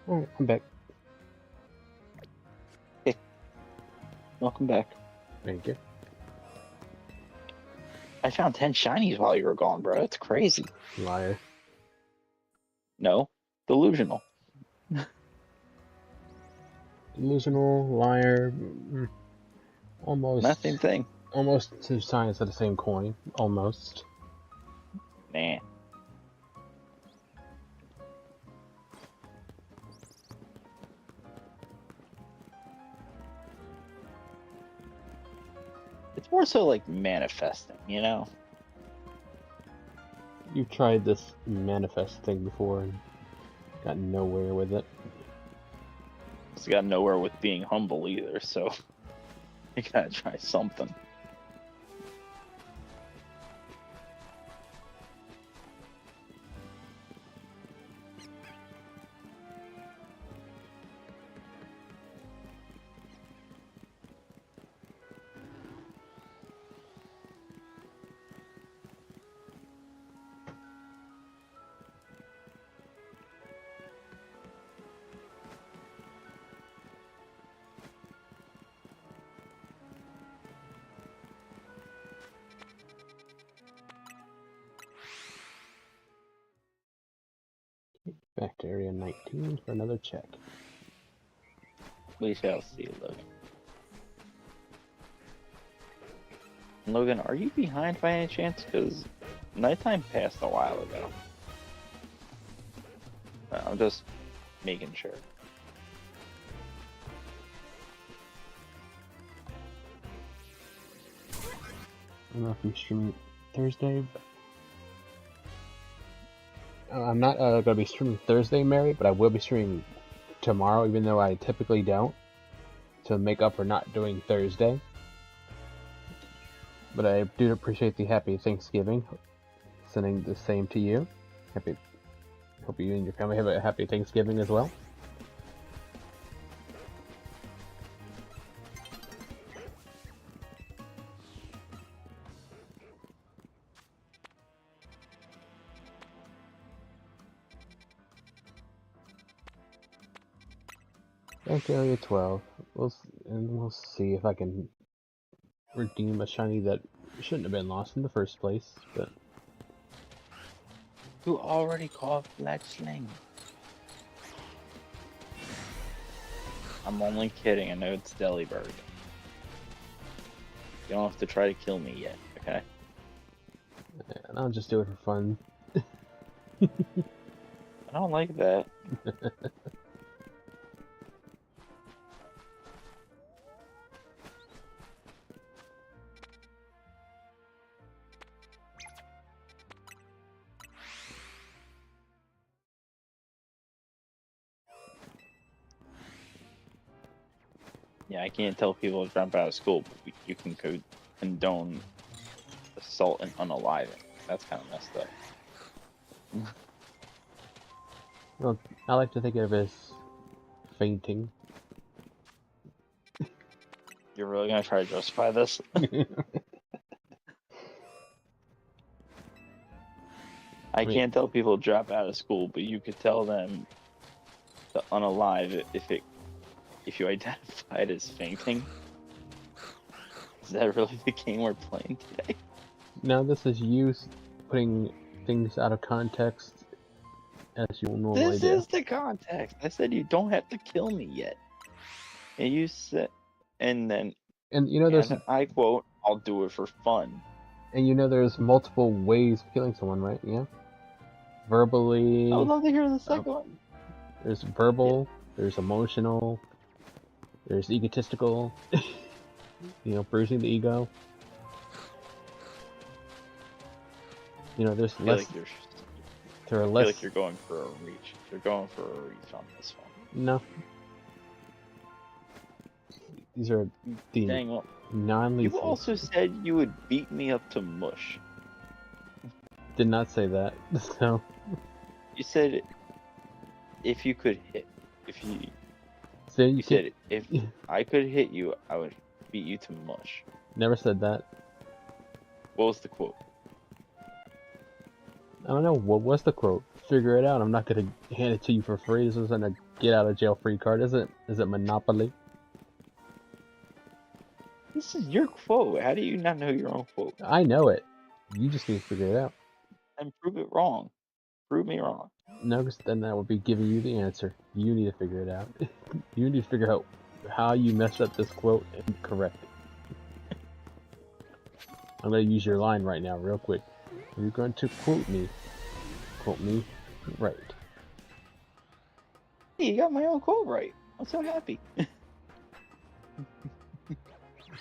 Alright, I'm back. Hey, welcome back. Thank you. I found 10 shinies while you were gone, bro. That's crazy. Liar. No, delusional. Delusional, liar, almost. Not the same thing. Almost two sides of the same coin. Almost. Nah. It's more so like manifesting, you know? You've tried this manifest thing before and got nowhere with it. It's got nowhere with being humble either, so you gotta try something. Back to area 19 for another check. We shall see, Logan. Logan, are you behind by any chance? Because nighttime passed a while ago. I'm just making sure. I don't know if I'm streaming Thursday. I'm not going to be streaming Thursday, Mary, but I will be streaming tomorrow, even though I typically don't, to make up for not doing Thursday. But I do appreciate the happy Thanksgiving. Sending the same to you. Hope you and your family have a happy Thanksgiving as well. Back to area 12. We'll see if I can redeem a shiny that shouldn't have been lost in the first place, but... You already caught Fletchling. I'm only kidding, I know it's Delibird. You don't have to try to kill me yet, okay? And I'll just do it for fun. I don't like that. Yeah, I can't tell people to jump out of school, but you can condone assault and unaliving. That's kind of messed up. Well, I like to think of it as fainting. You're really gonna try to justify this? I can't tell people to drop out of school, but you could tell them to unalive if you identify it as fainting. Is that really the game we're playing today? Now this is you putting things out of context as you normally do. This is the context. I said you don't have to kill me yet. And you said, and then, And you know there's... and I quote, I'll do it for fun. And you know there's multiple ways of killing someone, right? Yeah? Verbally... I would love to hear the second one. There's verbal, there's emotional, there's egotistical, you know, bruising the ego. You know, there's less... I feel like you're going for a reach. You're going for a reach on this one. No. These are the non-lethal. You also said you would beat me up to mush. Did not say that, so... You said if you could hit... So you said if I could hit you, I would beat you to mush. Never said that. What was the quote? I don't know. What was the quote? Figure it out. I'm not gonna hand it to you for free. This isn't a get out of jail free card, is it? Is it Monopoly? This is your quote. How do you not know your own quote? I know it. You just need to figure it out. And prove it wrong. Prove me wrong. No, because then that would be giving you the answer. You need to figure it out. You need to figure out how you messed up this quote and correct it. I'm gonna use your line right now, real quick. You're going to quote me. Quote me right. Hey, you got my own quote right. I'm so happy.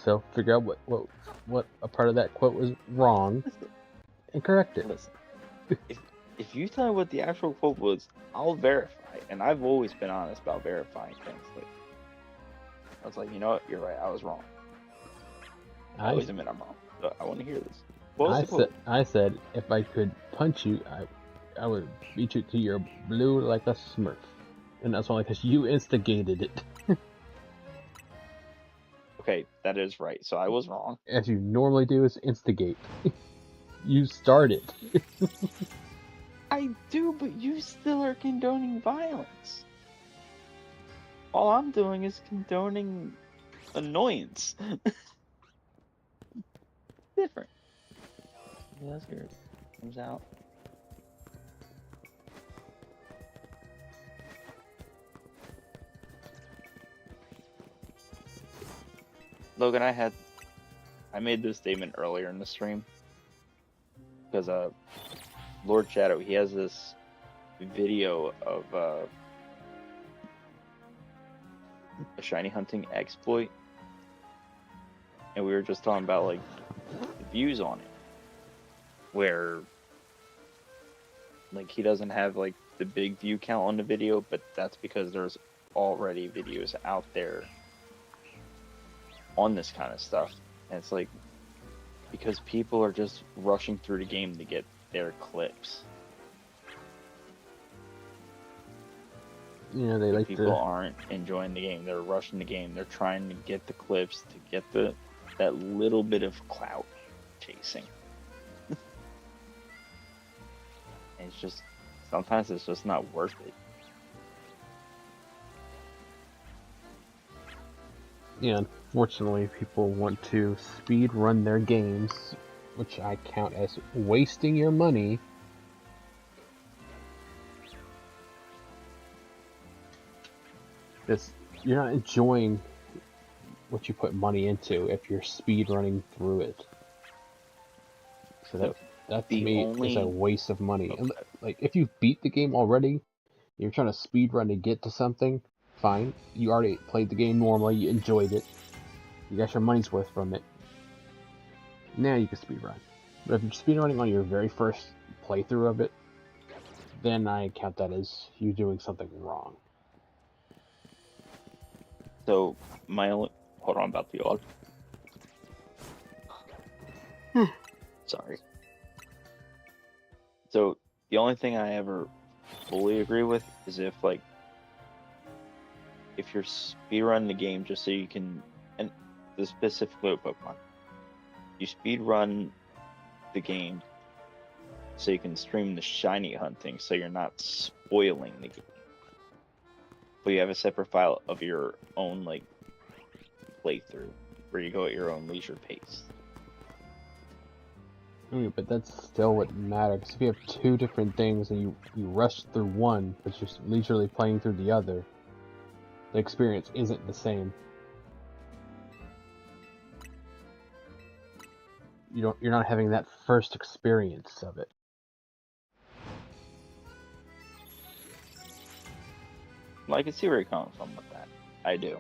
So figure out what a part of that quote was wrong and correct it. Listen, if you tell me what the actual quote was, I'll verify. And I've always been honest about verifying things. Like, I was like, you know what? You're right. I was wrong. I always admit I'm wrong. So I want to hear this. What was the quote? I said if I could punch you, I would beat you to your blue like a Smurf. And that's only because you instigated it. Okay, that is right. So I was wrong. As you normally do is instigate. You started. I do, but you still are condoning violence. All I'm doing is condoning annoyance. Different. That's good. Comes out. Logan, I made this statement earlier in the stream because Lord Shadow, he has this video of a shiny hunting exploit, and we were just talking about like the views on it, where like he doesn't have like the big view count on the video, but that's because there's already videos out there on this kind of stuff, and it's like because people are just rushing through the game to get their clips. Yeah, they like people aren't enjoying the game. They're rushing the game. They're trying to get the clips to get that little bit of clout chasing. And it's just sometimes it's just not worth it. Yeah, unfortunately, people want to speed run their games, which I count as wasting your money. Because you're not enjoying what you put money into if you're speed running through it. So that to me is a waste of money. And, like, if you beat the game already, you're trying to speed run to get to something, fine. You already played the game normally, you enjoyed it. You got your money's worth from it. Now you can speed run. But if you're speed running on your very first playthrough of it, then I count that as you doing something wrong. So hold on about the odd. Sorry. So the only thing I ever fully agree with is if you're speedrunning the game just so you can, and the specific Pokemon, you speedrun the game so you can stream the shiny hunting so you're not spoiling the game. But you have a separate file of your own playthrough where you go at your own leisure pace. I mean, but that's still what matters. If you have two different things and you rush through one, but you're leisurely playing through the other, the experience isn't the same. You're not having that first experience of it. Well, I can see where you're coming from with that. I do.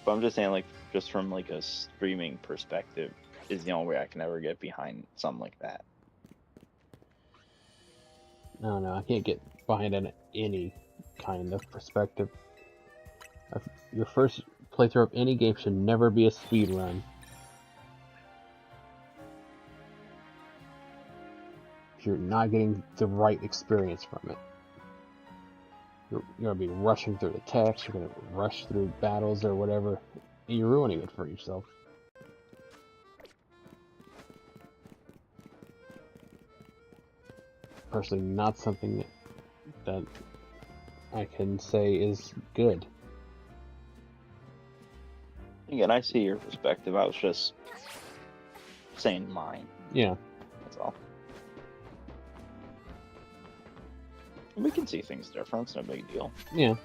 But I'm just saying, just from a streaming perspective, is the only way I can ever get behind something like that. No, I can't get behind any kind of perspective. Your first playthrough of any game should never be a speed run. You're not getting the right experience from it. You're going to be rushing through the text, you're going to rush through battles or whatever, and you're ruining it for yourself. Personally, not something that I can say is good. Again, I see your perspective. I was just saying mine. Yeah. That's all. We can see things different. It's no big deal. Yeah.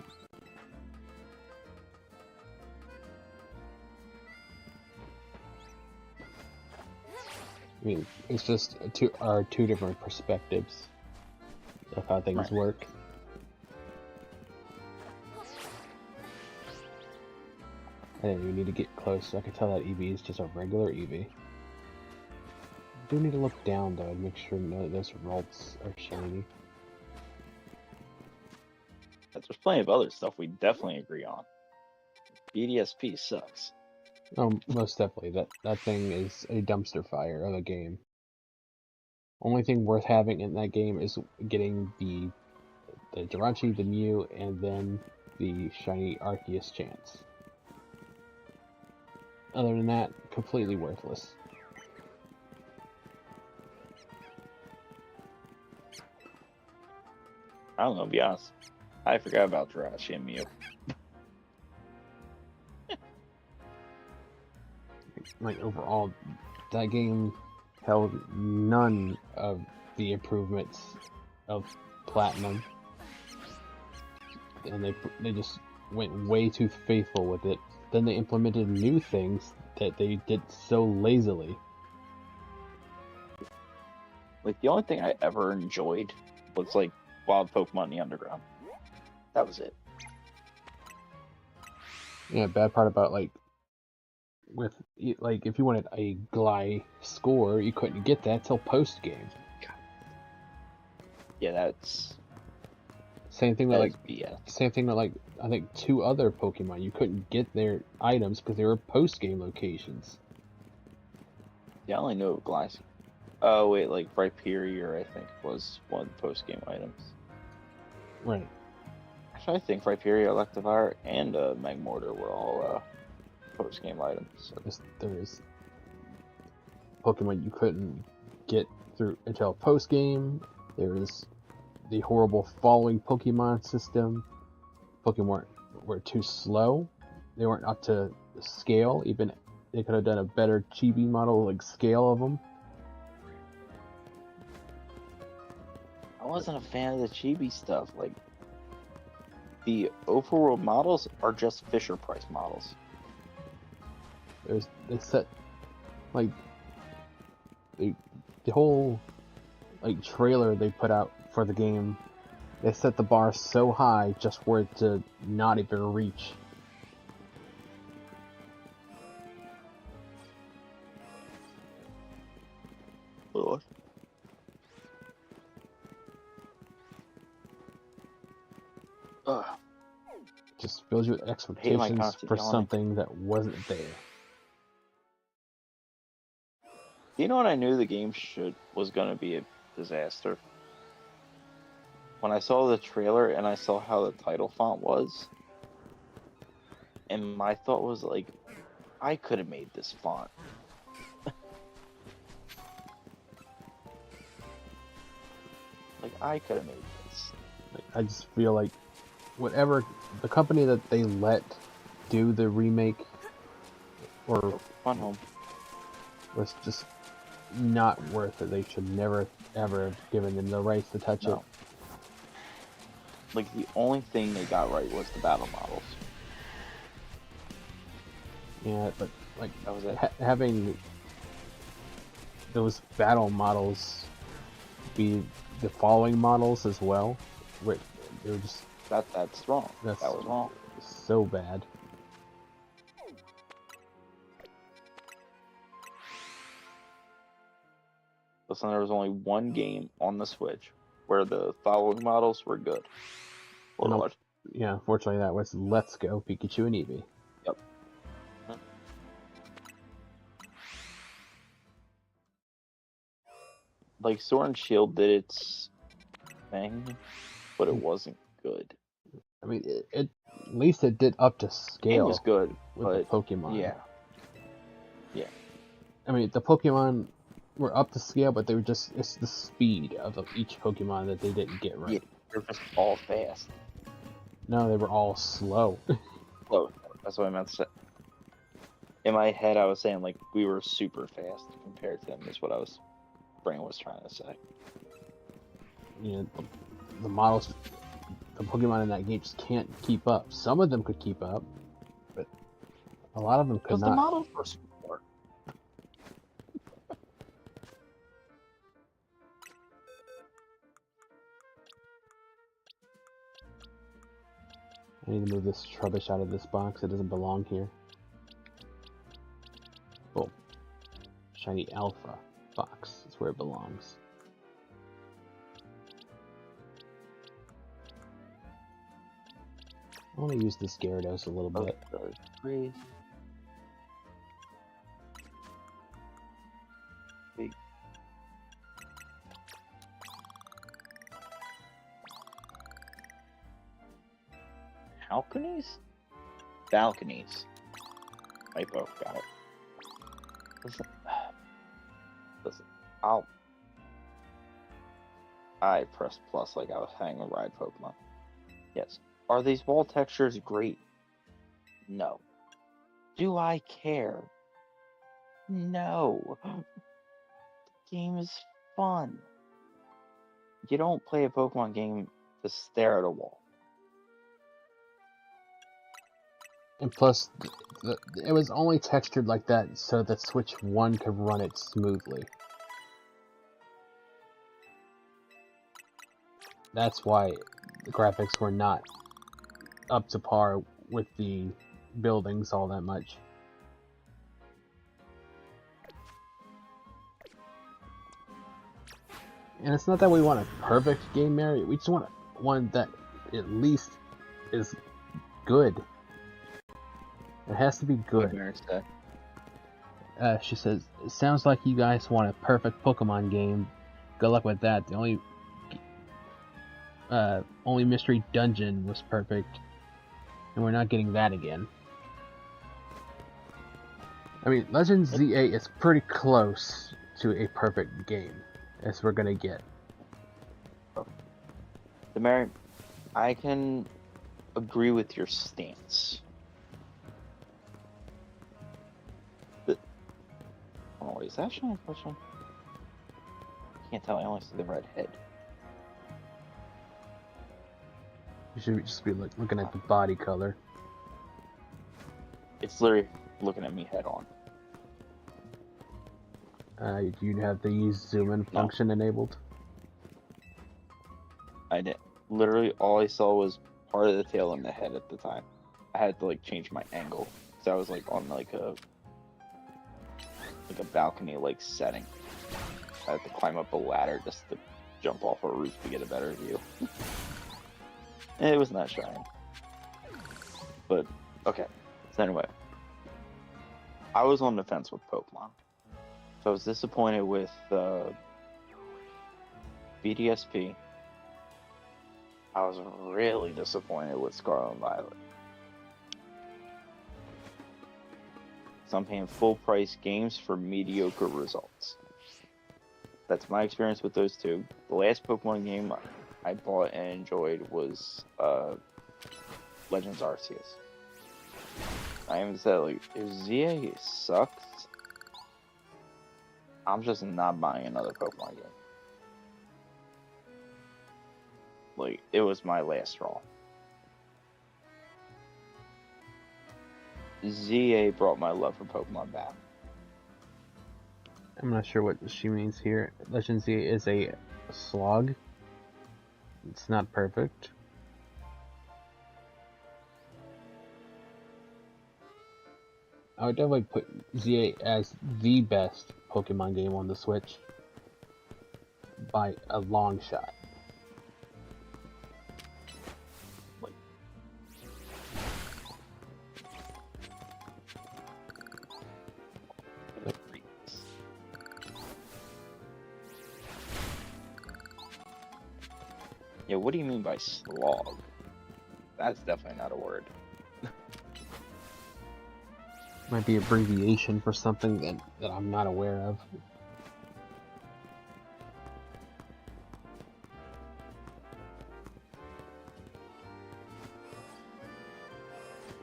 I mean, it's just two different perspectives of how things work. I didn't even need to get close. I can tell that EV is just a regular EV. I do need to look down though and make sure none of those results are shiny. There's plenty of other stuff we definitely agree on. BDSP sucks. Oh, most definitely. That thing is a dumpster fire of a game. Only thing worth having in that game is getting the Jirachi, the Mew, and then the shiny Arceus chance. Other than that, completely worthless. I don't know, to be honest. I forgot about Jirachi and Mew. Overall, that game held none of the improvements of Platinum, and they just went way too faithful with it then they implemented new things that they did so lazily. Like, the only thing I ever enjoyed was, like, Wild Pokemon in the Underground. That was it. Yeah, bad part about, like, with, like, if you wanted a Gly score, you couldn't get that till post-game. Yeah, that's... Same thing with, That like, is BS. same thing with, like, I think 2 other Pokemon. You couldn't get their items because they were post-game locations. Yeah, I only know Glass. Oh, wait, like, Rhyperior, I think, was one of the post-game items. Right. Actually, I think Rhyperior, Electivire, and Magmortar were all post-game items. So. There was Pokemon you couldn't get through until post-game. There was the horrible following Pokemon system. Pokemon were too slow. They weren't up to scale. Even they could have done a better chibi model, like scale of them. I wasn't a fan of the chibi stuff. Like, the overworld models are just Fisher Price models. They set like the whole like trailer they put out for the game. They set the bar so high just for it to not even reach. Lord. Ugh. Just fills you with expectations for yawning. something that wasn't there. You know what I knew the game was gonna be a disaster? When I saw the trailer and I saw how the title font was, and my thought was like, I could have made this font. Like, I could have made this. I just feel like whatever the company that they let do the remake or Fun Home was just not worth it. They should never ever have given them the rights to touch it. Like, the only thing they got right was the battle models. Yeah, but like that was it. Having those battle models be the following models as well, where they were just that's wrong. That was wrong. So bad. Listen, there was only one game on the Switch where the following models were good. Lord. Yeah, unfortunately that was Let's Go, Pikachu and Eevee. Yep. Like, Sword and Shield did its thing, but it wasn't good. I mean, at least it did up to scale. It was good, with the Pokemon. Yeah. Yeah. I mean, the Pokemon were up to scale, but they were it's the speed of each Pokemon that they didn't get right. Yeah, they're just all fast. No, they were all slow. Slow. That's what I meant to say. In my head, I was saying, like, we were super fast compared to them, is what brain was trying to say. You know, the models, the Pokemon in that game just can't keep up. Some of them could keep up, but a lot of them could not. Because the models were smart. I need to move this rubbish out of this box. It doesn't belong here. Oh, shiny alpha box is where it belongs. I want to use this Gyarados a little bit. Breathe. Big. Balconies? Balconies. Hypo, got it. Listen, I pressed plus like I was hanging a ride Pokemon. Yes. Are these wall textures great? No. Do I care? No. The game is fun. You don't play a Pokemon game to stare at a wall. And plus, it was only textured like that so that Switch 1 could run it smoothly. That's why the graphics were not up to par with the buildings all that much. And it's not that we want a perfect game, Mary. We just want one that at least is good. It has to be good. She says, it sounds like you guys want a perfect Pokemon game. Good luck with that. The only mystery dungeon was perfect, and we're not getting that again. I mean, Legends ZA is pretty close to a perfect game, as we're gonna get. Mary, I can agree with your stance. Oh, wait, is that Shining Question? Can't tell, I only see the red head. You should just be looking at the body color. It's literally looking at me head on. Do you have the zoom in function enabled? I didn't. Literally, all I saw was part of the tail and the head at the time. I had to like change my angle, so I was like on like a balcony like setting. I had to climb up a ladder just to jump off a roof to get a better view. And it was not shiny. But okay. So anyway, I was on the fence with Pokemon. So I was disappointed with BDSP. I was really disappointed with Scarlet and Violet. So I'm paying full price games for mediocre results. That's my experience with those two. The last Pokemon game I bought and enjoyed was Legends Arceus. I even said, like, if ZA sucks, I'm just not buying another Pokemon game. Like, it was my last straw. ZA brought my love for Pokemon back. I'm not sure what she means here. Legend Z is a slog. It's not perfect. I would definitely put ZA as the best Pokemon game on the Switch by a long shot. Yeah, what do you mean by slog? That's definitely not a word. Might be abbreviation for something that I'm not aware of.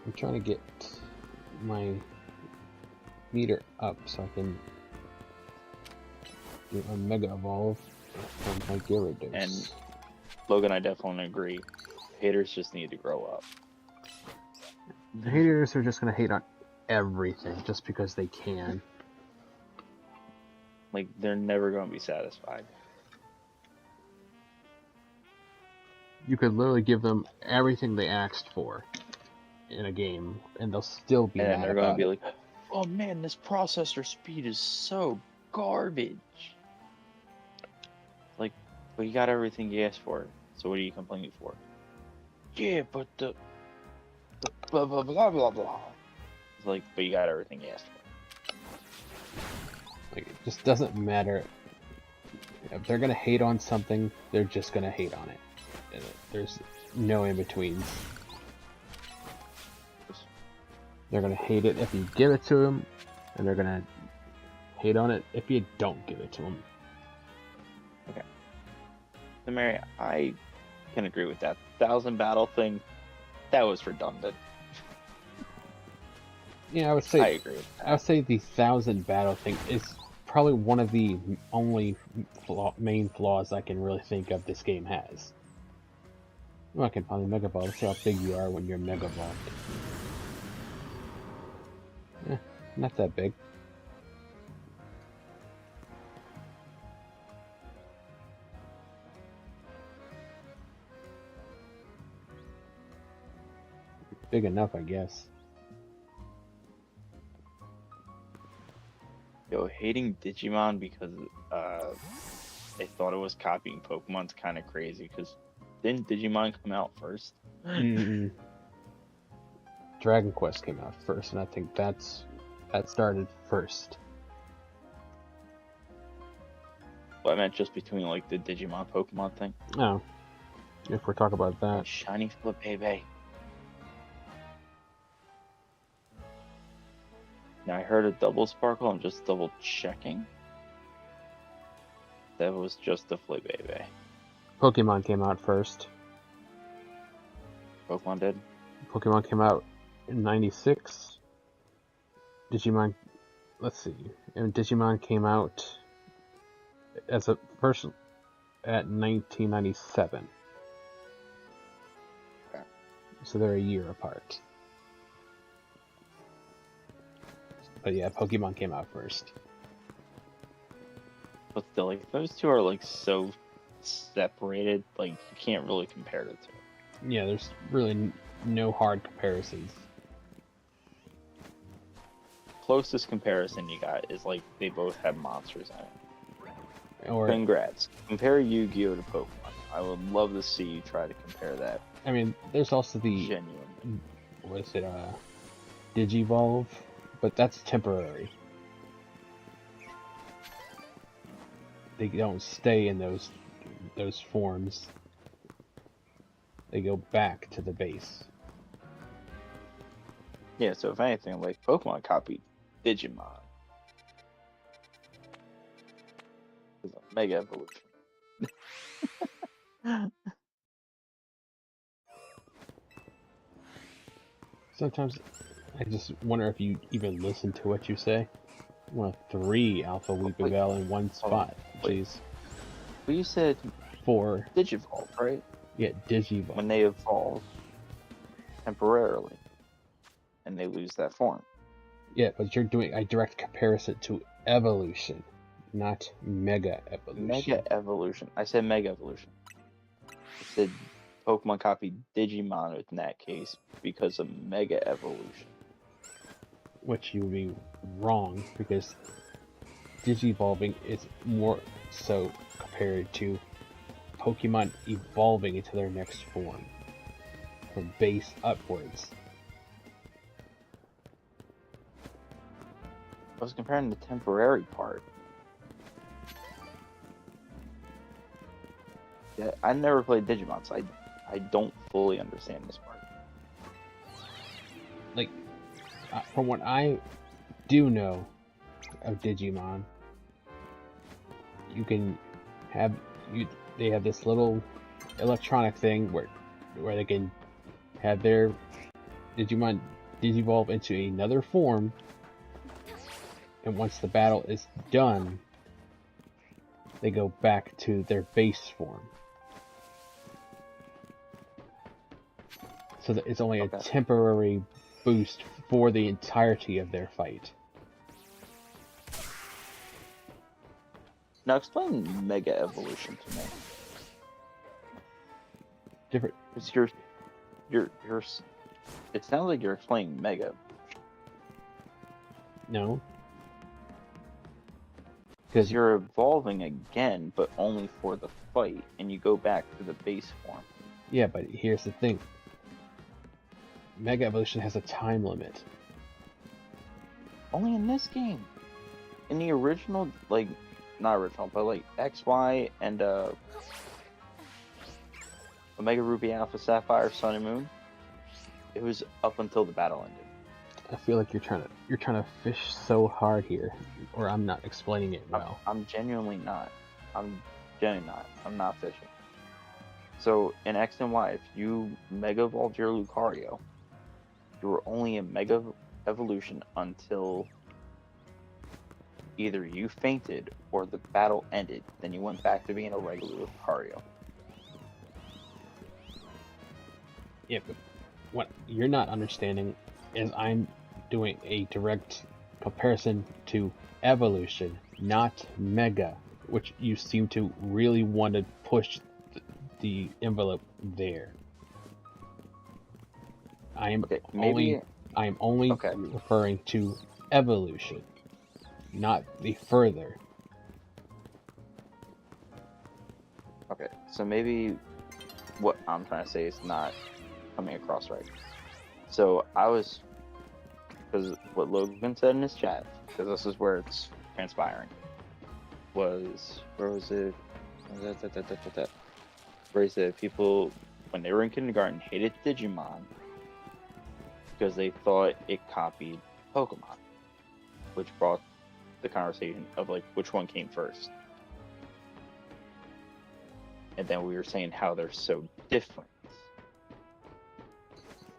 I'm trying to get my meter up so I can do a Mega Evolve from my Gyarados. And Logan, I definitely agree. Haters just need to grow up. The haters are just gonna hate on everything just because they can. Like, they're never gonna be satisfied. You could literally give them everything they asked for in a game, and they'll still be mad about it. And they're gonna be like, oh man, this processor speed is so garbage. Like, but you got everything you asked for, so what are you complaining for? Yeah, but the blah blah blah blah blah. It's like, but you got everything you asked for. Like, it just doesn't matter. If they're gonna hate on something, they're just gonna hate on it. There's no in-betweens. They're gonna hate it if you give it to them, and they're gonna hate on it if you don't give it to them. Okay. So Mary, I can agree with that. 1,000 battle thing, that was redundant. Yeah, I would say. I agree with that. I would say the 1,000 battle thing is probably one of the only main flaws I can really think of this game has. Well, I can finally Mega Ball. See how big you are when you're Mega Ball. Not that big. Big enough, I guess. Yo, hating Digimon because they thought it was copying Pokemon's kind of crazy. Because didn't Digimon come out first? Mm-mm. Dragon Quest came out first, and I think that started first. Well, I meant just between like the Digimon Pokemon thing. Oh, if we're talking about Oh, that. shiny flip, baby. Now I heard a double sparkle. I'm just double checking. That was just the flip, baby. Pokemon came out first. Pokemon did. Pokemon came out in '96. Digimon, let's see, and Digimon came out as a first at 1997. Okay. So they're a year apart. But yeah, Pokemon came out first. But still, like those two are like so separated. Like you can't really compare the two. Yeah, there's really no hard comparisons. Closest comparison you got is like they both have monsters in it. Or Congrats. Compare Yu-Gi-Oh to Pokemon. I would love to see you try to compare that. I mean, there's also the Genuinely. what is it? Digivolve, but that's temporary. They don't stay in those forms. They go back to the base. Yeah, so if anything, like Pokemon copied Digimon. It's a mega evolution. Sometimes I just wonder if you even listen to what you say. Well, 3 Alpha Weepinbell in one spot. wait. Jeez. Well, you said 4. Digivolve, right? Yeah, Digivolve. When they evolve temporarily and they lose that form. Yeah, but you're doing a direct comparison to evolution, not mega evolution. Mega evolution. I said mega evolution. I said Pokemon copied Digimon in that case because of mega evolution. Which you would be wrong, because Digivolving is more so compared to Pokemon evolving into their next form, from base upwards. I was comparing the temporary part. Yeah, I never played Digimon, so I don't fully understand this part. Like, from what I do know of Digimon, you can have they have this little electronic thing where they can have their Digimon digivolve into another form, and once the battle is done, they go back to their base form. So that it's only a temporary boost for the entirety of their fight. Now explain mega evolution to me. Different. It's you're it sounds like you're explaining mega. No. Because you're evolving again, but only for the fight, and you go back to the base form. Yeah, but here's the thing. Mega Evolution has a time limit. Only in this game. In the original, like, not original, but like XY and Omega Ruby Alpha Sapphire Sun and Moon, it was up until the battle ended. I feel like you're trying to fish so hard here, or I'm not explaining it well. I'm genuinely not. I'm not fishing. So in X and Y, if you Mega Evolved your Lucario, you were only in Mega Evolution until either you fainted or the battle ended. Then you went back to being a regular Lucario. Yeah, but what you're not understanding is I'm doing a direct comparison to evolution, not mega, which you seem to really want to push the envelope there. I am Okay, only okay. referring to evolution, not the further. Okay, so maybe what I'm trying to say is not coming across right. So because what Logan said in his chat, because this is where it's transpiring, where was it? Where he said people, when they were in kindergarten, hated Digimon because they thought it copied Pokemon, which brought the conversation of like which one came first. And then we were saying how they're so different.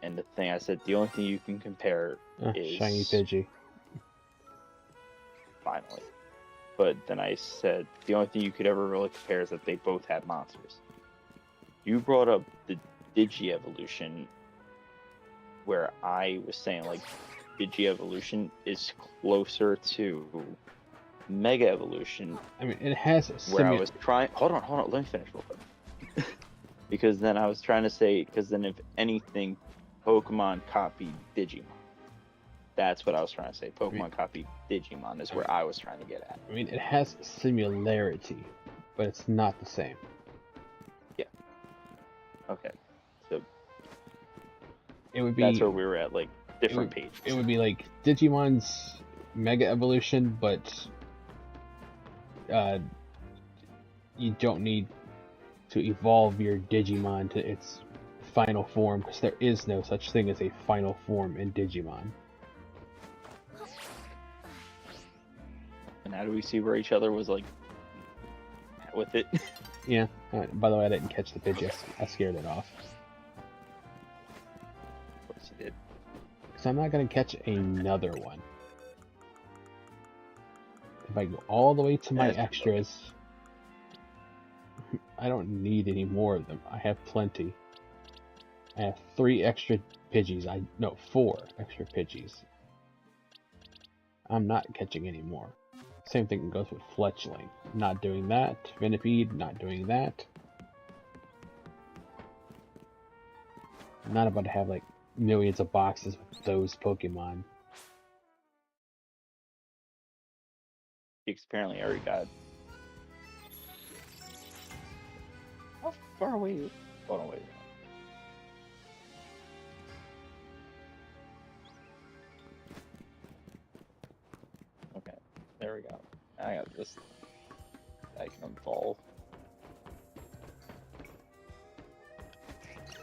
And the thing I said, the only thing you can compare is Shiny Pidgey. Finally. But then I said the only thing you could ever really compare is that they both had monsters. You brought up the Digi-evolution, where I was saying like Digi-evolution is closer to Mega Evolution. I mean, it has where I was trying. Hold on. Let me finish real quick. Because then I was trying to say, because then if anything, Pokemon copied Digimon. That's what I was trying to say. Pokemon copied Digimon is where I was trying to get at. I mean, it has similarity, but it's not the same. Yeah. Okay. So it would be. That's where we were at, like different pages. It would be like Digimon's Mega Evolution, but you don't need to evolve your Digimon to its final form, because there is no such thing as a final form in Digimon. And how do we see where each other was like with it? Yeah. By the way, I didn't catch the Pidgey. I scared it off. Of course you did. Because I'm not going to catch another one. If I go all the way to my extras, I don't need any more of them. I have plenty. I have 3 extra Pidgeys. 4 extra Pidgeys. I'm not catching any more. Same thing goes with Fletchling. Not doing that. Venipede, not doing that. I'm not about to have like millions of boxes with those Pokemon. Apparently already got. How far away? Hold on, wait. Okay, there we go. I got this. I can evolve.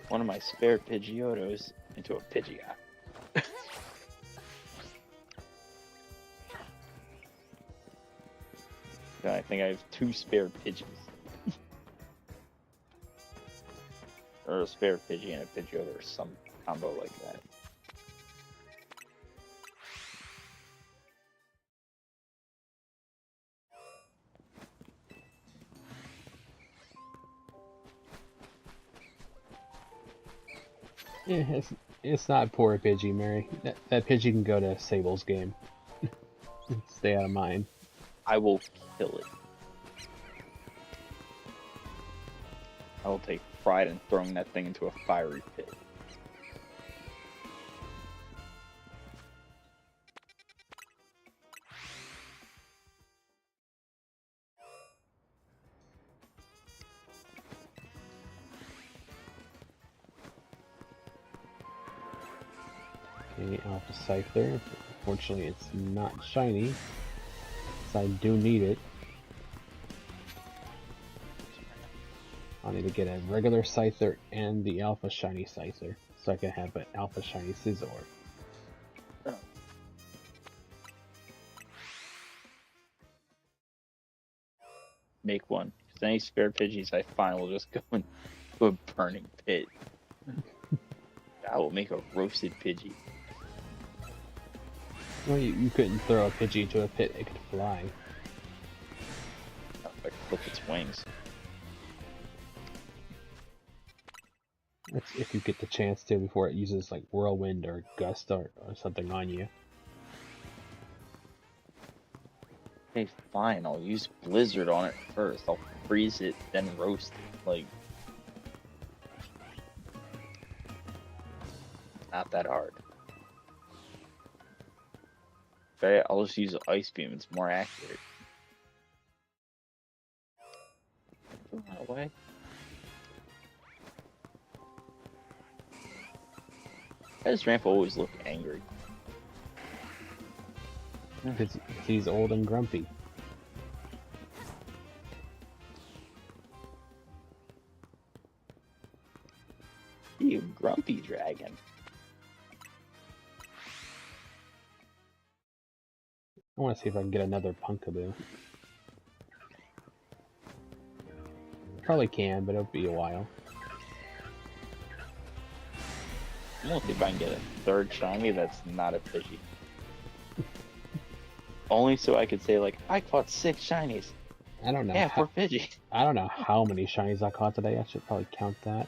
One of my spare Pidgeotos into a Pidgeot. I think I have 2 spare Pidgeys. Or a spare Pidgey and a Pidgeot or some combo like that. Yeah, it's not poor Pidgey, Mary. That Pidgey can go to Sable's game. Stay out of mine. I will kill it. I will take pride in throwing that thing into a fiery pit. Okay, Alpha Scyther. Unfortunately, it's not shiny, so I do need it. I'll need to get a regular Scyther and the Alpha Shiny Scyther, so I can have an Alpha Shiny Scizor. Oh. Make one. Because any spare Pidgeys I find will just go into a burning pit. I will make a roasted Pidgey. Well, you couldn't throw a Pidgey into a pit, it could fly. If I could flip its wings. That's if you get the chance to before it uses like Whirlwind or Gust or something on you. Okay, fine. I'll use Blizzard on it first. I'll freeze it, then roast it. Like, not that hard. Okay, I'll just use Ice Beam. It's more accurate. Run away. Why does Ramp always look angry? Because he's old and grumpy. You grumpy dragon. I want to see if I can get another Punkaboo. Probably can, but it'll be a while. I'm gonna see if I can get a third shiny that's not a Pidgey. Only so I could say, like, I caught 6 shinies. I don't know. Yeah, for Pidgey. I don't know how many shinies I caught today. I should probably count that.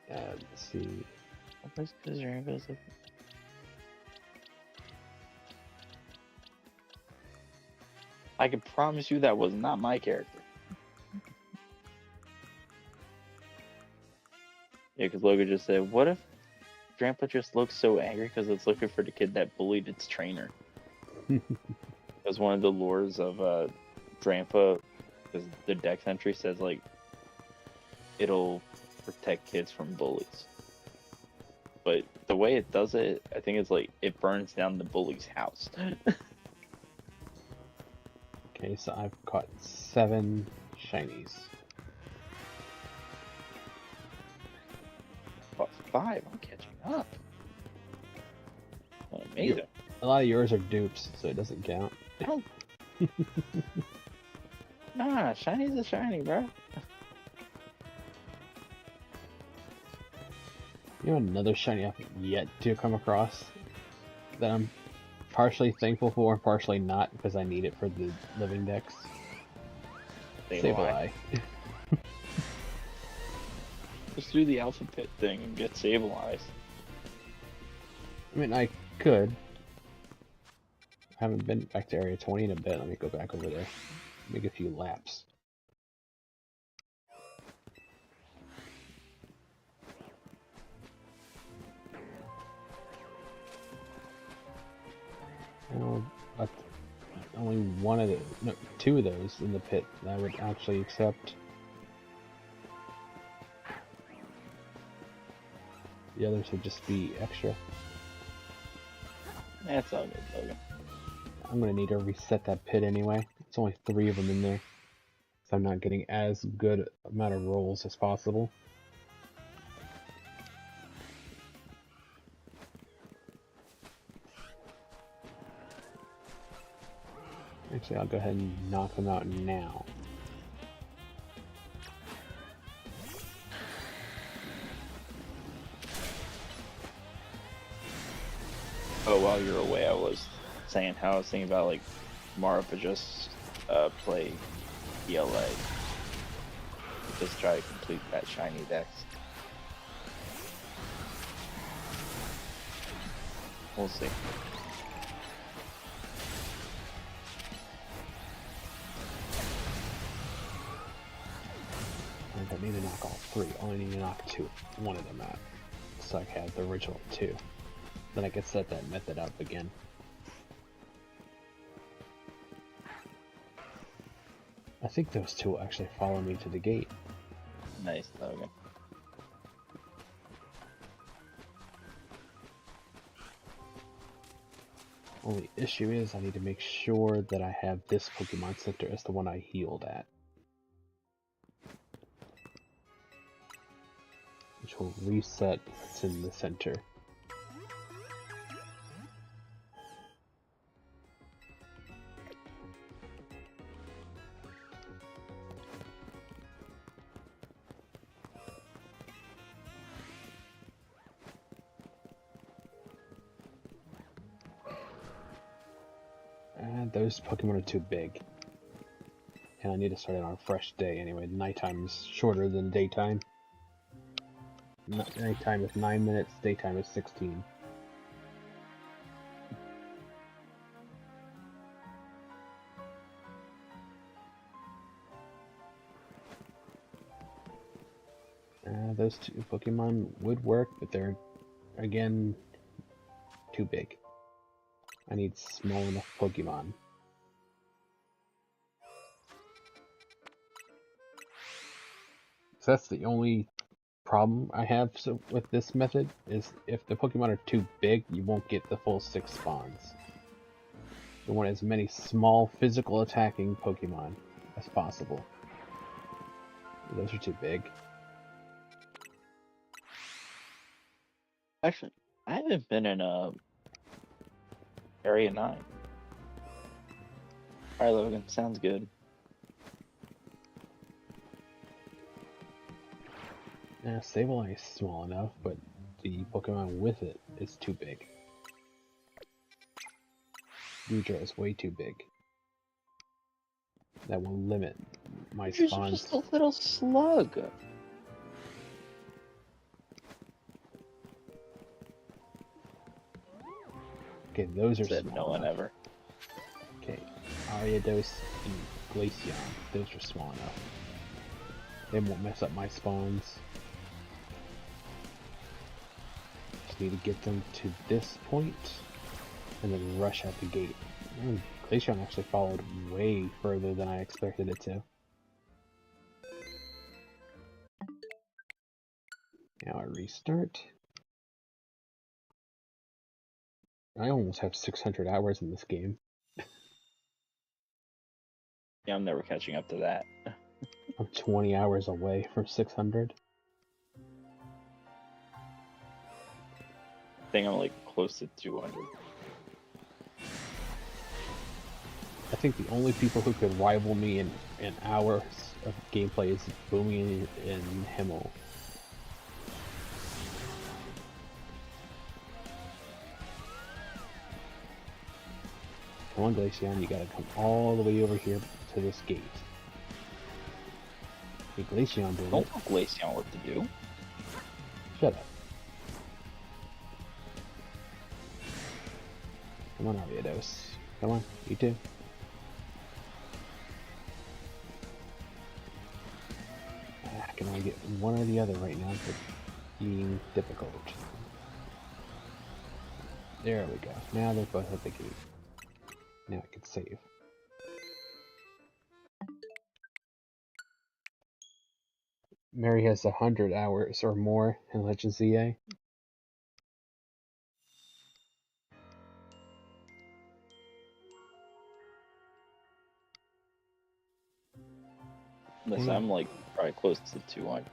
Let's see. I can promise you that was not my character. Yeah, because Logan just said, what if Grandpa just looks so angry because it's looking for the kid that bullied its trainer? As one of the lures of Grandpa, because the dex entry says, like, it'll protect kids from bullies. But the way it does it, I think it's like, it burns down the bully's house. Okay, so I've caught 7 shinies. Caught 5, I'm catching up. Oh, amazing. A lot of yours are dupes, so it doesn't count. Oh. Nah, shiny's a shiny, bro. You know another shiny I've yet to come across that I'm partially thankful for and partially not because I need it for the living dex? Sable. Just do the Alpha Pit thing and get Sable Eyes. I mean, I could. I haven't been back to Area 20 in a bit. Let me go back over there. Make a few laps. But only one of the, no, 2 of those in the pit that I would actually accept. The others would just be extra. That's all good, Logan. I'm gonna need to reset that pit anyway. It's only 3 of them in there, so I'm not getting as good amount of rolls as possible. Actually, I'll go ahead and knock them out now. Oh, while you're away, I was saying how I was thinking about, like, Marpa just play ELA. Just try to complete that shiny dex. We'll see. I don't need to knock all 3. Only need to knock 2. One of them out. So I have the original 2. Then I can set that method up again. I think those 2 will actually follow me to the gate. Nice, Logan. Only issue is I need to make sure that I have this Pokemon Center as the one I healed at. Which will reset what's in the center. And those Pokemon are too big. And I need to start it on a fresh day anyway. Nighttime is shorter than daytime. Nighttime is 9 minutes, daytime is 16. those two Pokemon would work, but they're, again, too big. I need small enough Pokemon. So that's the only problem I have with this method, is if the Pokemon are too big, you won't get the full 6 spawns. You want as many small physical attacking Pokemon as possible. Those are too big. Actually, I haven't been in Area 9. Alright, Logan, sounds good. Yeah, Sableye is small enough, but the Pokemon with it is too big. Ludra is way too big. That will limit my You're spawns. just a little slug. Okay, those are Said small no one enough. ever. Okay, Ariados and Glaceon, those are small enough. They won't mess up my spawns. Just need to get them to this point, and then rush out the gate. Glaceon actually followed way further than I expected it to. Now I restart. I almost have 600 hours in this game. Yeah, I'm never catching up to that. I'm 20 hours away from 600. I think I'm like close to 200. I think the only people who could rival me in hours of gameplay is Boomy and Himmel. Come on, Glaceon, you gotta come all the way over here to this gate. Hey, Glaceon did Don't it. tell Glaceon what to do. Shut up. Come on, Ariados. Come on, you too. I can only get one or the other right now, but being difficult. There we go. Now they're both at the gate. Now I can save. Mary has 100 hours or more in Legend ZA. Unless I'm like probably close to 200.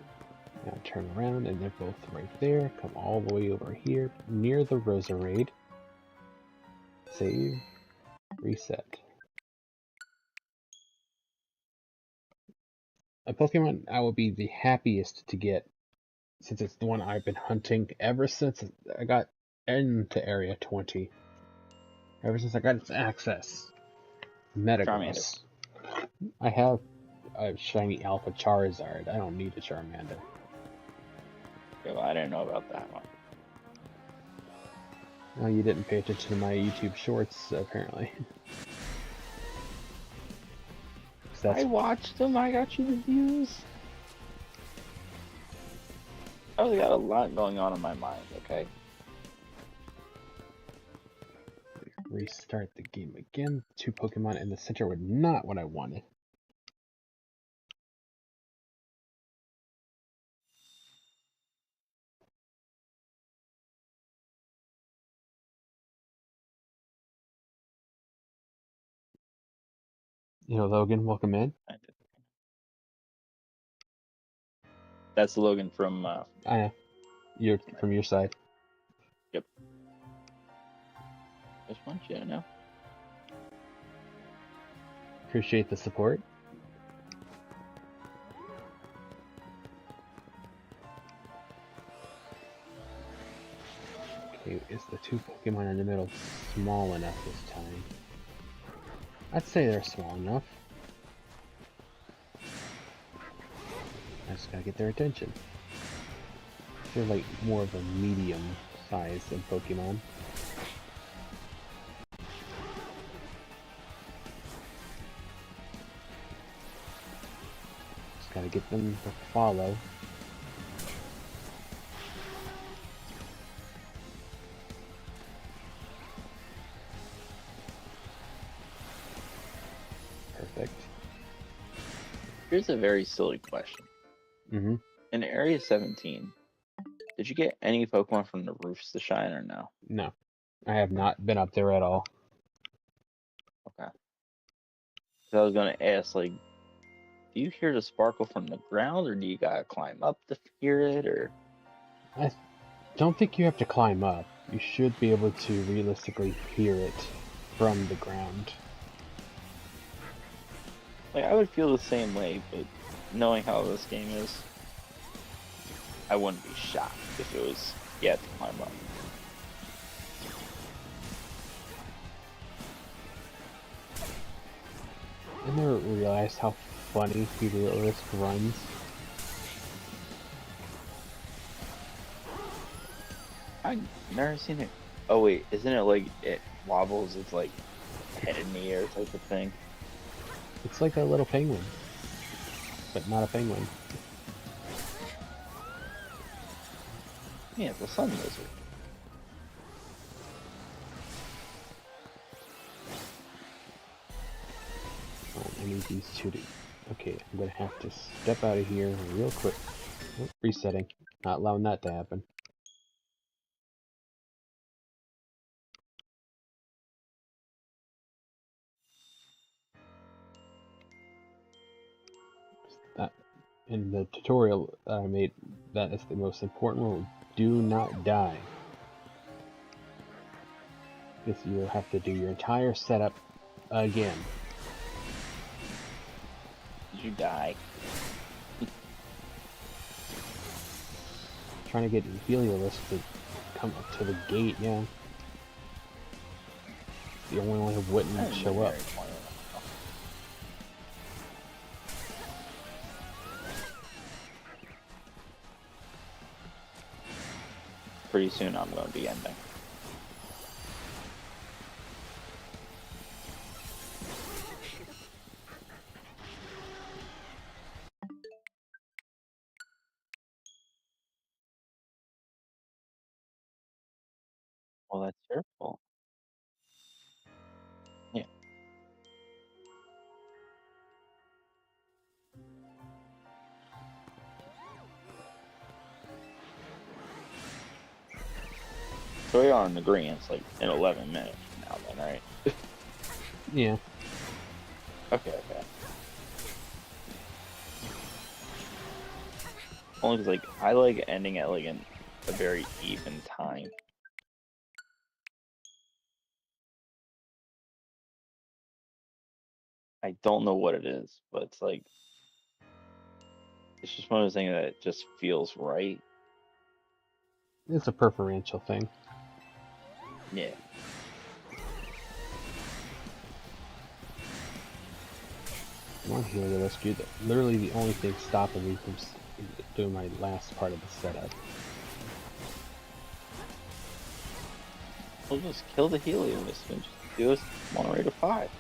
Now turn around and they're both right there. Come all the way over here near the Roserade. Save. Reset. A Pokemon I will be the happiest to get, since it's the one I've been hunting ever since I got into Area 20. Ever since I got its access. Metagross. I have a shiny Alpha Charizard. I don't need a Charmander. Yeah, well, I didn't know about that one. No, you didn't pay attention to my YouTube shorts, apparently. I watched them, I got you the views. I really got a lot going on in my mind, okay? Restart the game again. 2 Pokemon in the center were not what I wanted. You know, Logan, welcome in. That's Logan from I know. You're from your side. Yep. Just want you to know. Appreciate the support. Okay, is the 2 Pokemon in the middle small enough this time? I'd say they're small enough. I just gotta get their attention. They're like more of a medium size than Pokemon. Just gotta get them to follow. perfect. Here's a very silly question. Mm-hmm. In Area 17, did you get any Pokemon from the roofs to shine or no? No, I have not been up there at all. Okay. So I was gonna ask, like, do you hear the sparkle from the ground, or do you gotta climb up to hear it, or? I don't think you have to climb up. You should be able to realistically hear it from the ground. Like, I would feel the same way, but knowing how this game is, I wouldn't be shocked if it was you had to climb up. I never realized how funny Heliolisk runs. I've never seen it. Oh wait, isn't it like it wobbles? It's like head in the air type of thing. It's like a little penguin, but not a penguin. Yeah, it's a sun lizard. I need these two to... Okay, I'm gonna have to step out of here real quick. Oh, resetting. Not allowing that to happen. That, in the tutorial I made, that is the most important rule. Do not die. Because you'll have to do your entire setup again. Did you die? Trying to get Heliolisk to come up to the gate, yeah. The only one who wouldn't show up. Pretty soon I'm going to be ending. Well, that's your fault. Yeah. So we are in agreement. It's like in 11 minutes from now, then, right? Yeah. Okay. Only because like I like ending at like a very even time. I don't know what it is, but it's like it's just one of those things that just feels right. It's a preferential thing. Yeah. One Heliolisk, you're literally the only thing stopping me from doing my last part of the setup. We'll just kill the Heliolisk and just do us 1 rate of 5.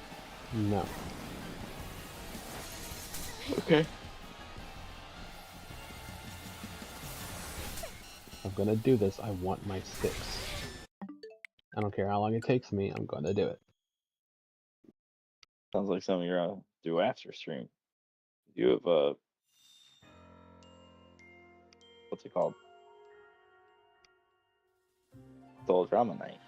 No. Okay. If I'm gonna do this, I want my 6. I don't care how long it takes me, I'm gonna do it. Sounds like something you're gonna do after stream. You have what's it called? Soul Drama Night.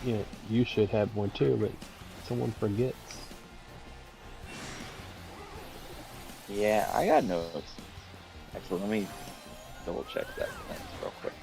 Yeah, you should have one too, but someone forgets. Yeah, I got notes. Actually, let me double check that real quick.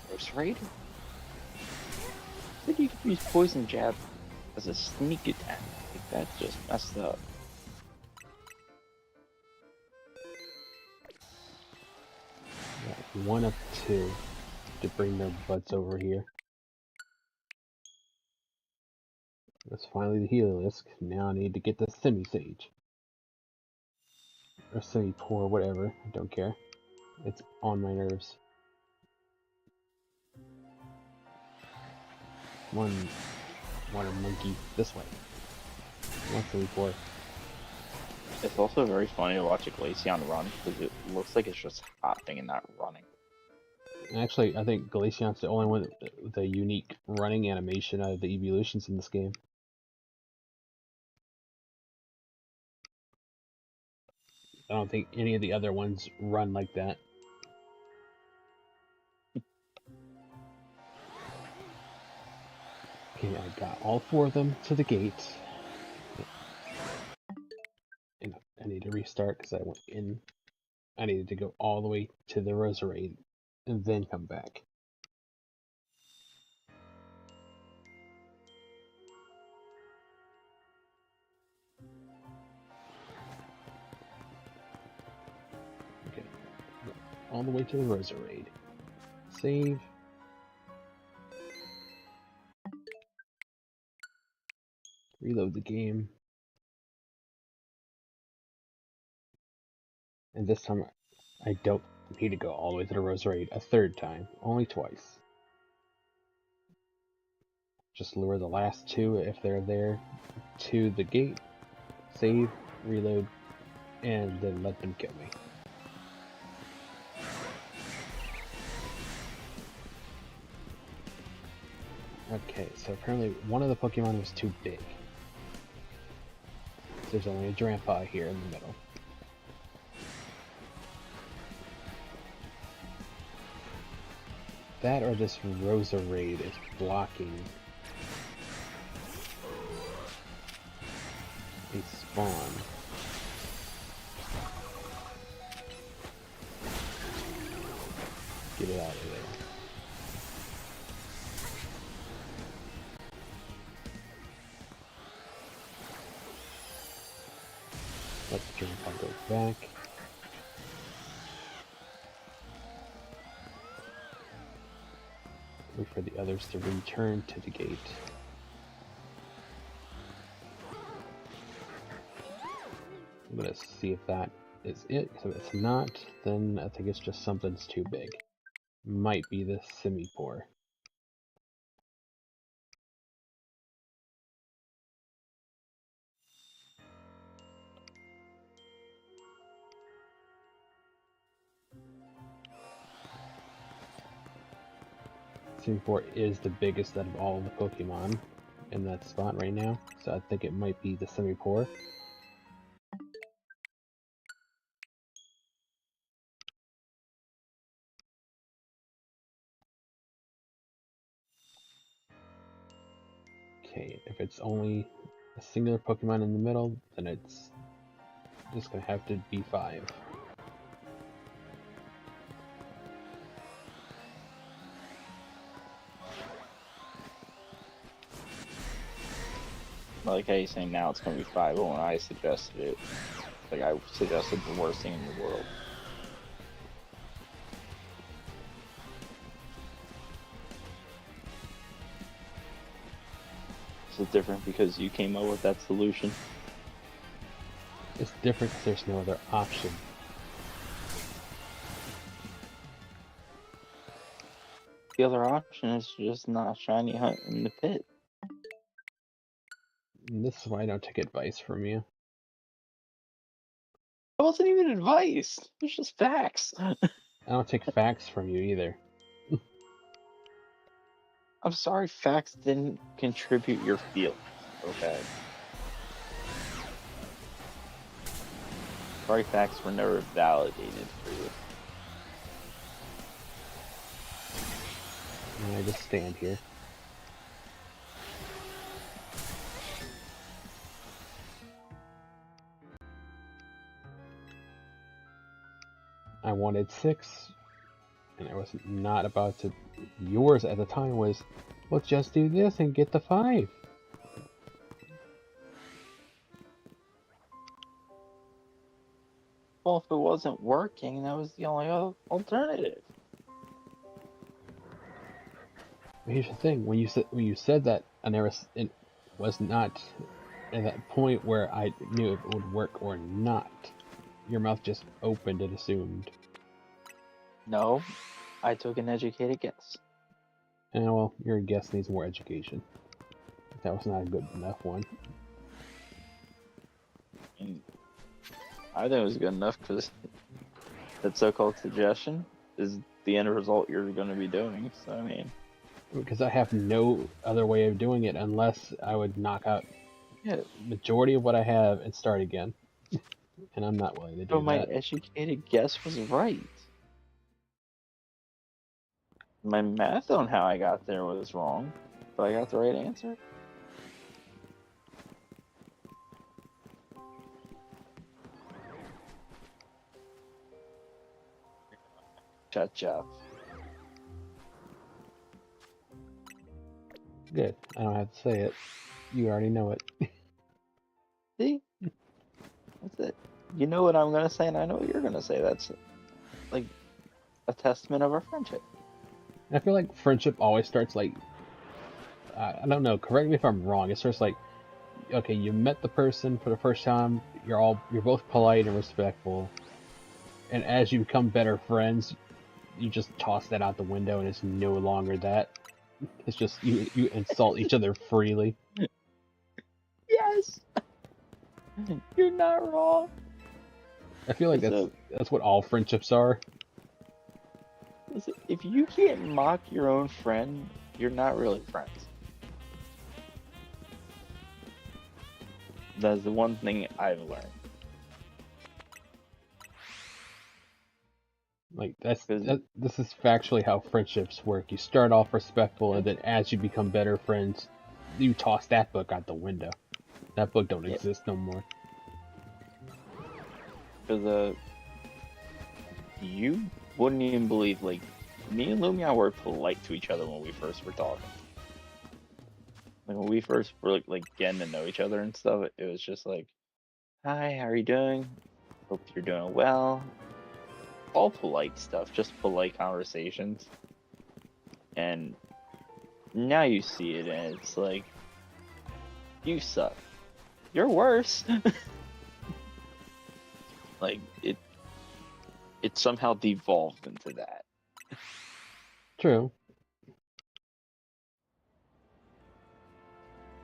First rate? Said you could use poison jab as a sneak attack. Like, that's just messed up. Got 1 of 2 to bring their butts over here. That's finally the Heliolisk. Now I need to get the Semi-Sage. Or Semi-Poor, whatever. I don't care. It's on my nerves. One water monkey. This way. One Semi-Poor. It's also very funny to watch a Glaceon run because it looks like it's just hopping and not running. Actually, I think Glaceon's the only one with a unique running animation out of the evolutions in this game. I don't think any of the other ones run like that. Okay, I got all 4 of them to the gate. And I need to restart because I went in. I needed to go all the way to the Roserade and then come back. Okay, all the way to the Roserade. Save. Reload the game. And this time I don't need to go all the way to the Roserade a 3rd time, only twice. Just lure the last 2 if they're there to the gate, save, reload, and then let them kill me. Okay, so apparently one of the Pokemon was too big. There's only a Drampa here in the middle. That or this Roserade is blocking a spawn. Get it out of there. Let the Drampa go back. Wait for the others to return to the gate. I'm gonna see if that is it. If it's not, then I think it's just something's too big. Might be the Semi-Poor. Semi-Poor is the biggest out of all the Pokemon in that spot right now, so I think it might be the Semi-Poor. Okay, if it's only a singular Pokemon in the middle, then it's just gonna have to be 5. I like how you're saying now it's going to be 5 when I suggested it. Like, I suggested the worst thing in the world. Is it different because you came up with that solution? It's different because there's no other option. The other option is just not shiny hunt in the pit. And this is why I don't take advice from you. That wasn't even advice. It was just facts. I don't take facts from you either. I'm sorry facts didn't contribute your feelings, okay? Sorry facts were never validated for you. And I just stand here. I wanted 6, and I was not about to. Yours at the time was, let's just do this and get the 5. Well, if it wasn't working, that was the only alternative. Here's the thing: when you said that, I never was not at that point where I knew if it would work or not. Your mouth just opened and assumed. No, I took an educated guess. And well, your guess needs more education. That was not a good enough one. And I think it was good enough because that so-called suggestion is the end result you're going to be doing. So I mean, Because I have no other way of doing it unless I would knock out yeah. majority of what I have and start again. And I'm not willing to So do my that. educated guess was right. My math on how I got there was wrong, but I got the right answer. Shut up. Good. I don't have to say it. You already know it. See? That's it. You know what I'm going to say, and I know what you're going to say. That's like a testament of our friendship. I feel like friendship always starts like, I don't know, correct me if I'm wrong. It starts like, okay, you met the person for the first time, you're both polite and respectful. And as you become better friends, you just toss that out the window and it's no longer that. It's just you insult each other freely. Yes! You're not wrong. I feel like So, that's what all friendships are. listen, if you can't mock your own friend, you're not really friends. That's the one thing I've learned. Like this is factually how friendships work. You start off respectful, and then as you become better friends, you toss that book out the window. That book don't exist no more. Because you wouldn't even believe, like, me and Lumia were polite to each other when we first were talking. Like when we first were like getting to know each other and stuff, it was just like, "Hi, how are you doing? Hope you're doing well." All polite stuff, just polite conversations. And now you see it, and it's like, you suck. You're worse. Like it somehow devolved into that. True.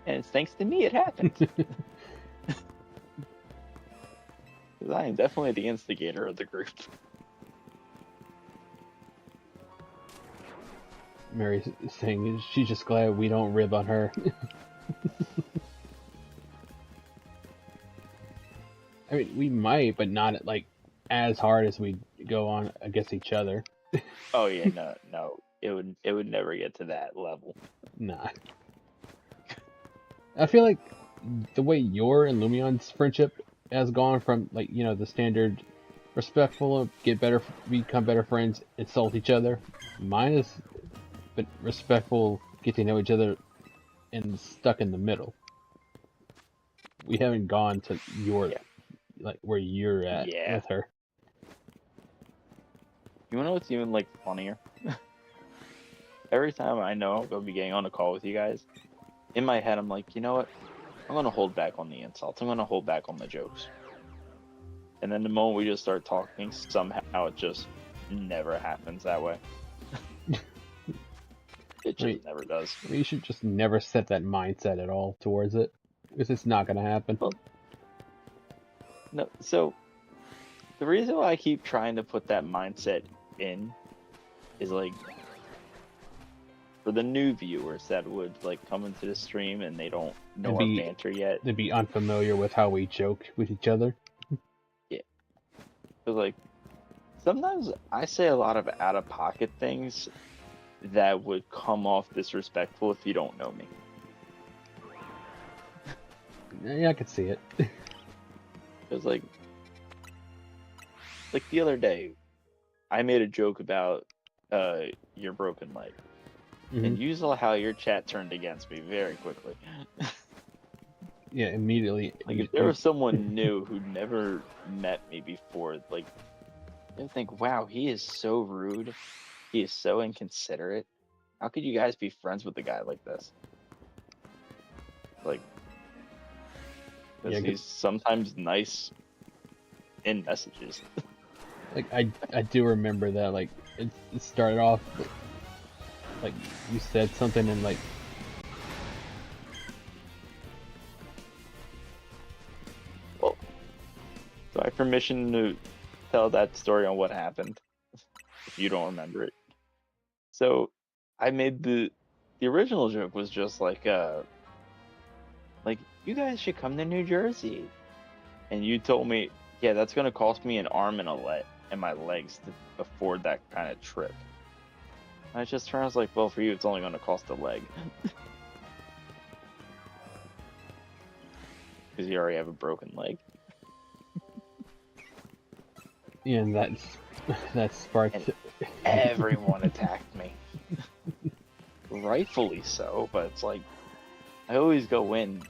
And it's thanks to me it happened. Because I am definitely the instigator of the group. Mary's saying she's just glad we don't rib on her. I mean, we might, but not like as hard as we go on against each other. Oh yeah, no. It would never get to that level. Nah. I feel like the way your and Lumion's friendship has gone from like, you know, the standard respectful, become better friends, insult each other. Mine is but respectful, get to know each other, and stuck in the middle. We haven't gone to like where you're at with her. You wanna know what's even like funnier? Every time I know I'm gonna be getting on a call with you guys, in my head I'm like, you know what? I'm gonna hold back on the insults. I'm gonna hold back on the jokes. And then the moment we just start talking, somehow it just never happens that way. It just never does. You should just never set that mindset at all towards it, because it's not gonna happen. Well, no, so the reason why I keep trying to put that mindset in is like for the new viewers that would like come into the stream and they don't know our banter yet. They'd be unfamiliar with how we joke with each other. Yeah. Because like sometimes I say a lot of out of pocket things that would come off disrespectful if you don't know me. Yeah, I could see it. Because like the other day, I made a joke about your broken leg, and you saw how your chat turned against me very quickly. Yeah, immediately. Like if there was someone new who never met me before, like they'd think, "Wow, he is so rude. He is so inconsiderate. How could you guys be friends with a guy like this?" Like, because Yeah, he's sometimes nice in messages. like I do remember that. Like it started off like you said something and like Well, so I have permission to tell that story on what happened, if you don't remember it. So I made the original joke was just like you guys should come to New Jersey, and you told me, yeah, that's gonna cost me an arm and a leg and my legs to afford that kind of trip. And I just turned, I was like, well, for you, it's only gonna cost a leg because you already have a broken leg. yeah, and that sparked. And everyone attacked me, rightfully so. But it's like I always go in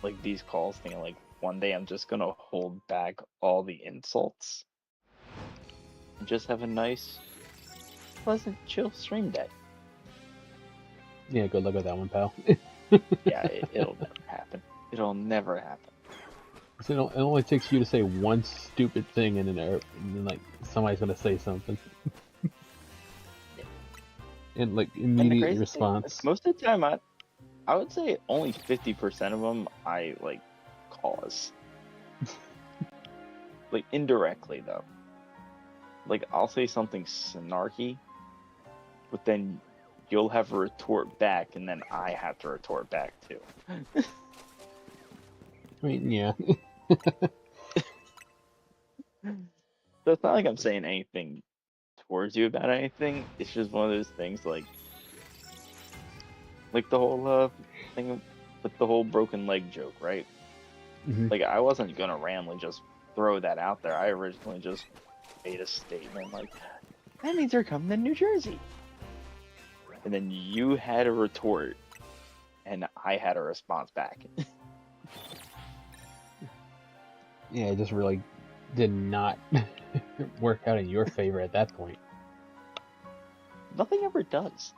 like these calls thinking like one day I'm just gonna hold back all the insults and just have a nice, pleasant, chill stream day. Yeah, good luck with that one, pal. Yeah, it'll never happen. It'll never happen. So it only takes you to say one stupid thing and then like somebody's gonna say something. And like And the immediate crazy response. thing, most of the time, I would say only 50% of them I like cause. Like indirectly though. Like I'll say something snarky, but then you'll have a retort back, and then I have to retort back too. I mean, yeah. So it's not like I'm saying anything towards you about anything. It's just one of those things like the whole thing with the whole broken leg joke, right? Mhm. Like I wasn't gonna randomly just throw that out there. I originally just made a statement like, that means they're coming to New Jersey. And then you had a retort, and I had a response back. Yeah, it just really did not work out in your favor at that point. Nothing ever does.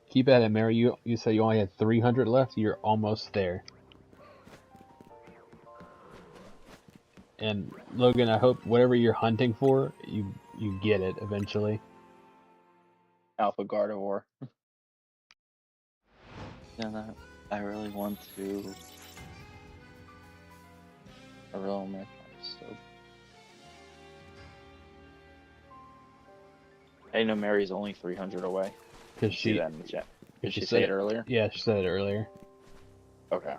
Keep at it, Mary. You said you only had 300 left. You're almost there. And Logan, I hope whatever you're hunting for, you get it eventually. Alpha Gardevoir. Yeah, I really want to. I really want to make so. I know Mary's only 300 away. Cause See that in the chat. Did she say said it earlier? Yeah, she said it earlier. Okay.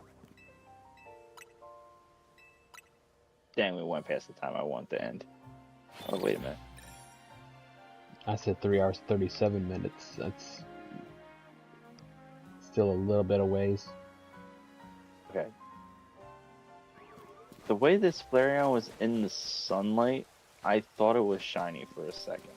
Dang, we went past the time I want to end. Oh, wait a minute. I said 3 hours 37 minutes. That's still a little bit of ways. Okay. The way this Flareon was in the sunlight, I thought it was shiny for a second.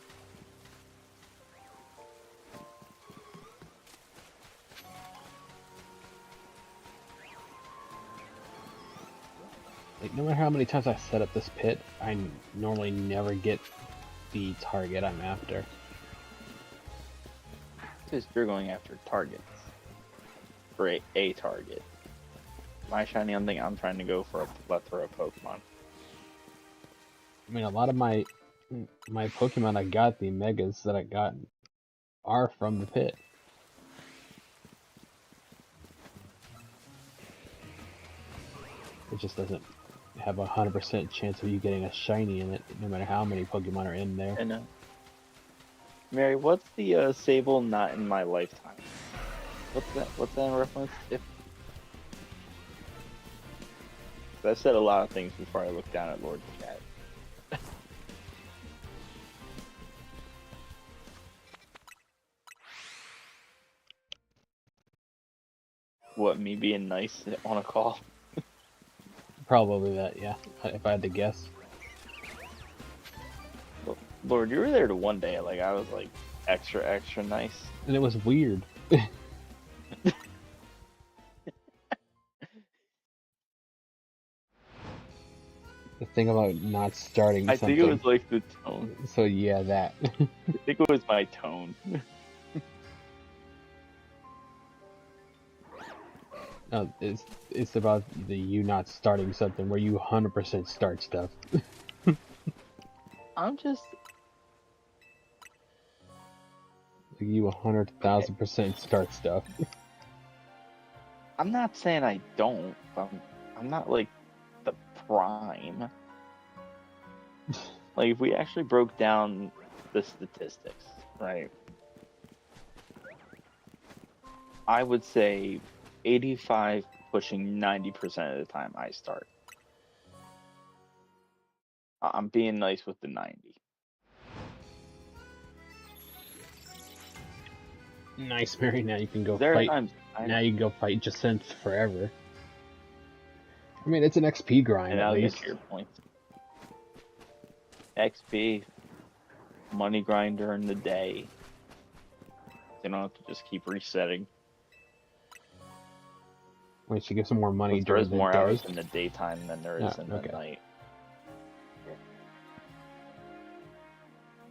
Like, no matter how many times I set up this pit, I normally never get the target I'm after. Because you're going after targets. For a target. My shiny hunting, I'm trying to go for a plethora of Pokemon. I mean, a lot of my Pokemon I got, the Megas that I got, are from the pit. It just doesn't have a 100% chance of you getting a shiny in it, no matter how many Pokemon are in there. I know. Mary, what's the sable not in my lifetime? What's that in reference to? I said a lot of things before I looked down at Lord's chat. What, me being nice on a call? Probably that, yeah, if I had to guess. Lord, you were there to one day, like, I was, like, extra nice. And it was weird. The thing about not starting I something. think it was, like, the tone. So, yeah, that. I think it was my tone. It's about you not starting something where you 100% start stuff. I'm just Like you okay. 100,000% start stuff. I'm not saying I don't, but I'm not like the prime. Like if we actually broke down the statistics, right? I would say 85 pushing 90% of the time I start. I'm being nice with the 90. Nice, Mary. Now you can go There are fight. times I Now don't, you can go fight Jacinth forever. I mean, it's an XP grind and at I'll get least. to your point. XP, money grind during the day. You don't have to just keep resetting. Wait, she gives some more money Because there during is the more day. hours in the daytime than there is in the Okay. night.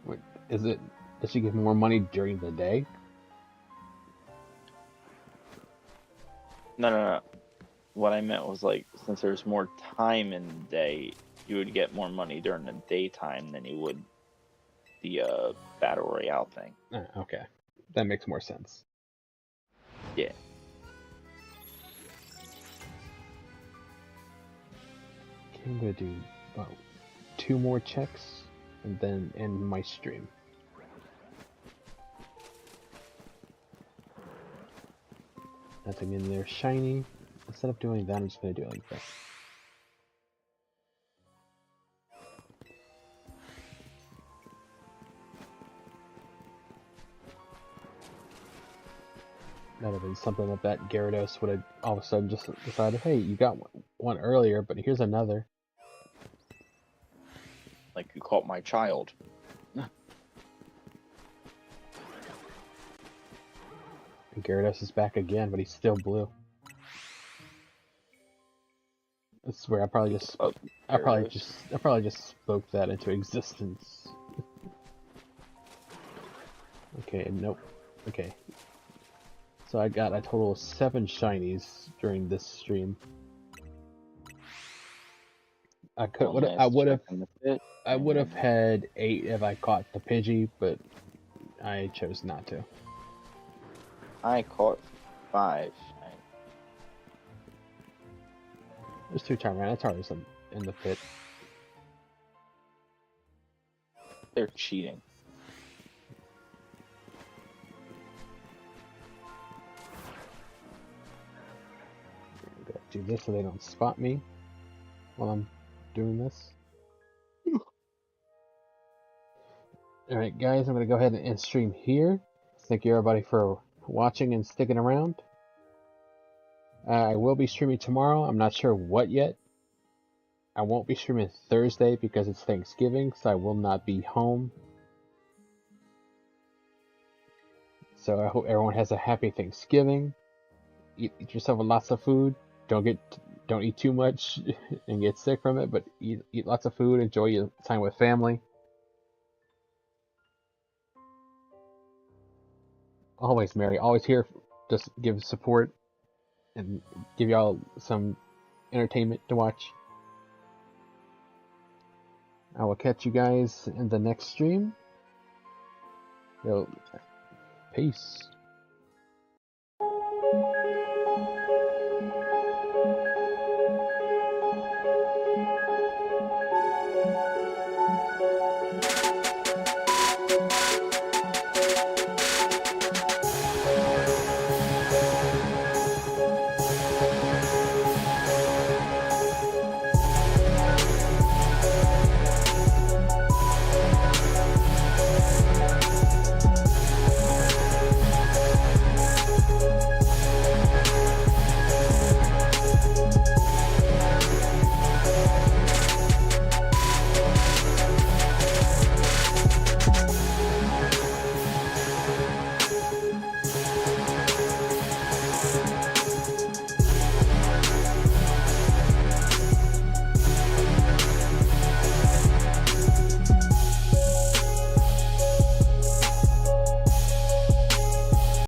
Wait, is it? Does she give more money during the day? No. What I meant was like, since there's more time in the day, you would get more money during the daytime than you would the battle royale thing. Okay, that makes more sense. Yeah. Okay, I'm gonna do about 2 more checks and then end my stream. Nothing in there shiny. Instead of doing that, I'm just gonna do it like this. That would have been something that Gyarados would have all of a sudden just decided, hey, you got one earlier, but here's another. Like you caught my child. And Gyarados is back again, but he's still blue. I swear, I probably just spoke that into existence. Okay, nope. Okay. So I got a total of 7 shinies during this stream. I would have had 8 if I caught the Pidgey, but I chose not to. I caught 5. There's 2 Tyranitar's in the pit. They're cheating. I'm gonna do this so they don't spot me while I'm doing this. Alright guys, I'm gonna go ahead and end stream here. Thank you everybody for watching and sticking around. I will be streaming tomorrow. I'm not sure what yet. I won't be streaming Thursday because it's Thanksgiving, so I will not be home. So I hope everyone has a happy Thanksgiving. Eat yourself lots of food. Don't eat too much and get sick from it, but eat lots of food. Enjoy your time with family. Always, Mary. Always here. Just give support and give y'all some entertainment to watch. I will catch you guys in the next stream. Peace.